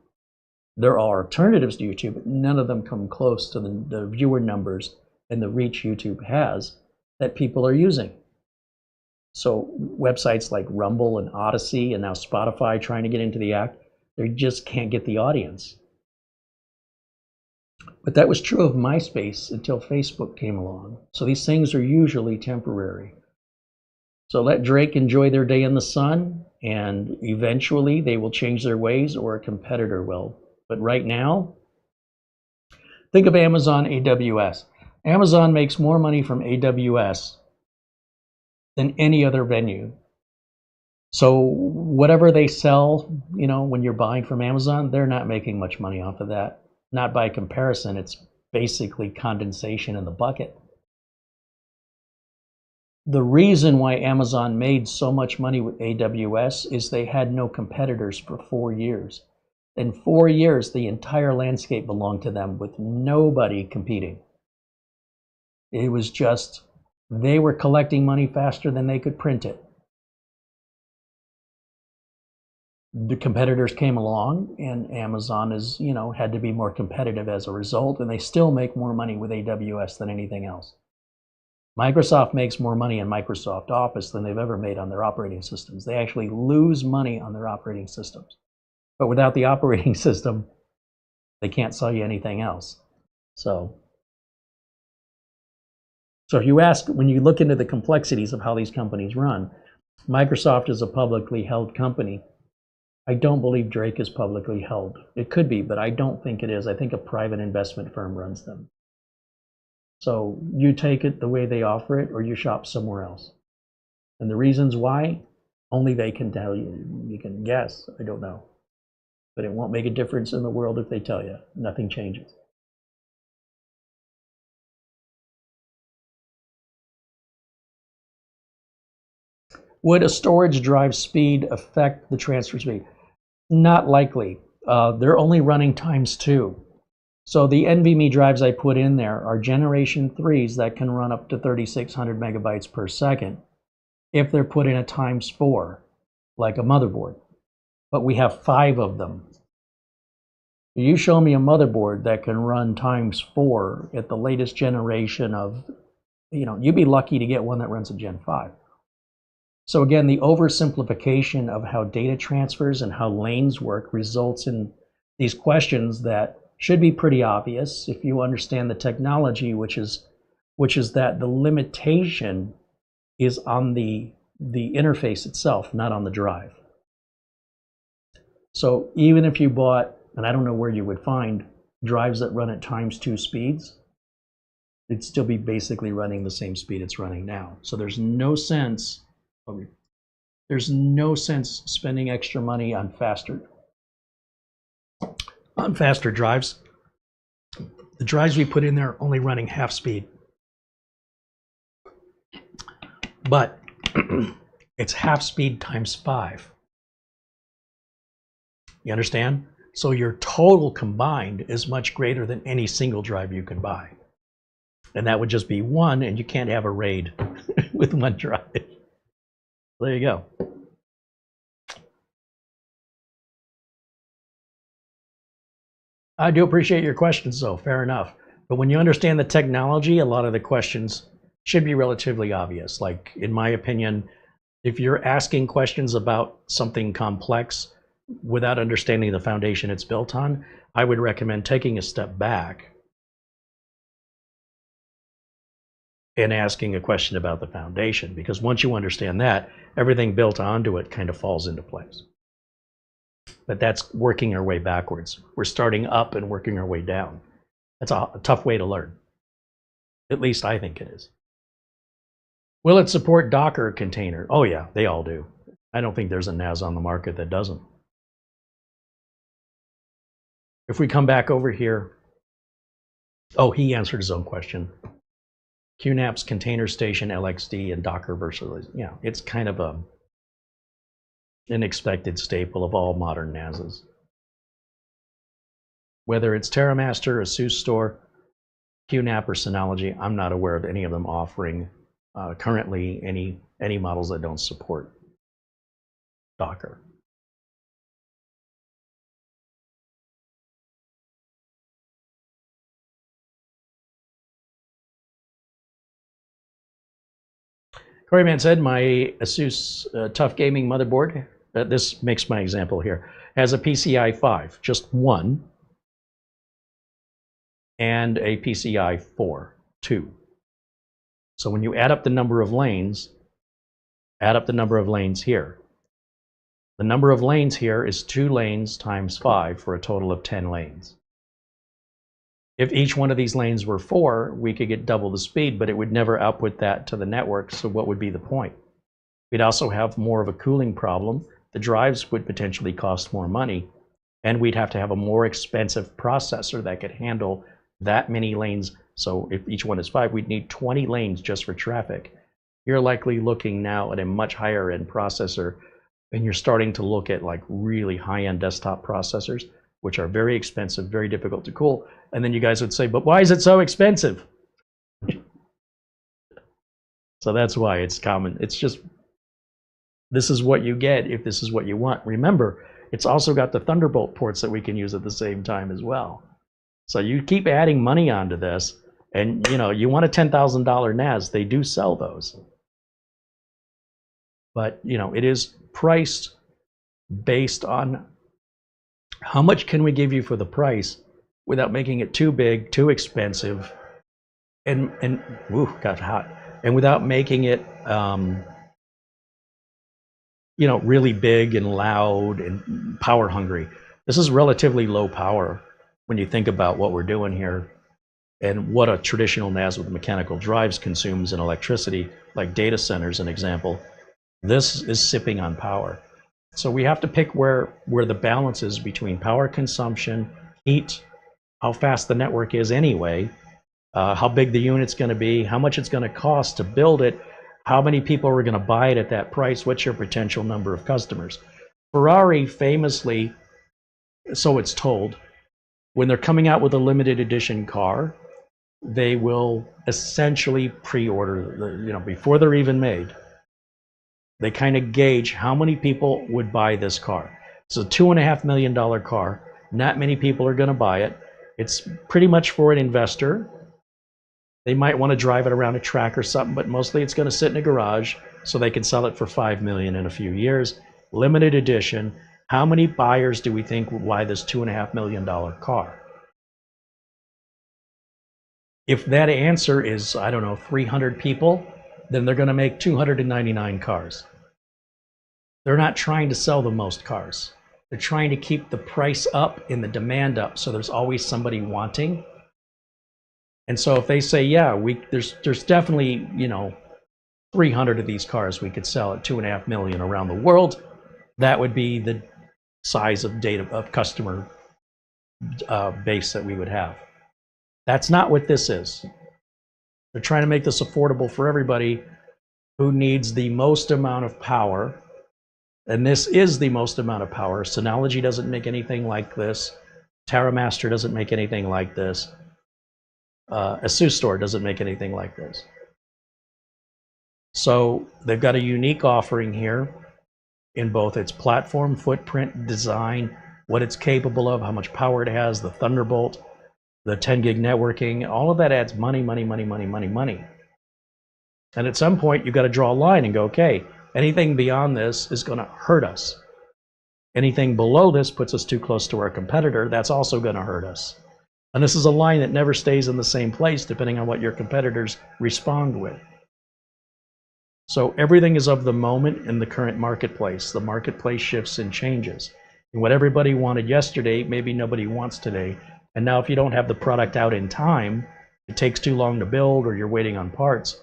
There are alternatives to YouTube, but none of them come close to the viewer numbers and the reach YouTube has that people are using. So websites like Rumble and Odyssey and now Spotify trying to get into the act, they just can't get the audience. But that was true of MySpace until Facebook came along. So these things are usually temporary. So let Drake enjoy their day in the sun, and eventually they will change their ways, or a competitor will. But right now, think of Amazon AWS. Amazon makes more money from AWS than any other venue. So whatever they sell, you know, when you're buying from Amazon, they're not making much money off of that. Not by comparison, it's basically condensation in the bucket. The reason why Amazon made so much money with AWS is they had no competitors for 4 years. In 4 years, the entire landscape belonged to them with nobody competing. It was just, they were collecting money faster than they could print it. The competitors came along, and Amazon is, you know, had to be more competitive as a result, and they still make more money with AWS than anything else. Microsoft makes more money in Microsoft Office than they've ever made on their operating systems. They actually lose money on their operating systems. But without the operating system, they can't sell you anything else. So if you ask, when you look into the complexities of how these companies run, Microsoft is a publicly held company. I don't believe Drake is publicly held. It could be, but I don't think it is. I think a private investment firm runs them. So you take it the way they offer it, or you shop somewhere else. And the reasons why, only they can tell you. You can guess, I don't know. But it won't make a difference in the world if they tell you. Nothing changes. Would a storage drive speed affect the transfer speed? Not likely. They're only running ×2. So the NVMe drives I put in there are generation 3s that can run up to 3,600 megabytes per second if they're put in a ×4, like a motherboard. But we have 5 of them. You show me a motherboard that can run ×4 at the latest generation of, you know, you'd be lucky to get one that runs a Gen 5. So again, the oversimplification of how data transfers and how lanes work results in these questions that should be pretty obvious if you understand the technology, which is that the limitation is on the interface itself, not on the drive. So even if you bought, and I don't know where you would find drives that run at ×2 speeds, it'd still be basically running the same speed it's running now. So there's no sense spending extra money on faster drives. The drives we put in there are only running half speed. But it's half speed ×5. You understand? So your total combined is much greater than any single drive you can buy. And that would just be one, and you can't have a RAID with one drive. There you go. I do appreciate your questions, though. Fair enough. But when you understand the technology, a lot of the questions should be relatively obvious. Like, in my opinion, if you're asking questions about something complex without understanding the foundation it's built on, I would recommend taking a step back and asking a question about the foundation, because once you understand that, everything built onto it kind of falls into place. But that's working our way backwards. We're starting up and working our way down. That's a tough way to learn. At least I think it is. Will it support Docker container? Oh yeah, they all do. I don't think there's a NAS on the market that doesn't. If we come back over here, oh, he answered his own question. QNAP's Container Station LXD and Docker virtualization. Yeah, it's kind of an expected staple of all modern NASs. Whether it's TerraMaster, ASUS Store, QNAP, or Synology, I'm not aware of any of them offering currently any models that don't support Docker. Coreyman said, my ASUS Tough Gaming motherboard, this makes my example here, has a PCI 5, just one, and a PCI 4, 2. So when you add up the number of lanes, add up the number of lanes here. The number of lanes here is 2 lanes times 5 for a total of 10 lanes. If each one of these lanes were 4, we could get double the speed, but it would never output that to the network, so what would be the point? We'd also have more of a cooling problem. The drives would potentially cost more money, and we'd have to have a more expensive processor that could handle that many lanes. So if each one is 5, we'd need 20 lanes just for traffic. You're likely looking now at a much higher end processor, and you're starting to look at like really high-end desktop processors, which are very expensive, very difficult to cool. And then you guys would say, but why is it so expensive? So that's why it's common. It's just, this is what you get if this is what you want. Remember, it's also got the Thunderbolt ports that we can use at the same time as well. So you keep adding money onto this, and you know, you want a $10,000 NAS, they do sell those. But you know, it is priced based on how much can we give you for the price without making it too big, too expensive, and ooh, got hot, and without making it you know, really big and loud and power hungry. This is relatively low power when you think about what we're doing here and what a traditional NAS with mechanical drives consumes in electricity, like data centers, an example. This is sipping on power. So we have to pick where the balance is between power consumption, heat, how fast the network is anyway, how big the unit's going to be, how much it's going to cost to build it, how many people are going to buy it at that price, what's your potential number of customers. Ferrari famously, so it's told, when they're coming out with a limited edition car, they will essentially pre-order, you know, before they're even made. They kind of gauge how many people would buy this car. It's a $2.5 million car. Not many people are going to buy it. It's pretty much for an investor. They might want to drive it around a track or something, but mostly it's going to sit in a garage so they can sell it for $5 million in a few years. Limited edition. How many buyers do we think would buy this $2.5 million car? If that answer is, I don't know, 300 people, then they're going to make 299 cars. They're not trying to sell the most cars. They're trying to keep the price up and the demand up, so there's always somebody wanting. And so if they say, yeah, there's definitely, you know, 300 of these cars we could sell at $2.5 million around the world, that would be the size of customer base that we would have. That's not what this is. They're trying to make this affordable for everybody who needs the most amount of power. And this is the most amount of power. Synology doesn't make anything like this. TerraMaster doesn't make anything like this. ASUS Store doesn't make anything like this. So they've got a unique offering here in both its platform, footprint, design, what it's capable of, how much power it has, the Thunderbolt, the 10 gig networking, all of that adds money, money, money, money, money, money. And at some point, you've got to draw a line and go, okay, anything beyond this is going to hurt us. Anything below this puts us too close to our competitor. That's also going to hurt us. And this is a line that never stays in the same place depending on what your competitors respond with. So everything is of the moment in the current marketplace. The marketplace shifts and changes. And what everybody wanted yesterday, maybe nobody wants today. And now if you don't have the product out in time, it takes too long to build or you're waiting on parts,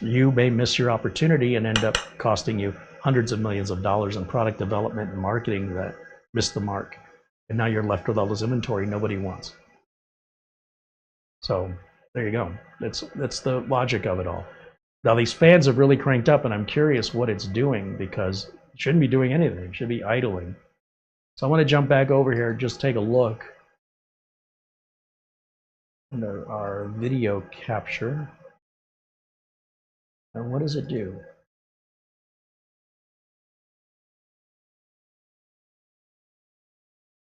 you may miss your opportunity and end up costing you hundreds of millions of dollars in product development and marketing that missed the mark. And now you're left with all this inventory nobody wants. So there you go. That's the logic of it all. Now these fans have really cranked up, and I'm curious what it's doing, because it shouldn't be doing anything. It should be idling. So I want to jump back over here and just take a look under our video capture. And what does it do?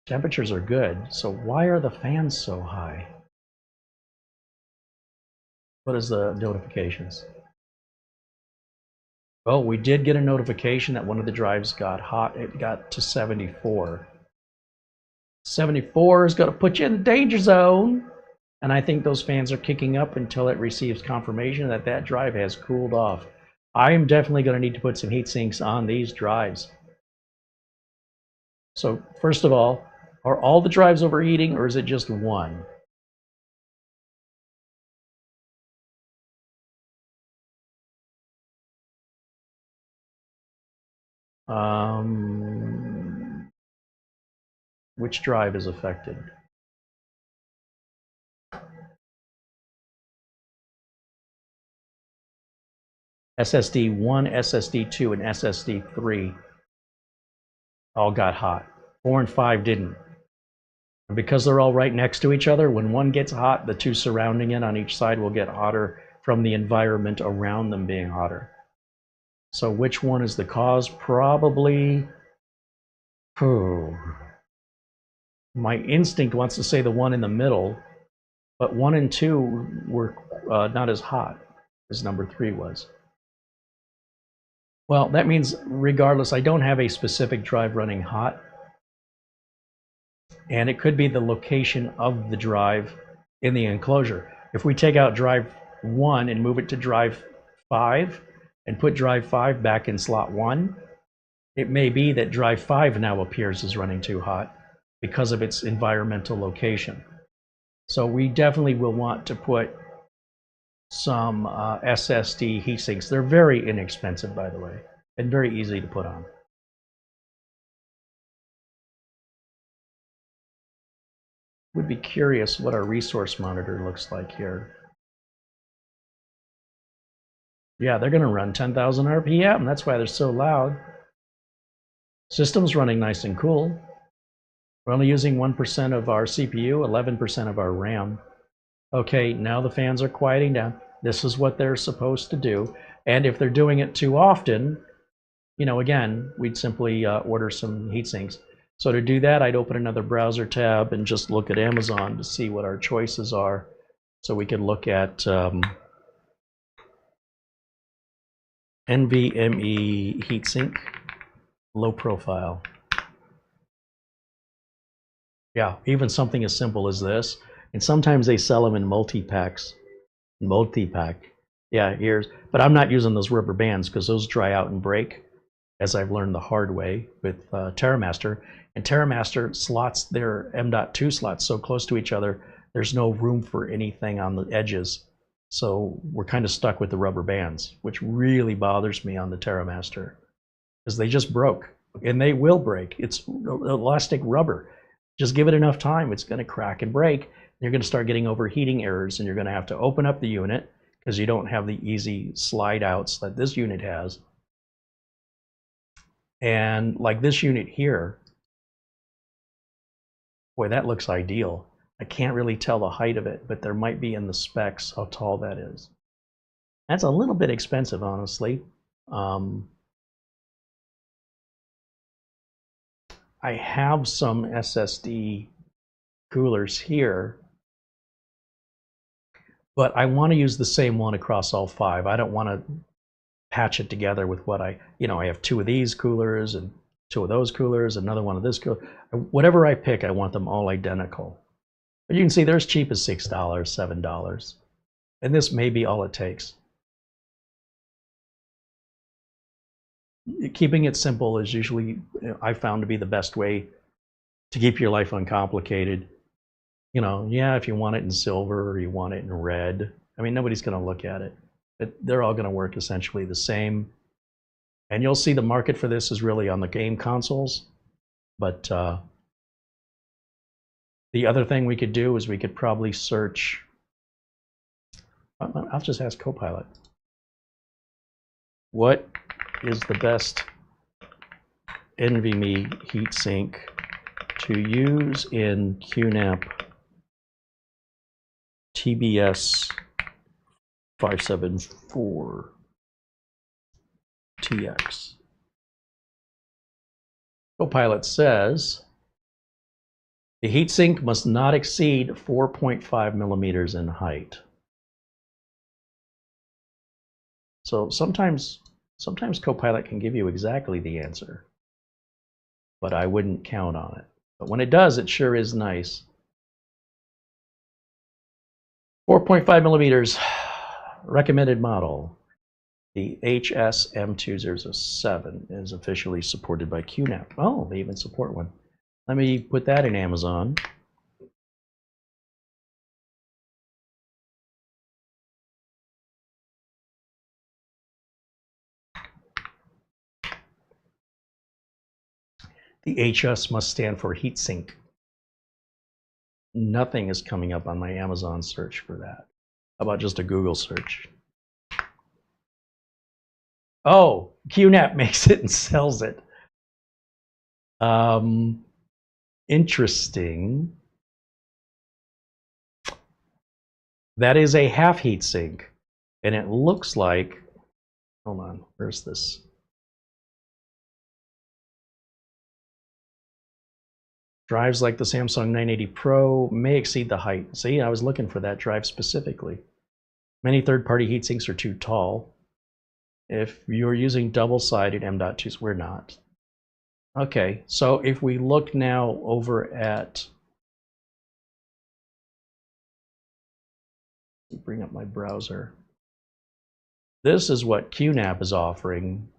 Temperatures are good, so why are the fans so high? What is the notifications? Well, we did get a notification that one of the drives got hot. It got to 74. 74 is going to put you in the danger zone. And I think those fans are kicking up until it receives confirmation that that drive has cooled off. I am definitely going to need to put some heat sinks on these drives. So first of all, are all the drives overheating, or is it just one? Which drive is affected? SSD 1, SSD 2, and SSD 3 all got hot. 4 and 5 didn't. And because they're all right next to each other, when one gets hot, the two surrounding it on each side will get hotter from the environment around them being hotter. So which one is the cause? Probably, my instinct wants to say the one in the middle, but 1 and 2 were not as hot as number 3 was. Well, that means regardless, I don't have a specific drive running hot. And it could be the location of the drive in the enclosure. If we take out drive 1 and move it to drive 5 and put drive 5 back in slot 1, it may be that drive 5 now appears as running too hot because of its environmental location. So we definitely will want to put some SSD heat sinks. They're very inexpensive, by the way, and very easy to put on. Would be curious what our resource monitor looks like here. Yeah, they're going to run 10,000 RPM. That's why they're so loud. System's running nice and cool. We're only using 1% of our CPU, 11% of our RAM. Okay, now the fans are quieting down. This is what they're supposed to do. And if they're doing it too often, you know, again, we'd simply order some heat sinks. So to do that, I'd open another browser tab and just look at Amazon to see what our choices are. So we can look at NVMe heatsink, low profile. Yeah, even something as simple as this. And sometimes they sell them in multi-packs. Multi-pack. Yeah, here's, but I'm not using those rubber bands because those dry out and break, as I've learned the hard way with TerraMaster. And TerraMaster slots their M.2 slots so close to each other, there's no room for anything on the edges. So we're kind of stuck with the rubber bands, which really bothers me on the TerraMaster, because they just broke, and they will break. It's elastic rubber. Just give it enough time, it's going to crack and break. You're going to start getting overheating errors, and you're going to have to open up the unit because you don't have the easy slide outs that this unit has. And like this unit here, boy, that looks ideal. I can't really tell the height of it, but there might be in the specs how tall that is. That's a little bit expensive, honestly. I have some SSD coolers here, but I want to use the same one across all 5. I don't want to patch it together with what I have 2 of these coolers and 2 of those coolers, another one of this cooler. Whatever I pick, I want them all identical. But you can see they're as cheap as $6, $7. And this may be all it takes. Keeping it simple is usually, I found to be the best way to keep your life uncomplicated. You know, yeah, if you want it in silver or you want it in red, I mean, nobody's going to look at it. They're all going to work essentially the same. And you'll see the market for this is really on the game consoles. But the other thing we could do is we could probably search. I'll just ask Copilot. What is the best NVMe heatsink to use in QNAP TBS-h574TX? Copilot says the heatsink must not exceed 4.5 millimeters in height. So sometimes Copilot can give you exactly the answer, but I wouldn't count on it. But when it does, it sure is nice. 4.5 millimeters, recommended model. The HS-M2007 is officially supported by QNAP. Oh, they even support one. Let me put that in Amazon. The HS must stand for heatsink. Nothing is coming up on my Amazon search for that. How about just a Google search? Oh, QNAP makes it and sells it. Interesting. That is a half heatsink, and it looks like, hold on, where's this? Drives like the Samsung 980 Pro may exceed the height. See, I was looking for that drive specifically. Many third-party heatsinks are too tall. If you're using double-sided M.2s, we're not. Okay, so if we look now over at, bring up my browser. This is what QNAP is offering,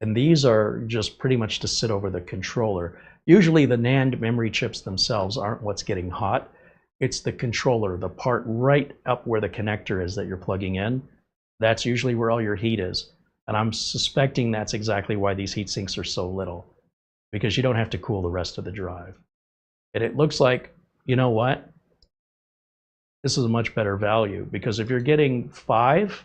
and these are just pretty much to sit over the controller. Usually the NAND memory chips themselves aren't what's getting hot. It's the controller, the part right up where the connector is that you're plugging in. That's usually where all your heat is. And I'm suspecting that's exactly why these heat sinks are so little, because you don't have to cool the rest of the drive. And it looks like, you know what? This is a much better value, because if you're getting 5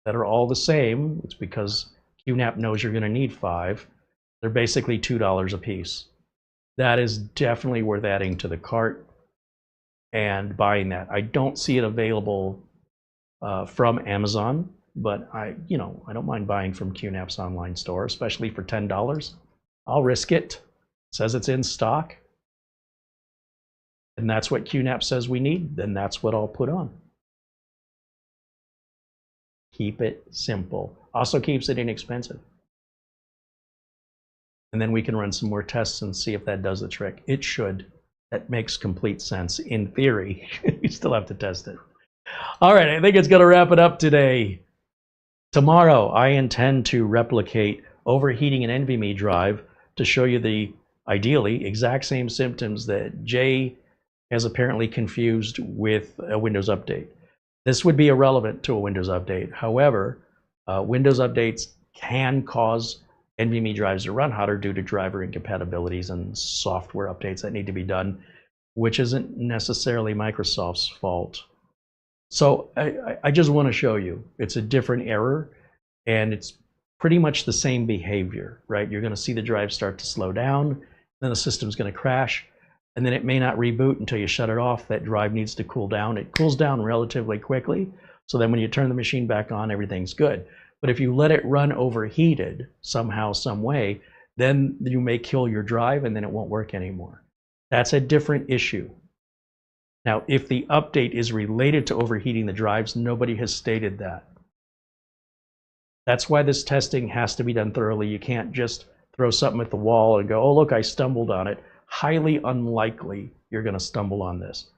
that are all the same, it's because QNAP knows you're going to need 5. They're basically $2 a piece. That is definitely worth adding to the cart and buying that. I don't see it available from Amazon, but I don't mind buying from QNAP's online store, especially for $10. I'll risk it. It says it's in stock, and that's what QNAP says we need. Then that's what I'll put on. Keep it simple. Also keeps it inexpensive. And then we can run some more tests and see if that does the trick. It should. That makes complete sense in theory. You still have to test it. All right, I think it's going to wrap it up today. Tomorrow, I intend to replicate overheating an NVMe drive to show you the, ideally, exact same symptoms that Jay has apparently confused with a Windows update. This would be irrelevant to a Windows update. However, Windows updates can cause NVMe drives to run hotter due to driver incompatibilities and software updates that need to be done, which isn't necessarily Microsoft's fault. So I just want to show you, it's a different error, and it's pretty much the same behavior, right? You're going to see the drive start to slow down, then the system's going to crash, and then it may not reboot until you shut it off. That drive needs to cool down. It cools down relatively quickly, so then when you turn the machine back on, everything's good. But if you let it run overheated somehow, some way, then you may kill your drive and then it won't work anymore. That's a different issue. Now, if the update is related to overheating the drives, nobody has stated that. That's why this testing has to be done thoroughly. You can't just throw something at the wall and go, oh, look, I stumbled on it. Highly unlikely you're going to stumble on this.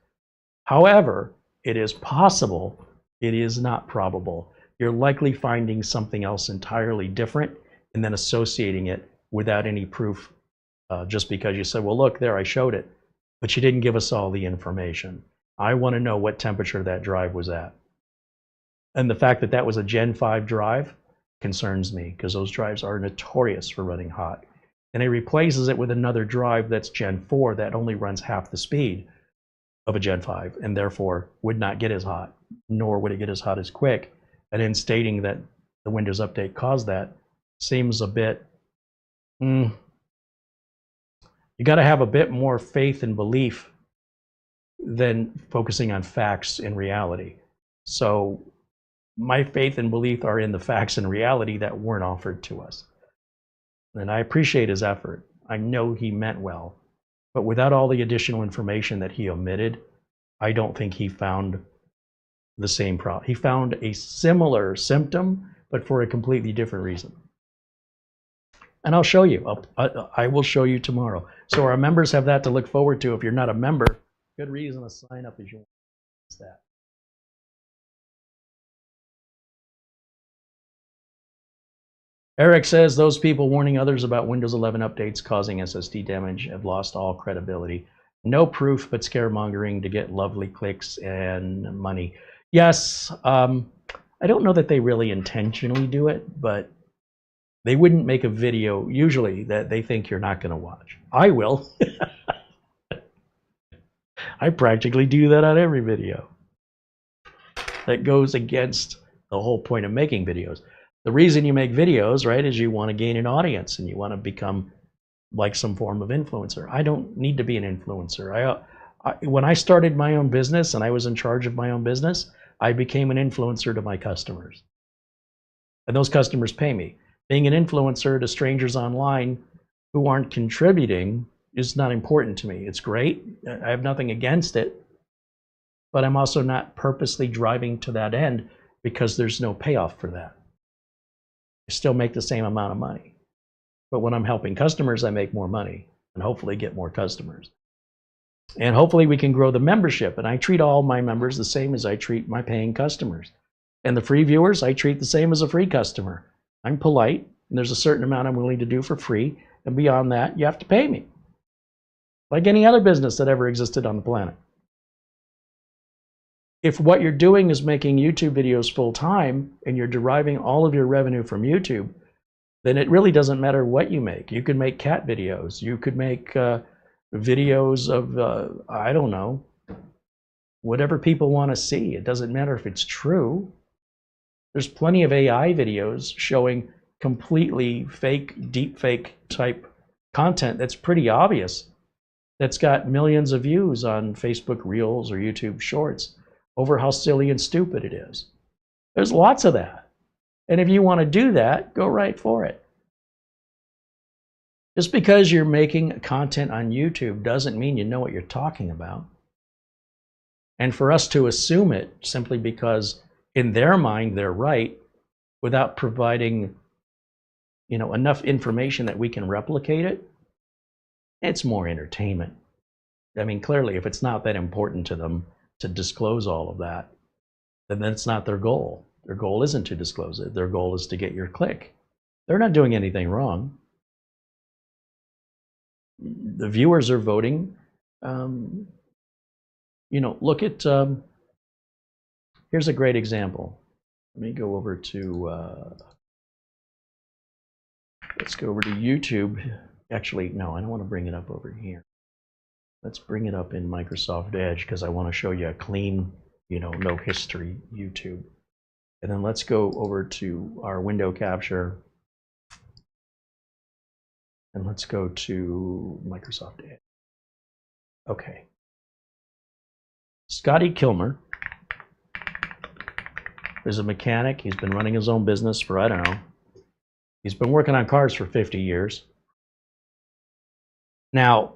However, it is possible. It is not probable. You're likely finding something else entirely different and then associating it without any proof, just because you said, well, look, there, I showed it, but you didn't give us all the information. I want to know what temperature that drive was at. And the fact that that was a Gen 5 drive concerns me, because those drives are notorious for running hot. And it replaces it with another drive that's Gen 4 that only runs half the speed of a Gen 5 and therefore would not get as hot, nor would it get as hot as quick. And then stating that the Windows update caused that seems a bit, you got to have a bit more faith and belief than focusing on facts and reality. So my faith and belief are in the facts and reality that weren't offered to us. And I appreciate his effort. I know he meant well. But without all the additional information that he omitted, I don't think he found the same problem. He found a similar symptom, but for a completely different reason. And I'll show you. I will show you tomorrow. So our members have that to look forward to. If you're not a member, good reason to sign up as you want. That. Eric says those people warning others about Windows 11 updates causing SSD damage have lost all credibility. No proof, but scaremongering to get lovely clicks and money. Yes, I don't know that they really intentionally do it, but they wouldn't make a video usually that they think you're not going to watch. I will. I practically do that on every video. That goes against the whole point of making videos. The reason you make videos, right, is you want to gain an audience and you want to become like some form of influencer. I don't need to be an influencer. When I started my own business and I was in charge of my own business, I became an influencer to my customers. And those customers pay me. Being an influencer to strangers online who aren't contributing is not important to me. It's great. I have nothing against it. But I'm also not purposely driving to that end because there's no payoff for that. I still make the same amount of money. But when I'm helping customers, I make more money and hopefully get more customers. And hopefully we can grow the membership. And I treat all my members the same as I treat my paying customers. And the free viewers, I treat the same as a free customer. I'm polite, and there's a certain amount I'm willing to do for free. And beyond that, you have to pay me. Like any other business that ever existed on the planet. If what you're doing is making YouTube videos full time and you're deriving all of your revenue from YouTube, then it really doesn't matter what you make. You could make cat videos. You could make videos of, I don't know, whatever people want to see. It doesn't matter if it's true. There's plenty of AI videos showing completely fake, deep fake type content that's pretty obvious, that's got millions of views on Facebook Reels or YouTube Shorts over how silly and stupid it is. There's lots of that. And if you want to do that, go right for it. Just because you're making content on YouTube doesn't mean you know what you're talking about. And for us to assume it simply because in their mind they're right without providing, enough information that we can replicate it, it's more entertainment. I mean, clearly, if it's not that important to them to disclose all of that, then that's not their goal. Their goal isn't to disclose it. Their goal is to get your click. They're not doing anything wrong. The viewers are voting. Look at, here's a great example. Let me go over to, let's go over to YouTube. Actually, no, I don't want to bring it up over here. Let's bring it up in Microsoft Edge because I want to show you a clean, no history YouTube. And then let's go over to our window capture. And let's go to Microsoft Edge. Okay. Scotty Kilmer is a mechanic. He's been running his own business for, I don't know. He's been working on cars for 50 years. Now,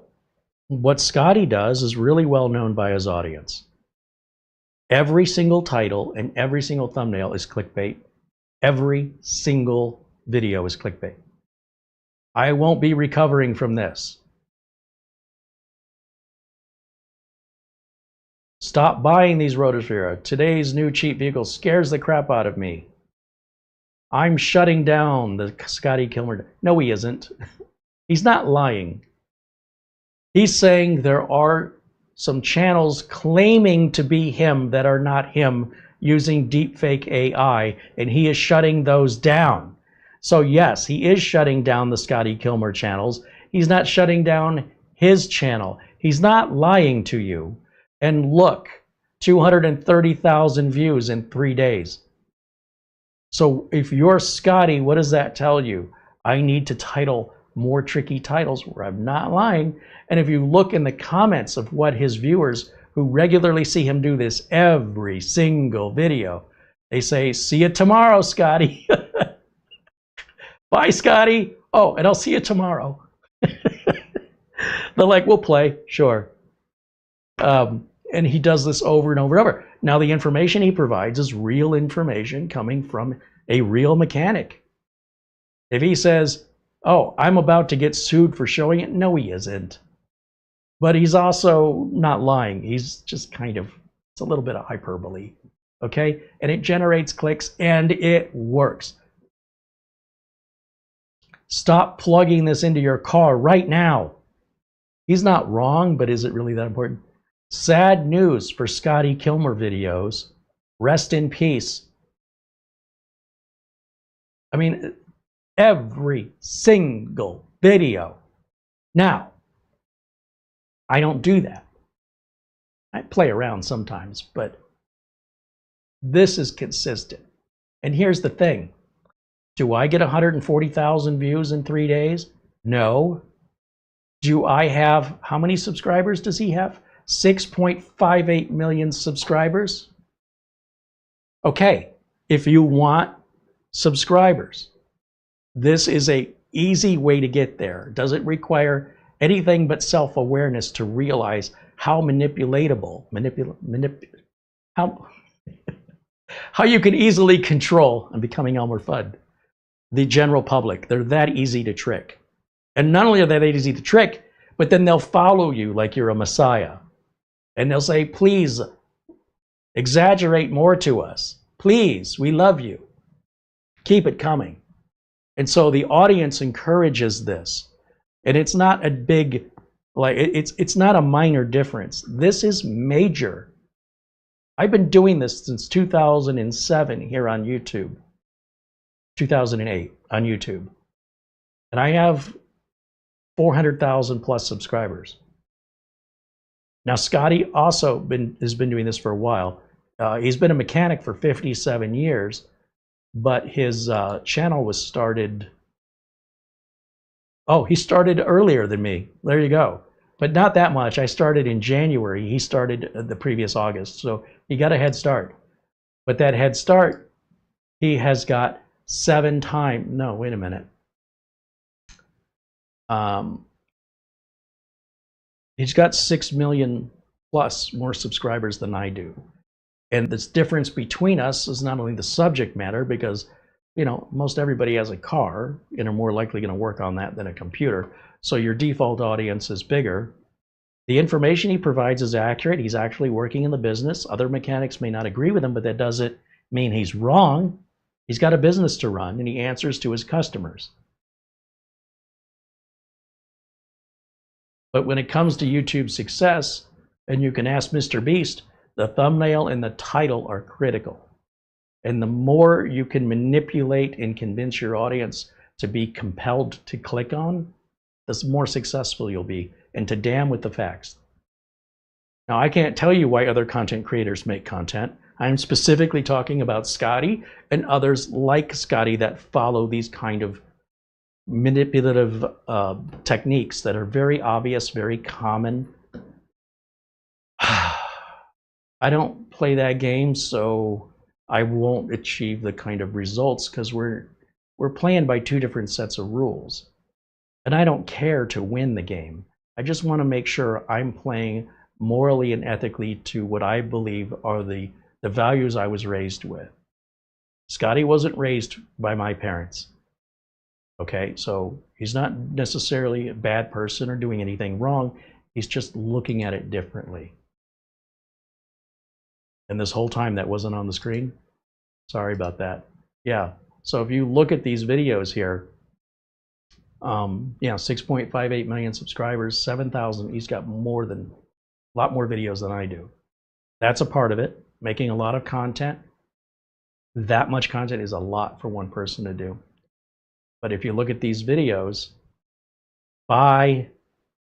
what Scotty does is really well known by his audience. Every single title and every single thumbnail is clickbait. Every single video is clickbait. I won't be recovering from this. Stop buying these Rotosphera. Today's new cheap vehicle scares the crap out of me. I'm shutting down the Scotty Kilmer. No, he isn't. He's not lying. He's saying there are some channels claiming to be him that are not him using deepfake AI, and he is shutting those down. So yes, he is shutting down the Scotty Kilmer channels. He's not shutting down his channel. He's not lying to you. And look, 230,000 views in 3 days. So if you're Scotty, what does that tell you? I need to title more tricky titles where I'm not lying. And if you look in the comments of what his viewers who regularly see him do this every single video, they say, see you tomorrow, Scotty. Bye, Scotty. Oh, and I'll see you tomorrow. They're like, we'll play, sure. And he does this over and over and over. Now, the information he provides is real information coming from a real mechanic. If he says, oh, I'm about to get sued for showing it, no, he isn't. But he's also not lying. He's just kind of, it's a little bit of hyperbole, okay? And it generates clicks and it works. Stop plugging this into your car right now. He's not wrong, but is it really that important? Sad news for Scotty Kilmer videos. Rest in peace. I mean, every single video. Now, I don't do that. I play around sometimes, but this is consistent. And here's the thing. Do I get 140,000 views in 3 days? No. Do I have, how many subscribers does he have? 6.58 million subscribers. Okay, if you want subscribers, this is an easy way to get there. Does it require anything but self-awareness to realize how manipulatable, how you can easily control, I'm becoming Elmer Fudd, the general public. They're that easy to trick. And not only are they that easy to trick, but then they'll follow you like you're a messiah. And they'll say, please, exaggerate more to us. Please, we love you. Keep it coming. And so the audience encourages this. And it's not a big, like, it's not a minor difference. This is major. I've been doing this since 2007 here on YouTube. 2008 on YouTube. And I have 400,000 plus subscribers. Now, Scotty also has been doing this for a while. He's been a mechanic for 57 years, but his channel was started, oh, he started earlier than me. There you go. But not that much. I started in January. He started the previous August. So he got a head start. But that head start, he has got 7 times, no, wait a minute. He's got 6 million plus more subscribers than I do. And this difference between us is not only the subject matter, because, you know, most everybody has a car and are more likely going to work on that than a computer. So your default audience is bigger. The information he provides is accurate. He's actually working in the business. Other mechanics may not agree with him, but that doesn't mean he's wrong. He's got a business to run and he answers to his customers. But when it comes to YouTube success, and you can ask Mr. Beast, the thumbnail and the title are critical. And the more you can manipulate and convince your audience to be compelled to click on, the more successful you'll be, and to damn with the facts. Now, I can't tell you why other content creators make content. I'm specifically talking about Scotty and others like Scotty that follow these kind of manipulative techniques that are very obvious, very common. I don't play that game, so I won't achieve the kind of results because we're playing by 2 different sets of rules. And I don't care to win the game. I just want to make sure I'm playing morally and ethically to what I believe are the values I was raised with. Scotty wasn't raised by my parents. Okay, so he's not necessarily a bad person or doing anything wrong. He's just looking at it differently. And this whole time that wasn't on the screen? Sorry about that. Yeah, so if you look at these videos here, 6.58 million subscribers, 7,000. He's got a lot more videos than I do. That's a part of it, making a lot of content. That much content is a lot for one person to do. But if you look at these videos, buy,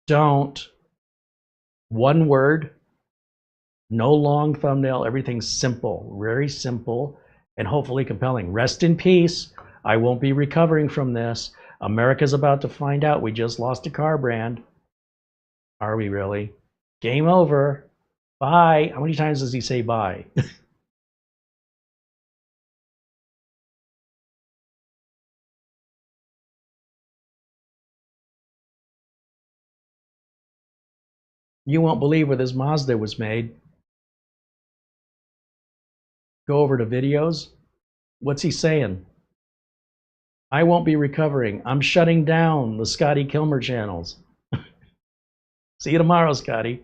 don't, one word, no long thumbnail, everything's simple, very simple, and hopefully compelling. Rest in peace. I won't be recovering from this. America's about to find out we just lost a car brand. Are we really? Game over. Bye. How many times does he say bye? You won't believe where this Mazda was made. Go over to videos. What's he saying? I won't be recovering. I'm shutting down the Scotty Kilmer channels. See you tomorrow, Scotty.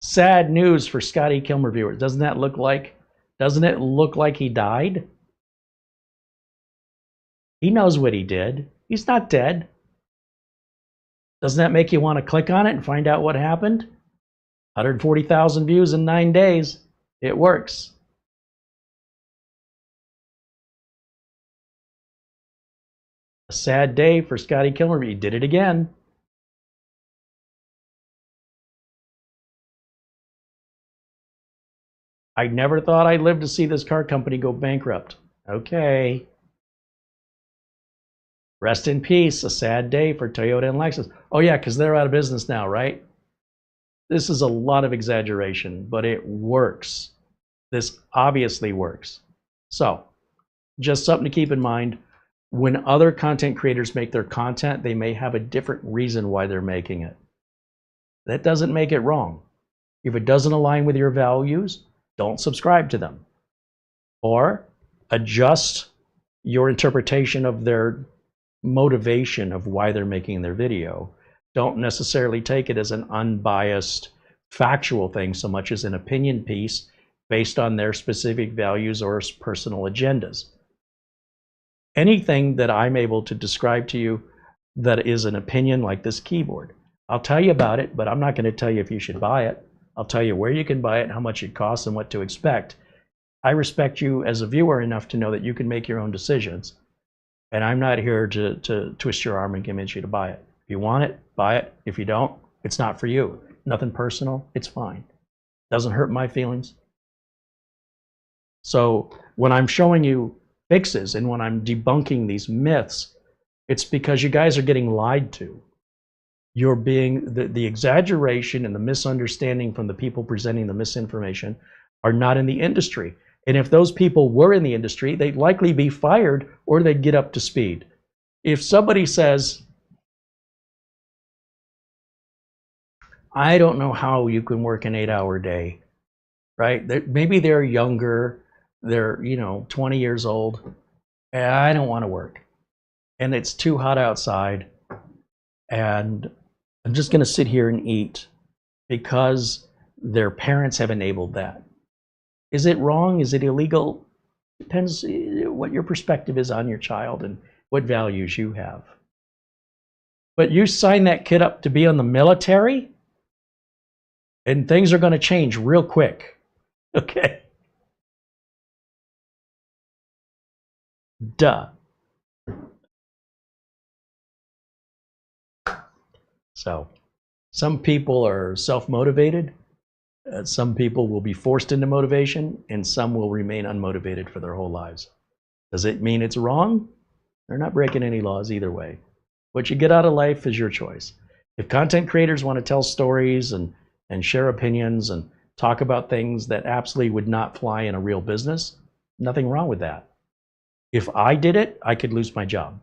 Sad news for Scotty Kilmer viewers. Doesn't it look like he died? He knows what he did. He's not dead. Doesn't that make you want to click on it and find out what happened? 140,000 views in 9 days. It works. A sad day for Scotty Kilmer. He did it again. I never thought I'd live to see this car company go bankrupt. Okay. Rest in peace. A sad day for Toyota and Lexus. Oh yeah, because they're out of business now, right? This is a lot of exaggeration, but it works. This obviously works. So, just something to keep in mind. When other content creators make their content, they may have a different reason why they're making it. That doesn't make it wrong. If it doesn't align with your values, don't subscribe to them. Or adjust your interpretation of their motivation of why they're making their video. Don't necessarily take it as an unbiased, factual thing so much as an opinion piece based on their specific values or personal agendas. Anything that I'm able to describe to you that is an opinion, like this keyboard, I'll tell you about it, but I'm not going to tell you if you should buy it. I'll tell you where you can buy it, how much it costs, and what to expect. I respect you as a viewer enough to know that you can make your own decisions. And I'm not here to twist your arm and convince you to buy it. If you want it, buy it. If you don't, it's not for you. Nothing personal, it's fine. Doesn't hurt my feelings. So when I'm showing you fixes and when I'm debunking these myths, it's because you guys are getting lied to. You're being, the exaggeration and the misunderstanding from the people presenting the misinformation are not in the industry. And if those people were in the industry, they'd likely be fired or they'd get up to speed. If somebody says, I don't know how you can work an 8-hour day, right? Maybe they're younger, they're 20 years old, and I don't want to work. And it's too hot outside, and I'm just going to sit here and eat because their parents have enabled that. Is it wrong? Is it illegal? Depends what your perspective is on your child and what values you have. But you sign that kid up to be in the military, and things are going to change real quick. Okay? Duh. So, some people are self-motivated. Some people will be forced into motivation, and some will remain unmotivated for their whole lives. Does it mean it's wrong? They're not breaking any laws either way. What you get out of life is your choice. If content creators want to tell stories and share opinions and talk about things that absolutely would not fly in a real business, nothing wrong with that. If I did it, I could lose my job.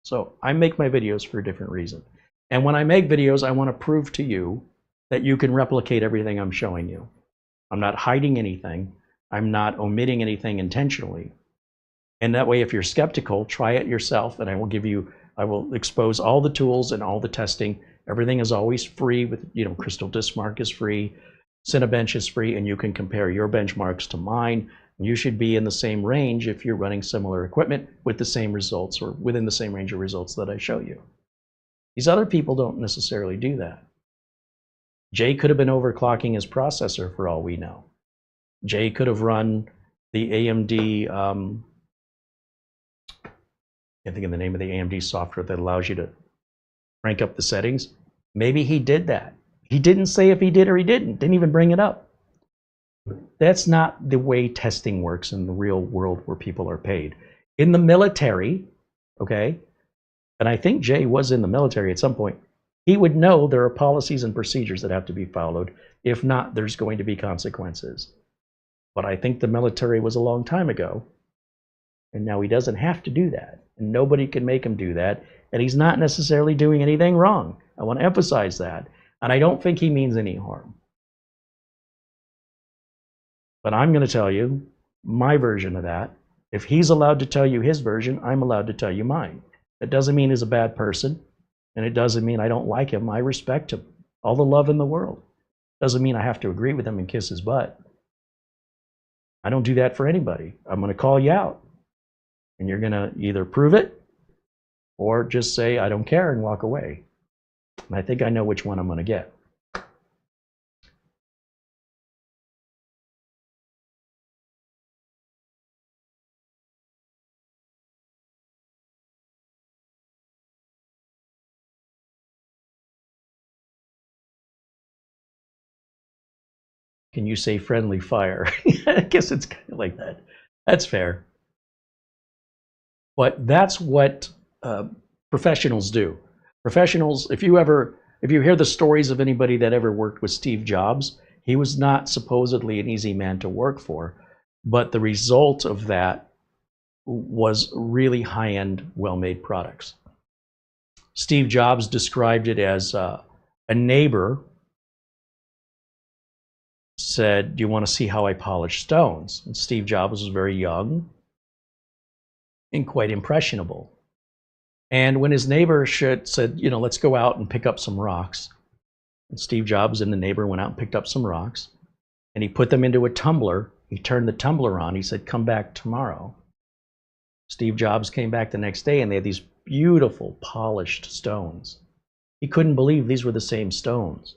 So I make my videos for a different reason. And when I make videos, I want to prove to you that you can replicate everything I'm showing you. I'm not hiding anything. I'm not omitting anything intentionally. And that way, if you're skeptical, try it yourself, and I will expose all the tools and all the testing. Everything is always free with, Crystal Disk Mark is free, Cinebench is free, and you can compare your benchmarks to mine. You should be in the same range if you're running similar equipment with the same results or within the same range of results that I show you. These other people don't necessarily do that. Jay could have been overclocking his processor for all we know. Jay could have run the AMD, I can't think of the name of the AMD software that allows you to crank up the settings. Maybe he did that. He didn't say if he did or he didn't even bring it up. That's not the way testing works in the real world where people are paid. In the military, okay, and I think Jay was in the military at some point, he would know there are policies and procedures that have to be followed. If not, there's going to be consequences. But I think the military was a long time ago, and now he doesn't have to do that. And nobody can make him do that, and he's not necessarily doing anything wrong. I want to emphasize that. And I don't think he means any harm. But I'm going to tell you my version of that. If he's allowed to tell you his version, I'm allowed to tell you mine. That doesn't mean he's a bad person, and it doesn't mean I don't like him. I respect him. All the love in the world. Doesn't mean I have to agree with him and kiss his butt. I don't do that for anybody. I'm going to call you out, and you're going to either prove it or just say, I don't care, and walk away. And I think I know which one I'm going to get. Can you say friendly fire? I guess it's kind of like that. That's fair. But that's what professionals do. Professionals, if you hear the stories of anybody that ever worked with Steve Jobs, he was not supposedly an easy man to work for, but the result of that was really high-end, well-made products. Steve Jobs described it as a neighbor said, do you want to see how I polish stones? And Steve Jobs was very young and quite impressionable. And when his neighbor said, let's go out and pick up some rocks, and Steve Jobs and the neighbor went out and picked up some rocks, and he put them into a tumbler. He turned the tumbler on. He said, come back tomorrow. Steve Jobs came back the next day, and they had these beautiful polished stones. He couldn't believe these were the same stones.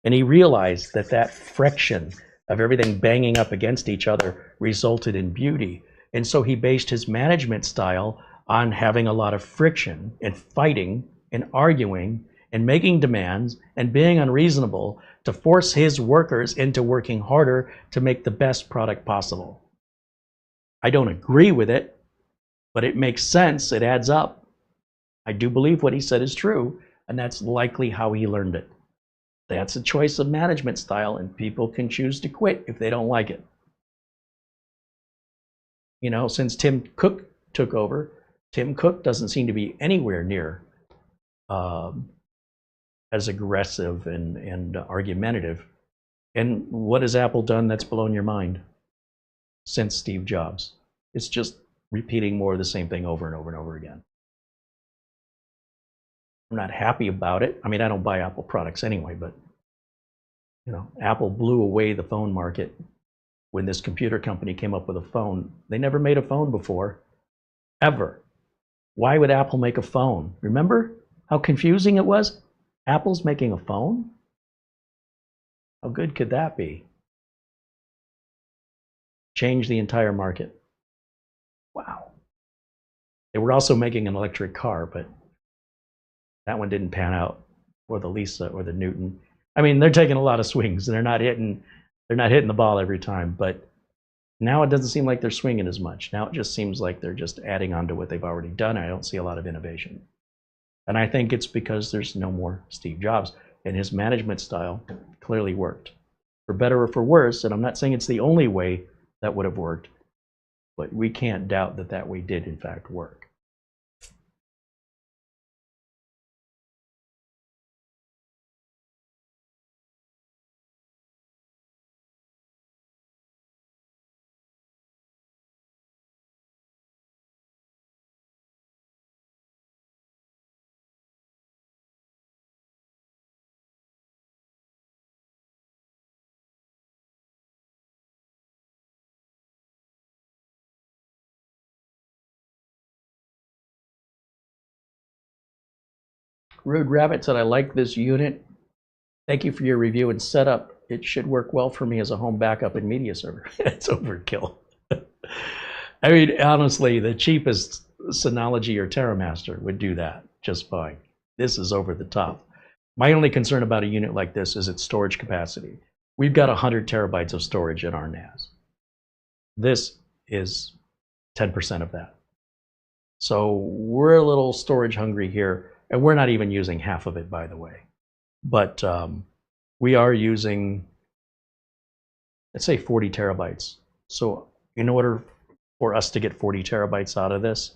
And he realized that that friction of everything banging up against each other resulted in beauty. And so he based his management style on having a lot of friction and fighting and arguing and making demands and being unreasonable to force his workers into working harder to make the best product possible. I don't agree with it, but it makes sense. It adds up. I do believe what he said is true, and that's likely how he learned it. That's a choice of management style, and people can choose to quit if they don't like it. Since Tim Cook took over, Tim Cook doesn't seem to be anywhere near as aggressive and argumentative. And what has Apple done that's blown your mind since Steve Jobs? It's just repeating more of the same thing over and over and over again. I'm not happy about it. I mean, I don't buy Apple products anyway, but Apple blew away the phone market when this computer company came up with a phone. They never made a phone before, ever. Why would Apple make a phone? Remember how confusing it was? Apple's making a phone? How good could that be? Change the entire market. Wow. They were also making an electric car, but that one didn't pan out, or the Lisa or the Newton. I mean, they're taking a lot of swings, and they're not hitting the ball every time, but now it doesn't seem like they're swinging as much. Now it just seems like they're just adding on to what they've already done. I don't see a lot of innovation. And I think it's because there's no more Steve Jobs, and his management style clearly worked. For better or for worse, and I'm not saying it's the only way that would have worked, but we can't doubt that that way did in fact work. Rude Rabbit said, I like this unit. Thank you for your review and setup. It should work well for me as a home backup and media server. It's overkill. I mean, honestly, the cheapest Synology or TerraMaster would do that just fine. This is over the top. My only concern about a unit like this is its storage capacity. We've got 100 terabytes of storage in our NAS. This is 10% of that. So we're a little storage hungry here, and we're not even using half of it, by the way. But we are using, let's say, 40 terabytes. So in order for us to get 40 terabytes out of this,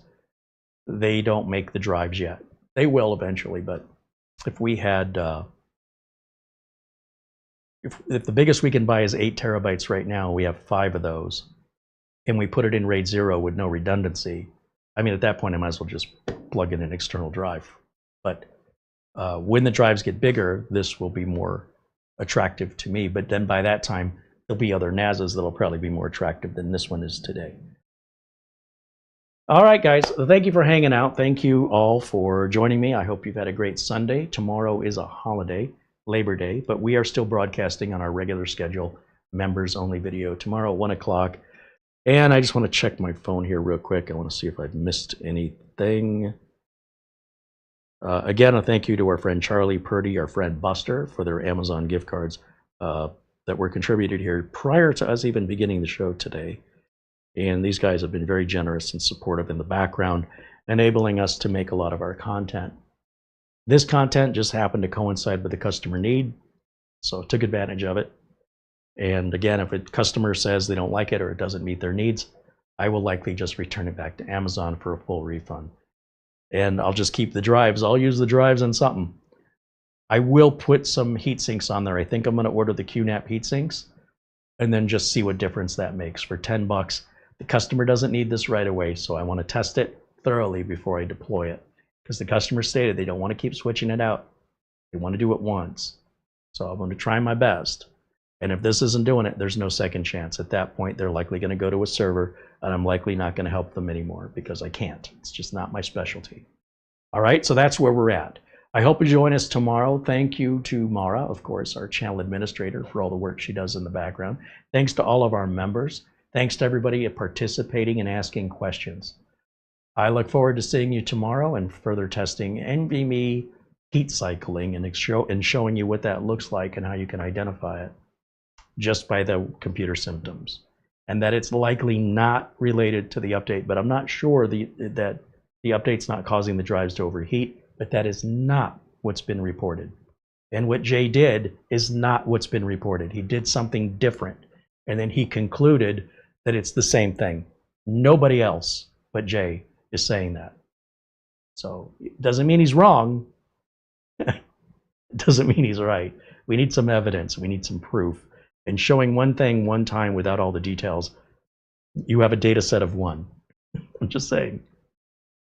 they don't make the drives yet. They will eventually, but if we had, if the biggest we can buy is 8 terabytes right now, we have 5 of those, and we put it in RAID 0 with no redundancy, I mean, at that point, I might as well just plug in an external drive. But when the drives get bigger, this will be more attractive to me. But then by that time, there'll be other NASs that'll probably be more attractive than this one is today. All right, guys, thank you for hanging out. Thank you all for joining me. I hope you've had a great Sunday. Tomorrow is a holiday, Labor Day, but we are still broadcasting on our regular schedule, members-only video tomorrow at 1 o'clock. And I just want to check my phone here real quick. I want to see if I've missed anything. Again, a thank you to our friend Charlie Purdy, our friend Buster, for their Amazon gift cards that were contributed here prior to us even beginning the show today. And these guys have been very generous and supportive in the background, enabling us to make a lot of our content. This content just happened to coincide with the customer need, so I took advantage of it. And again, if a customer says they don't like it or it doesn't meet their needs, I will likely just return it back to Amazon for a full refund. And I'll just keep the drives. I'll use the drives on something. I will put some heat sinks on there. I think I'm going to order the QNAP heat sinks and then just see what difference that makes for 10 bucks. The customer doesn't need this right away, so I want to test it thoroughly before I deploy it, because the customer stated they don't want to keep switching it out. They want to do it once. So I'm going to try my best. And if this isn't doing it, there's no second chance. At that point, they're likely going to go to a server, and I'm likely not going to help them anymore because I can't. It's just not my specialty. All right, so that's where we're at. I hope you join us tomorrow. Thank you to Mara, of course, our channel administrator, for all the work she does in the background. Thanks to all of our members. Thanks to everybody participating and asking questions. I look forward to seeing you tomorrow and further testing NVMe heat cycling and showing you what that looks like and how you can identify it just by the computer symptoms. And that it's likely not related to the update, but I'm not sure that the update's not causing the drives to overheat, but that is not what's been reported. And what Jay did is not what's been reported. He did something different, and then he concluded that it's the same thing. Nobody else but Jay is saying that. So it doesn't mean he's wrong. It doesn't mean he's right. We need some evidence. We need some proof. And showing one thing one time without all the details, you have a data set of one. I'm just saying.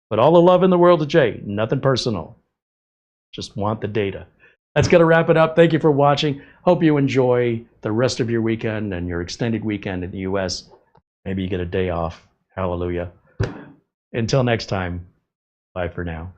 But all the love in the world to Jay. Nothing personal. Just want the data. That's going to wrap it up. Thank you for watching. Hope you enjoy the rest of your weekend and your extended weekend in the U.S. Maybe you get a day off. Hallelujah. Until next time, bye for now.